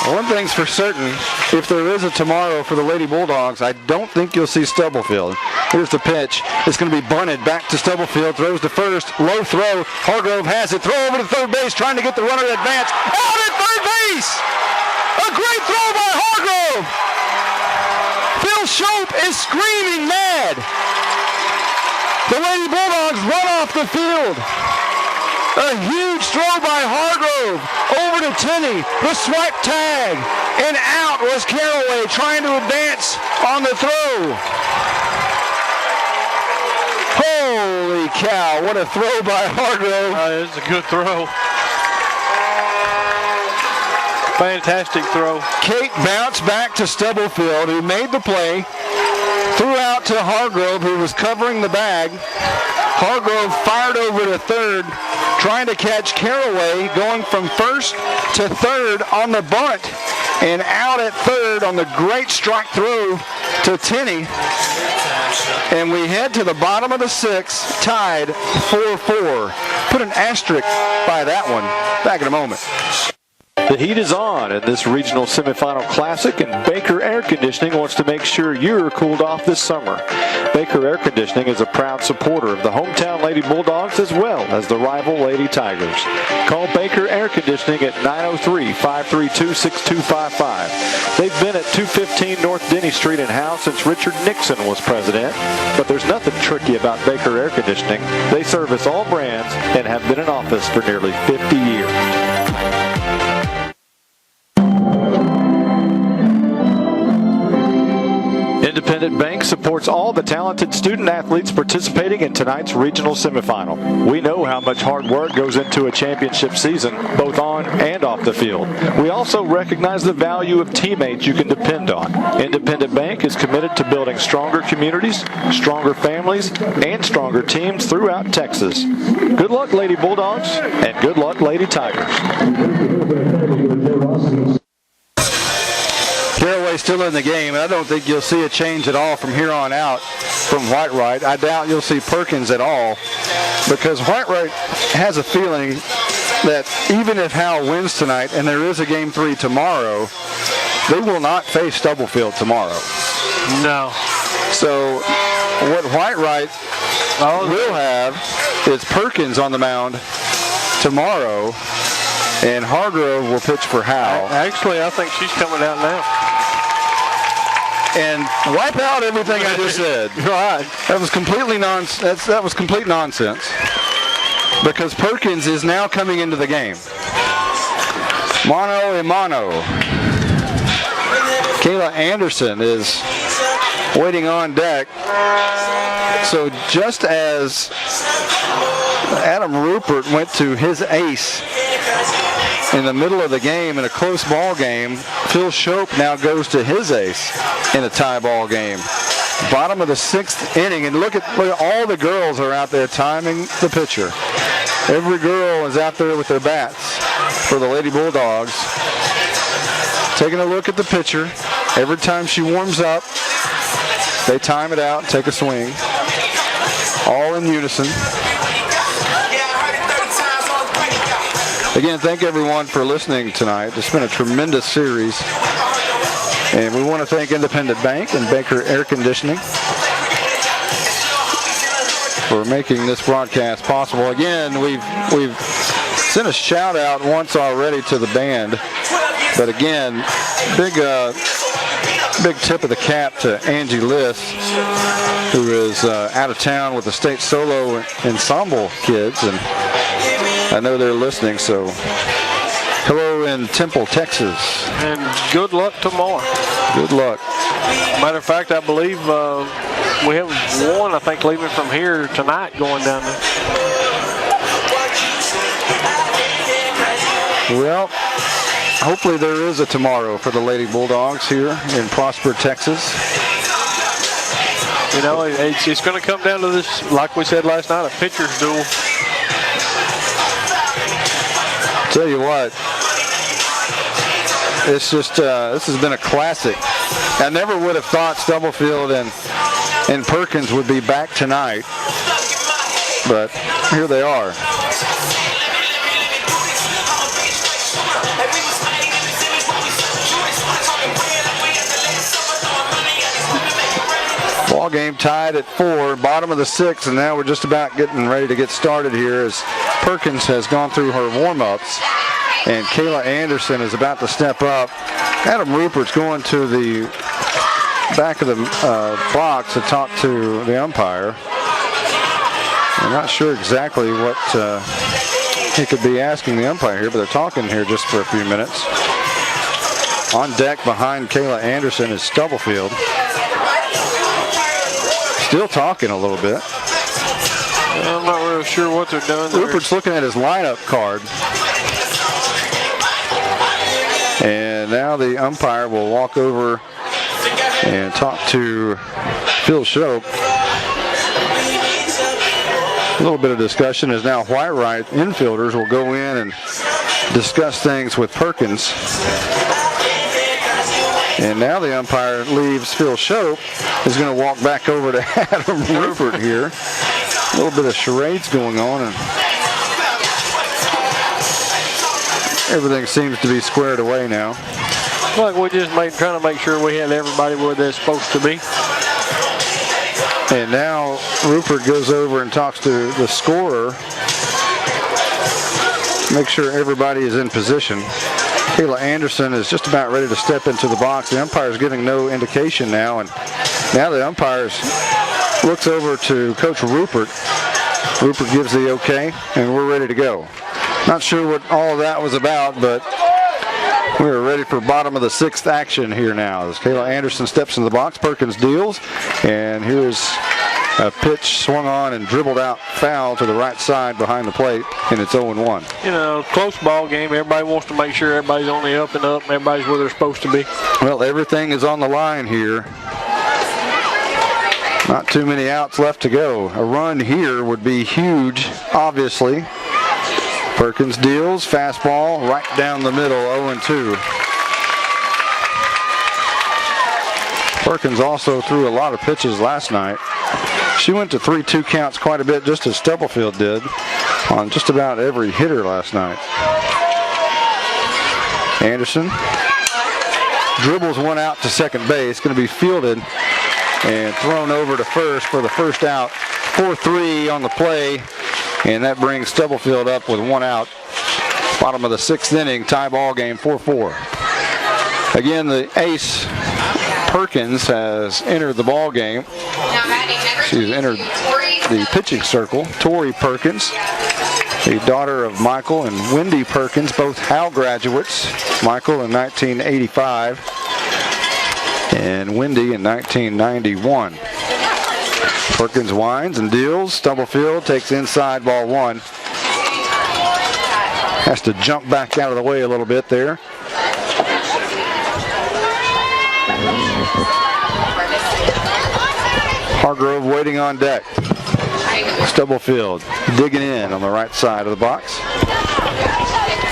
One thing's for certain, if there is a tomorrow for the Lady Bulldogs, I don't think you'll see Stubblefield. Here's the pitch. It's going to be bunted back to Stubblefield. Throws to first. Low throw. Hargrove has it. Throw over to third base, trying to get the runner to advance. Out at third base! A great throw by Hargrove! Phil Shope is screaming mad. The Lady Bulldogs run off the field. A huge throw by Hargrove over to Tenney. The swipe tag. And out was Caraway trying to advance on the throw. Holy cow, what a throw by Hargrove. It's a good throw. Fantastic throw. Kate bounced back to Stubblefield, who made the play. Threw out to Hargrove, who was covering the bag. Hargrove fired over to third, trying to catch Caraway, going from first to third on the bunt, and out at third on the great strike throw to Tenney. And we head to the bottom of the 6th, tied 4-4. Put an asterisk by that one. Back in a moment. The heat is on in this regional semifinal classic, and Baker Air Conditioning wants to make sure you're cooled off this summer. Baker Air Conditioning is a proud supporter of the hometown Lady Bulldogs as well as the rival Lady Tigers. Call Baker Air Conditioning at 903-532-6255. They've been at 215 North Denny Street in Howe since Richard Nixon was president, but there's nothing tricky about Baker Air Conditioning. They service all brands and have been in office for nearly 50 years. Independent Bank supports all the talented student athletes participating in tonight's regional semifinal. We know how much hard work goes into a championship season, both on and off the field. We also recognize the value of teammates you can depend on. Independent Bank is committed to building stronger communities, stronger families, and stronger teams throughout Texas. Good luck, Lady Bulldogs, and good luck, Lady Tigers. Caraway still in the game, and I don't think you'll see a change at all from here on out from Whitewright. I doubt you'll see Perkins at all, because Whitewright has a feeling that even if Howe wins tonight and there is a Game 3 tomorrow, they will not face Stubblefield tomorrow. No. So what Whitewright will have is Perkins on the mound tomorrow, and Hargrove will pitch for Howe. Actually, I think she's coming out now. And wipe out everything I just said. Right. That was completely that was complete nonsense. Because Perkins is now coming into the game. Mano a mano. Kayla Anderson is waiting on deck. So just as Adam Rupert went to his ace in the middle of the game in a close ball game, Phil Shope now goes to his ace in a tie ball game. Bottom of the 6th inning, and look at all the girls are out there timing the pitcher. Every girl is out there with their bats for the Lady Bulldogs. Taking a look at the pitcher. Every time she warms up, they time it out, take a swing. All in unison. Again, thank everyone for listening tonight. It's been a tremendous series. And we want to thank Independent Bank and Baker Air Conditioning for making this broadcast possible. Again, we've sent a shout out once already to the band. But again, big tip of the cap to Angie Liss, who is out of town with the state solo ensemble kids, and I know they're listening, so hello in Temple, Texas. And good luck tomorrow. Good luck. Matter of fact, I believe we have one, I think, leaving from here tonight going down there. Well, hopefully there is a tomorrow for the Lady Bulldogs here in Prosper, Texas. You know, it's going to come down to this, like we said last night, a pitcher's duel. Tell you what, it's just, this has been a classic. I never would have thought Stubblefield and Perkins would be back tonight, but here they are. Ball game tied at 4, bottom of the 6th, and now we're just about getting ready to get started here as Perkins has gone through her warm-ups, and Kayla Anderson is about to step up. Adam Rupert's going to the back of the box to talk to the umpire. I'm not sure exactly what he could be asking the umpire here, but they're talking here just for a few minutes. On deck behind Kayla Anderson is Stubblefield. Still talking a little bit. I'm not really sure what they're doing there. Rupert's looking at his lineup card. And now the umpire will walk over and talk to Phil Shope. A little bit of discussion is now Whitewright infielders will go in and discuss things with Perkins. And now the umpire leaves. Phil Shope is going to walk back over to Adam Rupert here. A little bit of charades going on, and everything seems to be squared away now. Like we're just trying to make sure we had everybody where they're supposed to be. And now Rupert goes over and talks to the scorer. Make sure everybody is in position. Kayla Anderson is just about ready to step into the box. The umpire is giving no indication now, and now the umpire looks over to Coach Rupert. Rupert gives the okay, and we're ready to go. Not sure what all of that was about, but we're ready for bottom of the 6th action here now. As Kayla Anderson steps into the box, Perkins deals, and here's a pitch swung on and dribbled out foul to the right side behind the plate, and it's 0-1. You know, close ball game. Everybody wants to make sure everybody's on the up and up and everybody's where they're supposed to be. Well, everything is on the line here. Not too many outs left to go. A run here would be huge, obviously. Perkins deals, fastball right down the middle, 0-2. Perkins also threw a lot of pitches last night. She went to 3-2 counts quite a bit, just as Stubblefield did on just about every hitter last night. Anderson dribbles one out to second base, going to be fielded and thrown over to first for the first out. 4-3 on the play, and that brings Stubblefield up with one out. Bottom of the 6th inning, tie ball game, 4-4. Again, the ace Perkins has entered the ball game. She's entered the pitching circle. Tori Perkins, the daughter of Michael and Wendy Perkins, both Howe graduates. Michael in 1985 and Wendy in 1991. Perkins winds and deals. Stubblefield takes inside, ball 1. Has to jump back out of the way a little bit there. Hargrove waiting on deck. Stubblefield digging in on the right side of the box.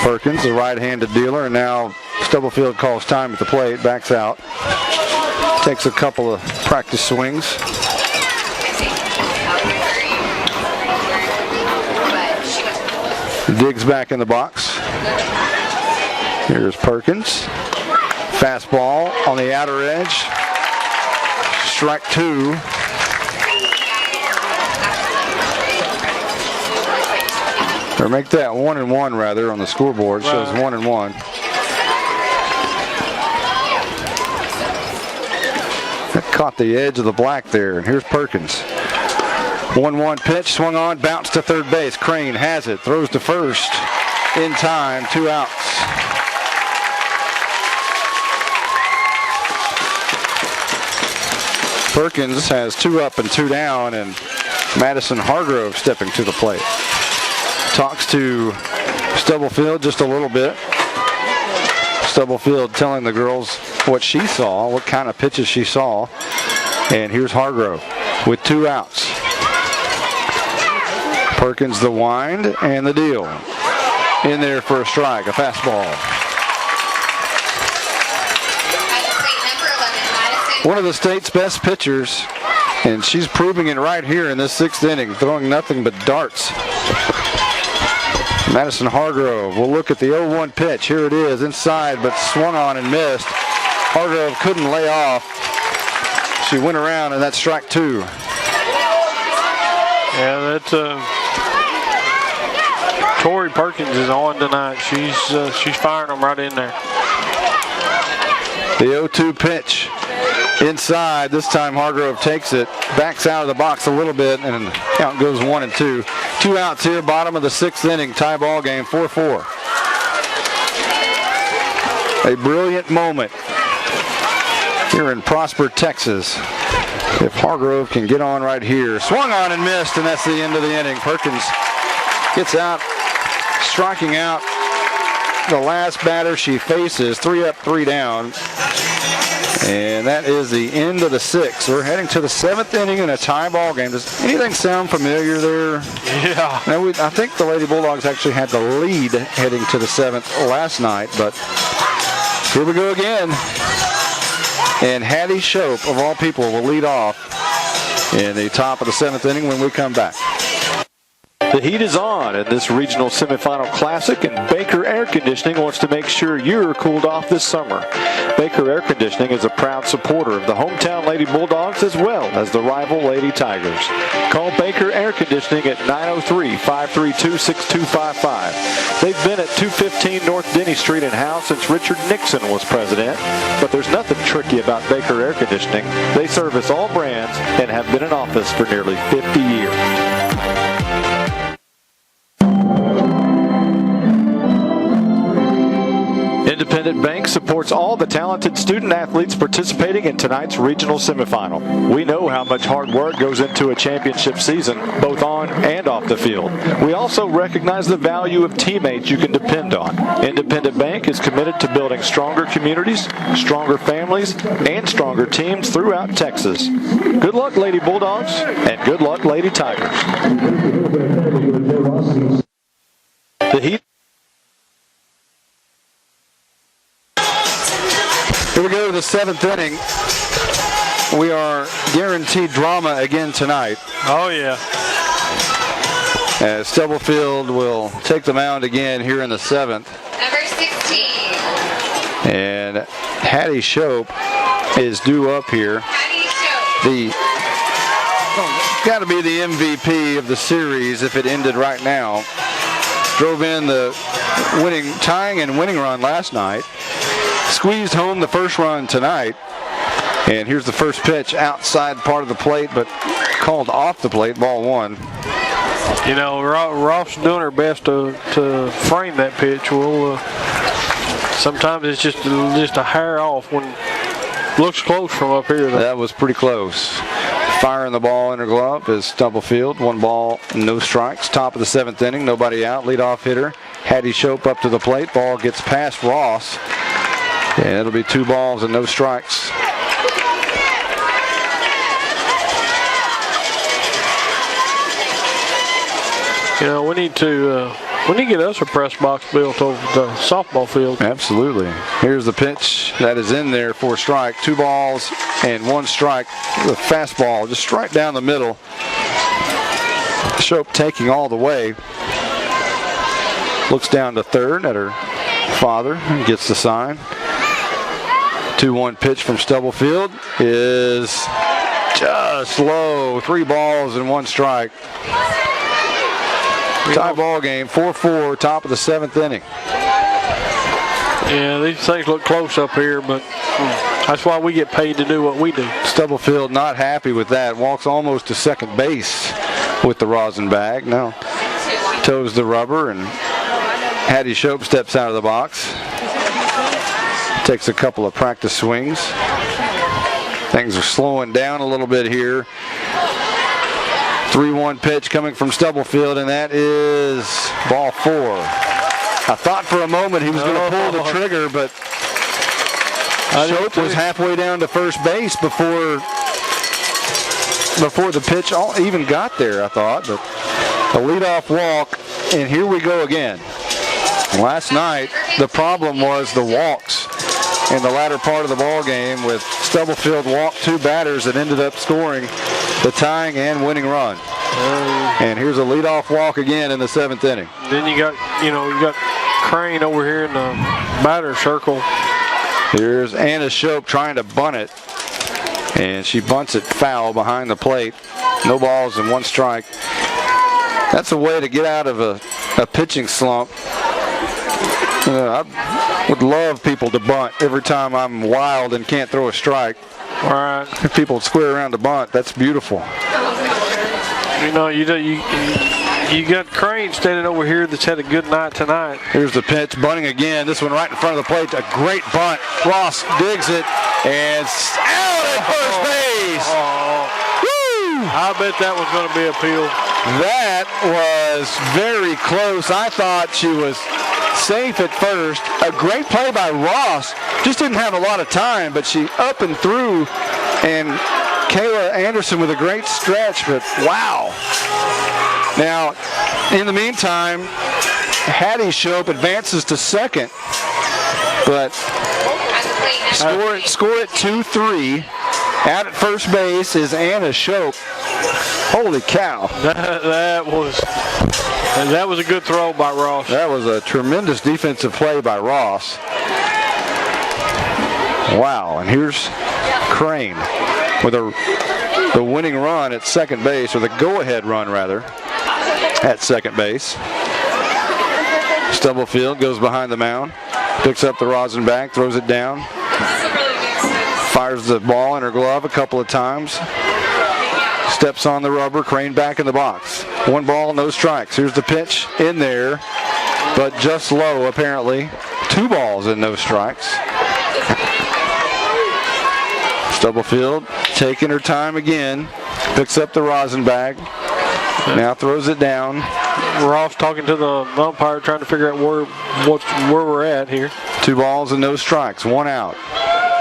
Perkins, the right-handed dealer, and now Stubblefield calls time at the plate, backs out. Takes a couple of practice swings. Digs back in the box. Here's Perkins. Fastball on the outer edge. Strike 2. Or make that 1-1 rather on the scoreboard. It shows 1-1. That caught the edge of the black there, and here's Perkins. 1-1 pitch, swung on, bounced to third base. Crane has it, throws to first. In time, 2 outs. Perkins has 2 up and 2 down, and Madison Hargrove stepping to the plate. Talks to Stubblefield just a little bit. Stubblefield telling the girls what she saw, what kind of pitches she saw. And here's Hargrove with 2 outs. Perkins the wind and the deal. In there for a strike, a fastball. One of the state's best pitchers, and she's proving it right here in this 6th inning, throwing nothing but darts. Madison Hargrove will look at the 0-1 pitch. Here it is, inside, but swung on and missed. Hargrove couldn't lay off. She went around, and that's strike 2. Yeah, that's Tori Perkins is on tonight. She's firing them right in there. The 0-2 pitch. Inside, this time Hargrove takes it, backs out of the box a little bit, and count goes 1-2. 2 outs here, bottom of the 6th inning, tie ball game, 4-4. A brilliant moment here in Prosper, Texas. If Hargrove can get on right here. Swung on and missed, and that's the end of the inning. Perkins gets out, striking out the last batter she faces, 3 up, 3 down. And that is the end of the 6th. We're heading to the 7th inning in a tie ball game. Does anything sound familiar there? Yeah. Now I think the Lady Bulldogs actually had the lead heading to the 7th last night, but here we go again. And Hattie Shope, of all people, will lead off in the top of the 7th inning when we come back. The heat is on in this regional semifinal classic, and Baker Air Conditioning wants to make sure you're cooled off this summer. Baker Air Conditioning is a proud supporter of the hometown Lady Bulldogs as well as the rival Lady Tigers. Call Baker Air Conditioning at 903-532-6255. They've been at 215 North Denny Street in Howe since Richard Nixon was president, but there's nothing tricky about Baker Air Conditioning. They service all brands and have been in office for nearly 50 years. Independent Bank supports all the talented student athletes participating in tonight's regional semifinal. We know how much hard work goes into a championship season, both on and off the field. We also recognize the value of teammates you can depend on. Independent Bank is committed to building stronger communities, stronger families, and stronger teams throughout Texas. Good luck, Lady Bulldogs, and good luck, Lady Tigers. The Heat. Here we go to the 7th inning. We are guaranteed drama again tonight. Oh, yeah. As Stubblefield will take the mound again here in the 7th. Number 16. And Hattie Shope is due up here. Hattie Shope. Got to be the MVP of the series if it ended right now. Drove in the tying and winning run last night. Squeezed home the first run tonight. And here's the first pitch outside part of the plate, but called off the plate, ball 1. You know, Ross doing her best to frame that pitch. Well, sometimes it's just a hair off when it looks close from up here. Though. That was pretty close. Firing the ball in her glove is Stubblefield. 1 ball, no strikes. Top of the 7th inning, nobody out. Leadoff hitter Hattie Shope up to the plate. Ball gets past Ross. And it'll be 2 balls and no strikes. You know, we need to get us a press box built over the softball field. Absolutely. Here's the pitch that is in there for a strike. 2 balls and 1 strike. The fastball just right down the middle. Shope taking all the way. Looks down to third at her father and gets the sign. 2-1 pitch from Stubblefield is just low. 3 balls and 1 strike. Tie ball game, 4-4, top of the 7th inning. Yeah, these things look close up here, but that's why we get paid to do what we do. Stubblefield not happy with that. Walks almost to second base with the rosin bag. Now toes the rubber, and Hattie Shope steps out of the box. Takes a couple of practice swings. Things are slowing down a little bit here. 3-1 pitch coming from Stubblefield, and that is ball 4. I thought for a moment he was going to pull the trigger, but Shope was halfway down to first base before the pitch even got there, I thought. But a leadoff walk, and here we go again. Last night, the problem was the walks in the latter part of the ball game, with Stubblefield walked 2 batters that ended up scoring the tying and winning run. And here's a leadoff walk again in the 7th inning. Then you got Crane over here in the batter circle. Here's Anna Shope trying to bunt it, and she bunts it foul behind the plate. No balls and 1 strike. That's a way to get out of a pitching slump. I would love people to bunt every time I'm wild and can't throw a strike. All right. If people square around to bunt, that's beautiful. You got Crane standing over here that's had a good night tonight. Here's the pitch, bunting again. This one right in front of the plate. A great bunt. Ross digs it and out at first base. Woo! I bet that was going to be appealed. That was very close. I thought she was safe at first. A great play by Ross. Just didn't have a lot of time, but she up and through, and Kayla Anderson with a great stretch, but wow. Now, in the meantime, Hattie Shope advances to second, but score it 2-3. Out at first base is Anna Shope. Holy cow. That was a good throw by Ross. That was a tremendous defensive play by Ross. Wow, and here's Crane with the winning run at second base, or the go-ahead run rather, at second base. Stubblefield goes behind the mound, picks up the rosin bag, throws it down, fires the ball in her glove a couple of times, steps on the rubber. Crane back in the box. 1 ball, no strikes. Here's the pitch in there, but just low apparently. 2 balls and no strikes. Stubblefield taking her time again, picks up the rosin bag, now throws it down. Ross talking to the umpire, trying to figure out where we're at here. 2 balls and no strikes, 1 out.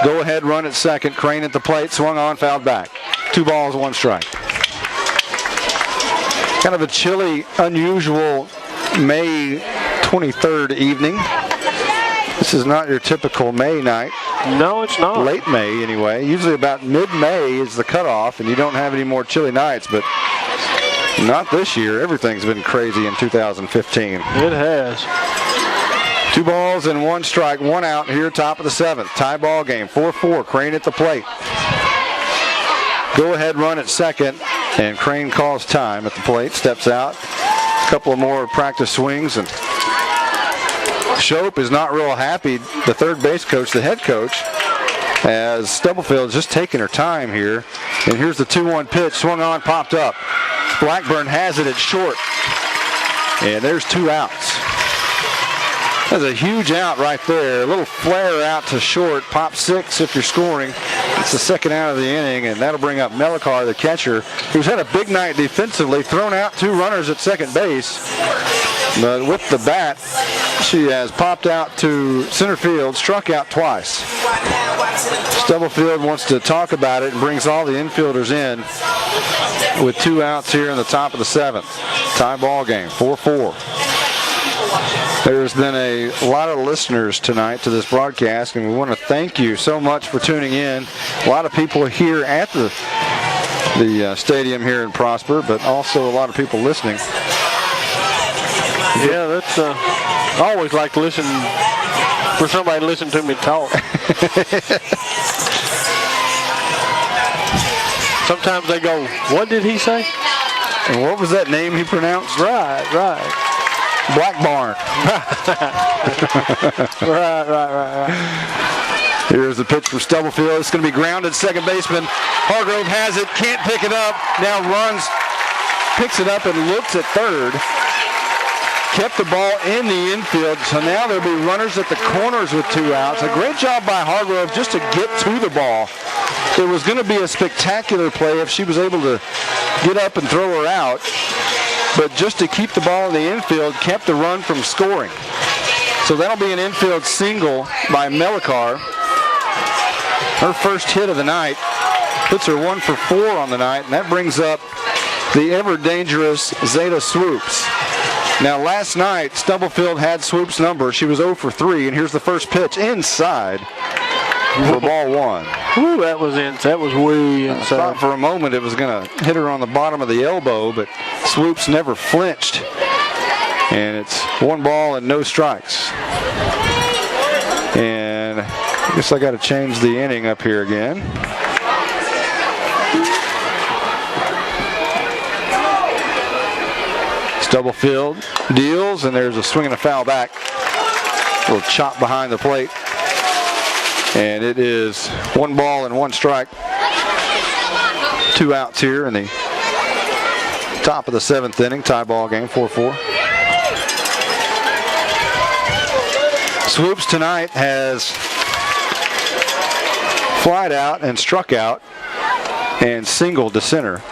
Go ahead run at second. Crane at the plate, swung on, fouled back. 2 balls, 1 strike. Kind of a chilly, unusual May 23rd evening. This is not your typical May night. No, it's not. Late May, anyway. Usually about mid-May is the cutoff, and you don't have any more chilly nights, but not this year. Everything's been crazy in 2015. It has. 2 balls and 1 strike, 1 out here, top of the 7th. Tie ball game, 4-4. Crane at the plate. Go ahead run at second, and Crane calls time at the plate, steps out. A couple of more practice swings, and Shope is not real happy, the third base coach, the head coach, as Stubblefield is just taking her time here. And here's the 2-1 pitch, swung on, popped up. Blackburn has it at short, and there's 2 outs. That's a huge out right there. A little flare out to short, pop 6 if you're scoring. It's the 2nd out of the inning, and that'll bring up Melikar, the catcher, who's had a big night defensively, thrown out 2 runners at second base. But with the bat, she has popped out to center field, struck out twice. Stubblefield wants to talk about it and brings all the infielders in with 2 outs here in the top of the 7th. Tie ball game, 4-4. There's been a lot of listeners tonight to this broadcast, and we want to thank you so much for tuning in. A lot of people here at the stadium here in Prosper, but also a lot of people listening. Yeah, that's I always like to listen for somebody to listen to me talk. Sometimes they go, "What did he say?" And what was that name he pronounced? Right. Black Barn. Right. Here's the pitch from Stubblefield. It's going to be grounded. Second baseman Hargrove has it, can't pick it up. Now runs, picks it up and looks at third. Kept the ball in the infield, so now there'll be runners at the corners with 2 outs. A great job by Hargrove just to get to the ball. It was going to be a spectacular play if she was able to get up and throw her out, but just to keep the ball in the infield kept the run from scoring. So that'll be an infield single by Melikar. Her first hit of the night, puts her 1 for 4 on the night, and that brings up the ever-dangerous Zeta Swoops. Now, last night, Stubblefield had Swoops' number. She was 0 for 3, and here's the first pitch inside for ball 1. Ooh, that was way I inside. thought for a moment it was going to hit her on the bottom of the elbow, but Swoops never flinched. And it's 1 ball and no strikes. And I guess I got to change the inning up here again. Stubblefield deals, and there's a swing and a foul back. A little chop behind the plate. And it is 1 ball and 1 strike. 2 outs here in the top of the 7th inning. Tie ball game, 4-4. Swoops tonight has flied out and struck out and singled to center.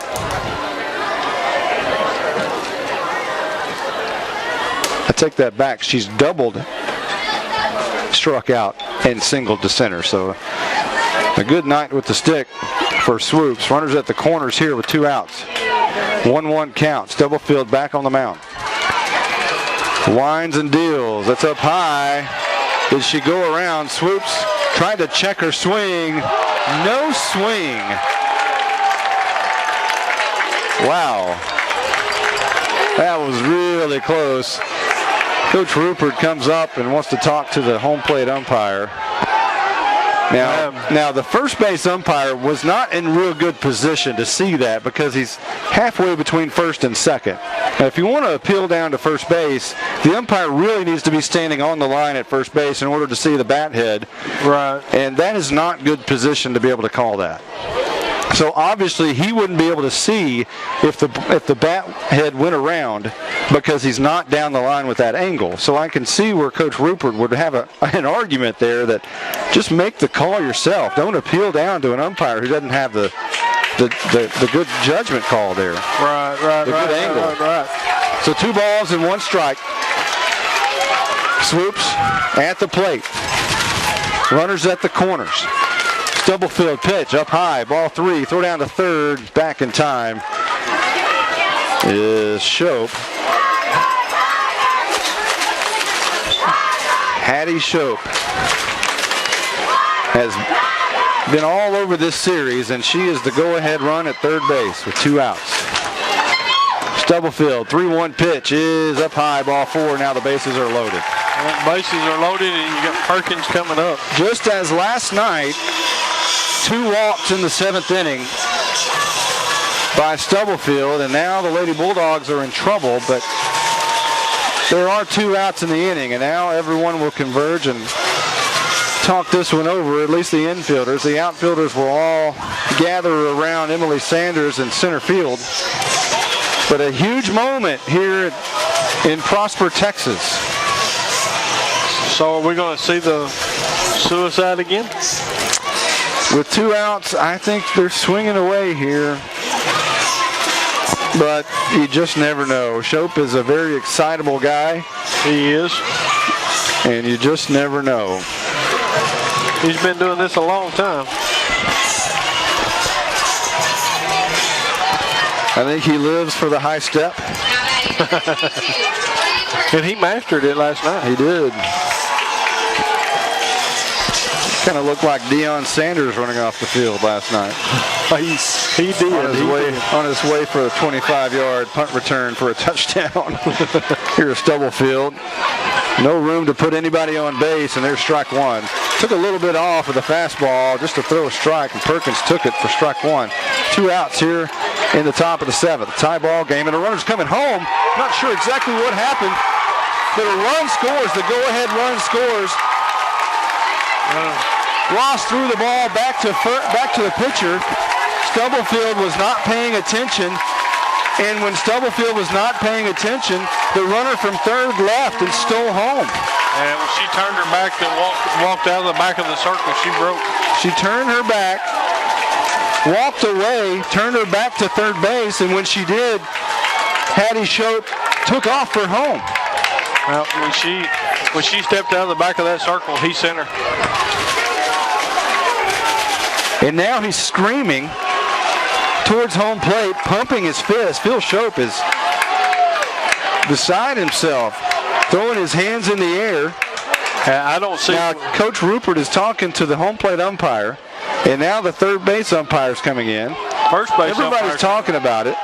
I take that back. She's doubled, struck out, and singled to center. So a good night with the stick for Swoops. Runners at the corners here with 2 outs. 1-1 count. Stubblefield back on the mound. Winds and deals. That's up high. Did she go around? Swoops tried to check her swing. No swing. Wow. That was really close. Coach comes up and wants to talk to the home plate umpire. Now the first base umpire was not in real good position to see that because he's halfway between first and second. Now, if you want to appeal down to first base, the umpire really needs to be standing on the line at first base in order to see the bat head. Right. And that is not good position to be able to call that. So obviously he wouldn't be able to see if the bat head went around because he's not down the line with that angle. So I can see where Coach Rupert would have an argument there that just make the call yourself. Don't appeal down to an umpire who doesn't have the good judgment call there. Right. The good angle. Right. So 2 balls and 1 strike. Swoops at the plate. Runners at the corners. Stubblefield pitch up high, ball 3, throw down to third, back in time is Shope. Hattie Shope has been all over this series, and she is the go-ahead run at third base with 2 outs. Stubblefield, 3-1 pitch is up high, ball 4, now the bases are loaded. Bases are loaded, and you got Perkins coming up. Just as last night, 2 walks in the 7th inning by Stubblefield, and now the Lady Bulldogs are in trouble, but there are 2 outs in the inning, and now everyone will converge and talk this one over, at least the infielders. The outfielders will all gather around Emily Sanders in center field. But a huge moment here in Prosper, Texas. So are we going to see the suicide again? With 2 outs, I think they're swinging away here. But you just never know. Shope is a very excitable guy. He is. And you just never know. He's been doing this a long time. I think he lives for the high step. And he mastered it last night. He did. Kind of looked like Deion Sanders running off the field last night. He did. On his way for a 25-yard punt return for a touchdown. Here's Stubblefield. No room to put anybody on base, and there's strike 1. Took a little bit off with the fastball just to throw a strike, and Perkins took it for strike 1. 2 outs here in the top of the 7th. Tie ball game, and the runner's coming home. Not sure exactly what happened. but a run scores. The go-ahead run scores. Ross threw the ball back to the pitcher. Stubblefield was not paying attention, and when Stubblefield was not paying attention, the runner from third left and stole home. And when she turned her back and walked out of the back of the circle, she broke. She turned her back, walked away, turned her back to third base, and when she did, Hattie Shope took off for home. Well, when she stepped out of the back of that circle, he sent her. And now he's screaming towards home plate, pumping his fist. Phil Shope is beside himself, throwing his hands in the air. I don't see. Now, Coach Rupert is talking to the home plate umpire, and now the third base umpire is coming in. First base Everybody's talking about it.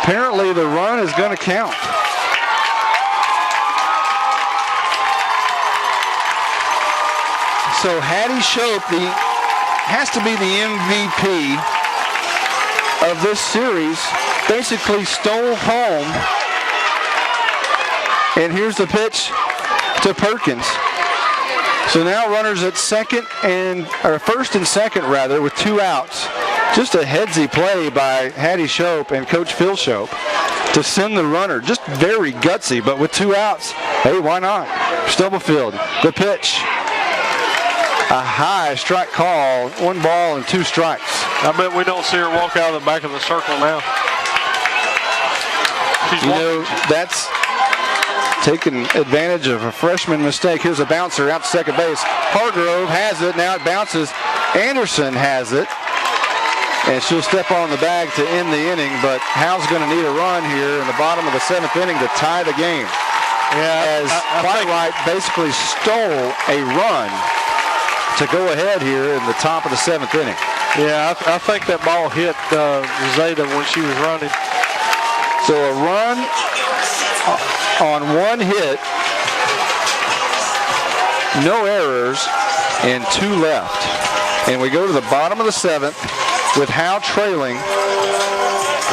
Apparently, the run is going to count. So Hattie Shope has to be the MVP of this series. Basically stole home. And here's the pitch to Perkins. So now runners at first and second rather, with 2 outs. Just a headsy play by Hattie Shope and Coach Phil Shope to send the runner. Just very gutsy, but with 2 outs, hey, why not? Stubblefield, the pitch. A high strike call, 1 ball and 2 strikes. I bet we don't see her walk out of the back of the circle now. That's taking advantage of a freshman mistake. Here's a bouncer out to second base. Hargrove has it. Now it bounces. Anderson has it. And she'll step on the bag to end the inning, but Howe's going to need a run here in the bottom of the 7th inning to tie the game. Yeah, as Whitewright basically stole a run to go ahead here in the top of the 7th inning. Yeah, I think that ball hit Zeta when she was running. So a run on 1 hit, no errors, and 2 left. And we go to the bottom of the 7th with Howe trailing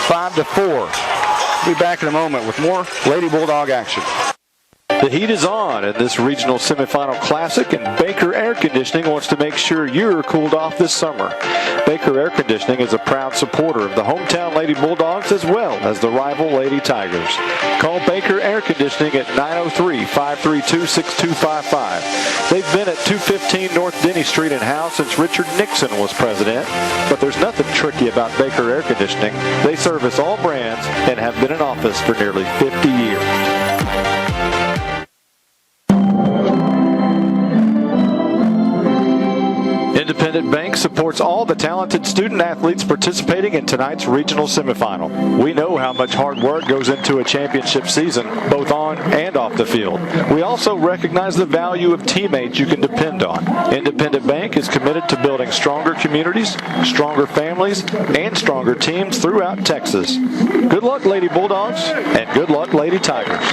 5-4. Be back in a moment with more Lady Bulldog action. The heat is on in this regional semifinal classic, and Baker Air Conditioning wants to make sure you're cooled off this summer. Baker Air Conditioning is a proud supporter of the hometown Lady Bulldogs as well as the rival Lady Tigers. Call Baker Air Conditioning at 903-532-6255. They've been at 215 North Denny Street in Howe since Richard Nixon was president, but there's nothing tricky about Baker Air Conditioning. They service all brands and have been in office for nearly 50 years. Independent Bank supports all the talented student athletes participating in tonight's regional semifinal. We know how much hard work goes into a championship season, both on and off the field. We also recognize the value of teammates you can depend on. Independent Bank is committed to building stronger communities, stronger families, and stronger teams throughout Texas. Good luck, Lady Bulldogs, and good luck, Lady Tigers.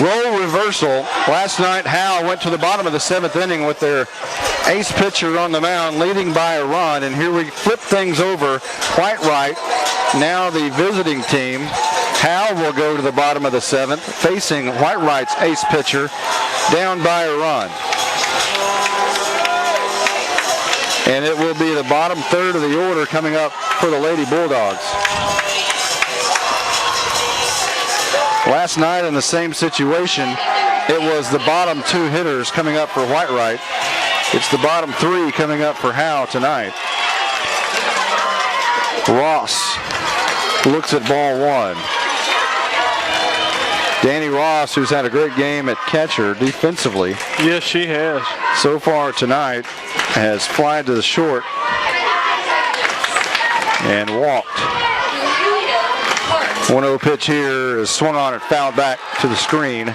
Role reversal. Last night, Howe went to the bottom of the 7th inning with their ace pitcher on the mound, leading by a run. And here we flip things over. Whitewright, now the visiting team. Howe will go to the bottom of the 7th, facing Whitewright's ace pitcher, down by a run. And it will be the bottom third of the order coming up for the Lady Bulldogs. Last night in the same situation, it was the bottom 2 hitters coming up for Whitewright. It's the bottom 3 coming up for Howe tonight. Ross looks at ball 1. Danny Ross, who's had a great game at catcher defensively. Yes, she has. So far tonight, has flied to the short and walked. 1-0 pitch here is swung on and fouled back to the screen.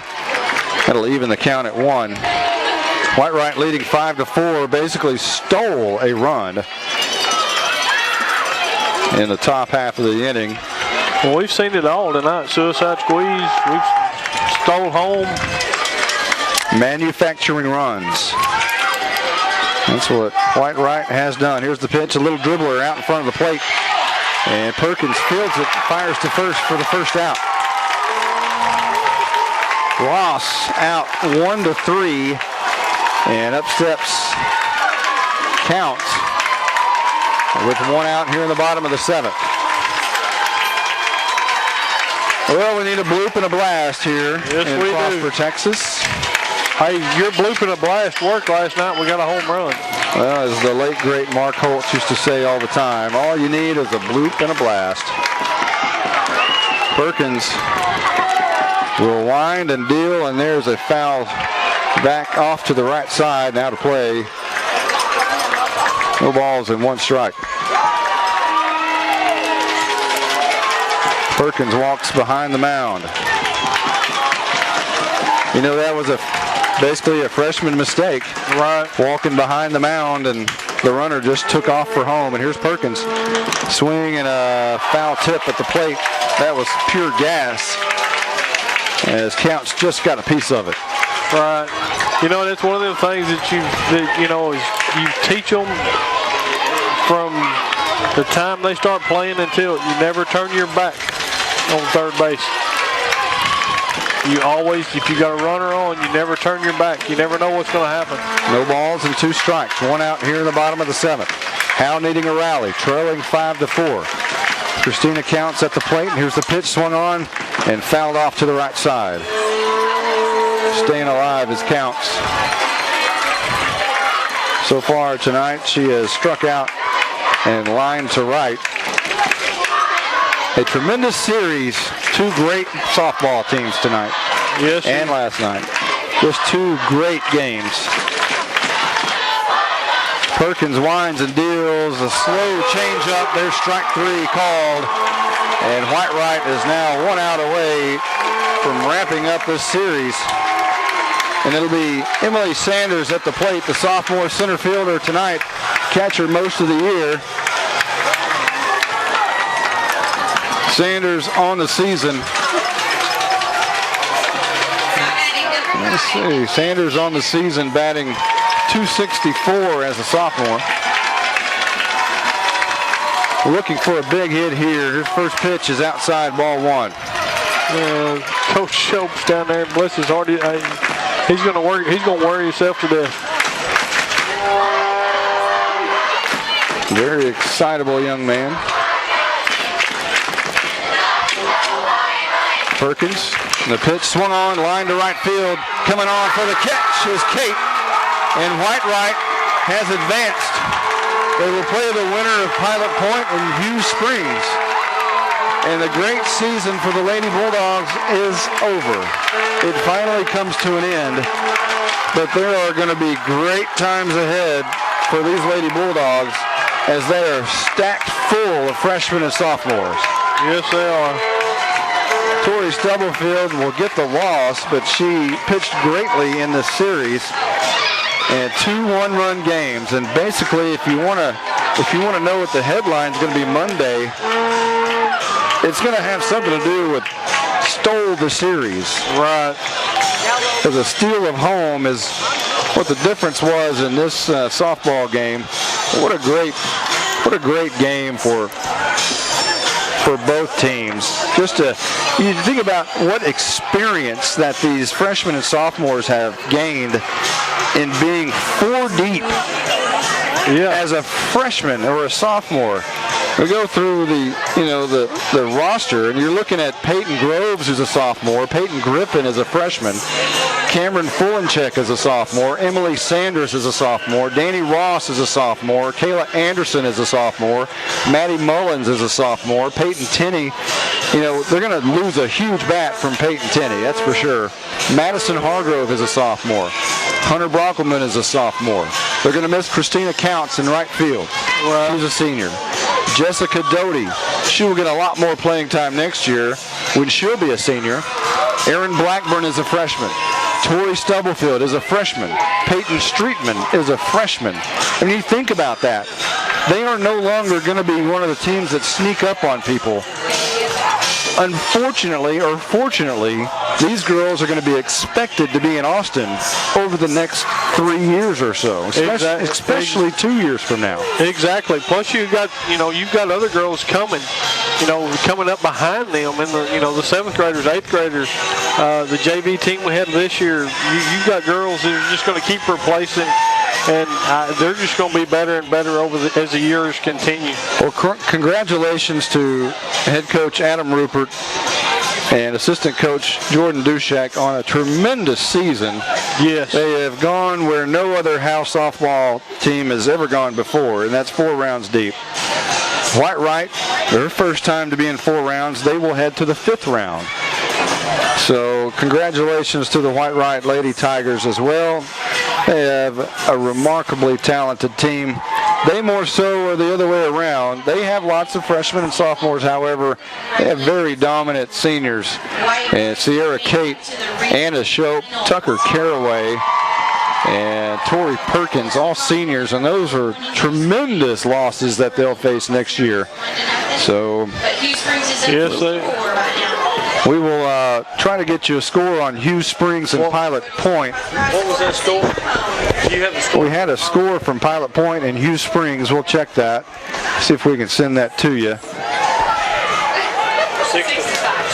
That'll even the count at 1. Whitewright leading 5-4, basically stole a run in the top half of the inning. Well, we've seen it all tonight. Suicide squeeze. We've stole home. Manufacturing runs. That's what Whitewright has done. Here's the pitch, a little dribbler out in front of the plate. And Perkins fields it, fires to first for the first out. Ross out 1-3, and up steps Counts with one out here in the bottom of the seventh. Well, we need a bloop and a blast here in Prosper, Texas. Hey, your bloop and a blast worked last night. We got a home run. Well, as the late, great Mark Holtz used to say all the time, all you need is a bloop and a blast. Perkins will wind and deal, and there's a foul back off to the right side. Now to play. No balls and one strike. Perkins walks behind the mound. You know, that was basically a freshman mistake. Right. Walking behind the mound, and the runner just took off for home. And here's Perkins. Swing and a foul tip at the plate. That was pure gas, as Counts just got a piece of it. Right. You know, that's one of the things that you teach them from the time they start playing until you never turn your back on third base. You always, if you got a runner on, you never turn your back. You never know what's going to happen. No balls and two strikes. One out here in the bottom of the seventh. Howe needing a rally, trailing 5-4. Christina Counts at the plate, and here's the pitch swung on and fouled off to the right side. Staying alive is Counts. So far tonight, she has struck out and lined to right. A tremendous series. Two great softball teams tonight. Yes. And last night. Just two great games. Perkins winds and deals. A slow changeup. There's strike three called. And Whitewright is now one out away from wrapping up this series. And it'll be Emily Sanders at the plate, the sophomore center fielder tonight. Catcher most of the year. Sanders on the season. Let's see. Sanders on the season batting .264 as a sophomore. Looking for a big hit here. His first pitch is outside, ball one. Coach Schultz down there, bless his heart. He's going to work. He's going to worry himself to death. Very excitable young man. Perkins, the pitch swung on, line to right field. Coming on for the catch is Kate, and Whitewright has advanced. They will play the winner of Pilot Point and Hughes Springs. And the great season for the Lady Bulldogs is over. It finally comes to an end, but there are going to be great times ahead for these Lady Bulldogs as they are stacked full of freshmen and sophomores. Yes, they are. Tori Stubblefield will get the loss, but she pitched greatly in this series. And 2 one-run games. And basically, if you want to know what the headline is going to be Monday, it's going to have something to do with stole the series. Right. Because a steal of home is what the difference was in this softball game. What a great game for both teams. Just you think about what experience that these freshmen and sophomores have gained in being 4 deep as a freshman or a sophomore. We go through the roster, and you're looking at Peyton Groves, who's a sophomore, Peyton Griffin is a freshman, Cameron Fulencheck is a sophomore, Emily Sanders is a sophomore, Danny Ross is a sophomore, Kayla Anderson is a sophomore, Maddie Mullins is a sophomore, Peyton Tenney. They're going to lose a huge bat from Peyton Tenney, that's for sure. Madison Hargrove is a sophomore. Hunter Brockelman is a sophomore. They're going to miss Christina Counts in right field. She's a senior. Jessica Doty, she will get a lot more playing time next year when she'll be a senior. Erin Blackburn is a freshman. Tori Stubblefield is a freshman. Peyton Streetman is a freshman. And you think about that. They are no longer going to be one of the teams that sneak up on people unfortunately or fortunately, these girls are going to be expected to be in Austin over the next 3 years or so, especially 2 years from now. Exactly. Plus, you've got other girls coming up behind them in the 7th graders, 8th graders, the JV team we had this year. You've got girls that are just going to keep replacing, and they're just going to be better and better as the years continue. Well, congratulations to head coach Adam Rupert and assistant coach Jordan Dushak on a tremendous season. Yes. They have gone where no other house softball team has ever gone before, and that's 4 rounds deep. Whitewright, their first time to be in 4 rounds, they will head to the 5th round. So congratulations to the Whitewright Lady Tigers as well. They have a remarkably talented team. They more so are the other way around. They have lots of freshmen and sophomores, however, they have very dominant seniors. And Sierra Kate, Anna Shope, Tucker Caraway, and Tori Perkins, all seniors, and those are tremendous losses that they'll face next year. So, yes, we will try to get you a score on Hughes Springs and Pilot Point. What was that score? You have the score? We had a score from Pilot Point and Hughes Springs. We'll check that. See if we can send that to you.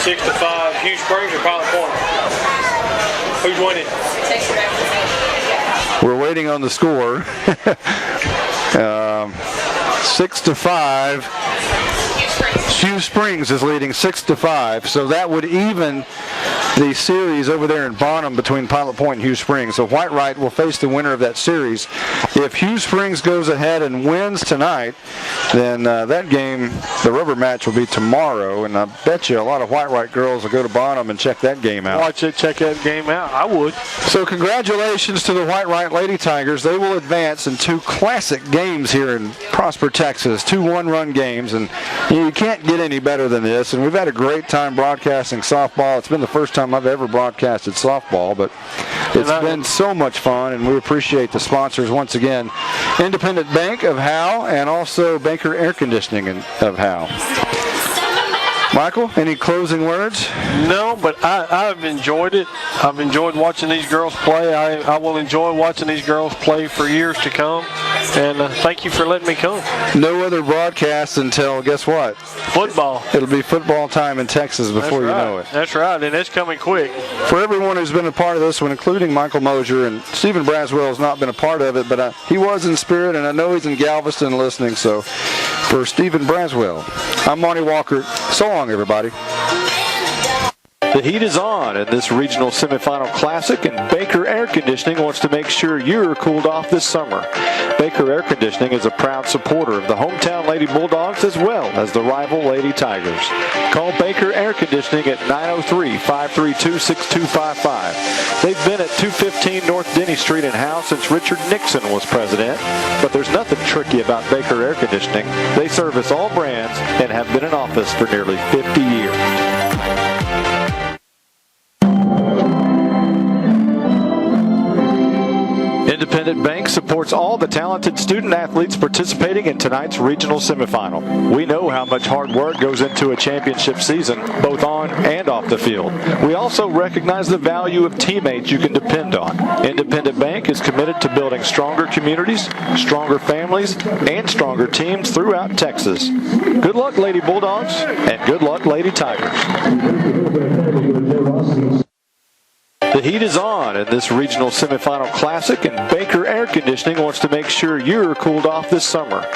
6-5. Hughes Springs or Pilot Point? Who's winning? We're waiting on the score. 6-5. Hughes Springs is leading 6-5, so that would even the series over there in Bonham between Pilot Point and Hughes Springs. So Whitewright will face the winner of that series. If Hughes Springs goes ahead and wins tonight, then that game, the rubber match, will be tomorrow, and I bet you a lot of Whitewright girls will go to Bonham and check that game out. Watch it, check that game out. I would. So congratulations to the Whitewright Lady Tigers. They will advance in 2 classic games here in Prosper, Texas, 2 one-run games, and you can't get any better than this. And we've had a great time broadcasting softball. It's been the first time I've ever broadcasted softball, but it's been so much fun, and we appreciate the sponsors once again. Independent Bank of Howe and also Baker Air Conditioning of Howe. Michael, any closing words? No, but I've enjoyed it. I've enjoyed watching these girls play. I will enjoy watching these girls play for years to come. And thank you for letting me come. No other broadcast until, guess what? Football. It'll be football time in Texas before you know it. That's right, and it's coming quick. For everyone who's been a part of this one, including Michael Mosier, and Stephen Braswell has not been a part of it, but he was in spirit, and I know he's in Galveston listening. So for Stephen Braswell, I'm Monty Walker. So long, everybody. The heat is on in this regional semifinal classic, and Baker Air Conditioning wants to make sure you're cooled off this summer. Baker Air Conditioning is a proud supporter of the hometown Lady Bulldogs as well as the rival Lady Tigers. Call Baker Air Conditioning at 903-532-6255. They've been at 215 North Denny Street in Howe since Richard Nixon was president, but there's nothing tricky about Baker Air Conditioning. They service all brands and have been in office for nearly 50 years. Independent Bank supports all the talented student athletes participating in tonight's regional semifinal. We know how much hard work goes into a championship season, both on and off the field. We also recognize the value of teammates you can depend on. Independent Bank is committed to building stronger communities, stronger families, and stronger teams throughout Texas. Good luck, Lady Bulldogs, and good luck, Lady Tigers. The heat is on in this regional semifinal classic, and Baker Air Conditioning wants to make sure you're cooled off this summer.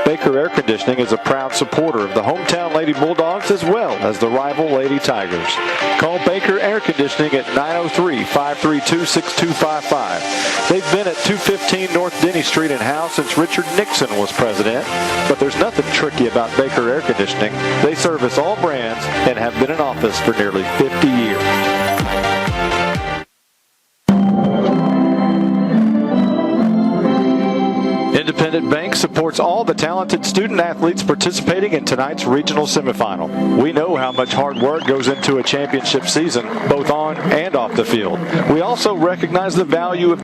Baker Air Conditioning is a proud supporter of the hometown Lady Bulldogs as well as the rival Lady Tigers. Call Baker Air Conditioning at 903-532-6255. They've been at 215 North Denny Street in Howe since Richard Nixon was president, but there's nothing tricky about Baker Air Conditioning. They service all brands and have been in office for nearly 50 years. Independent Bank supports all the talented student athletes participating in tonight's regional semifinal. We know how much hard work goes into a championship season, both on and off the field. We also recognize the value of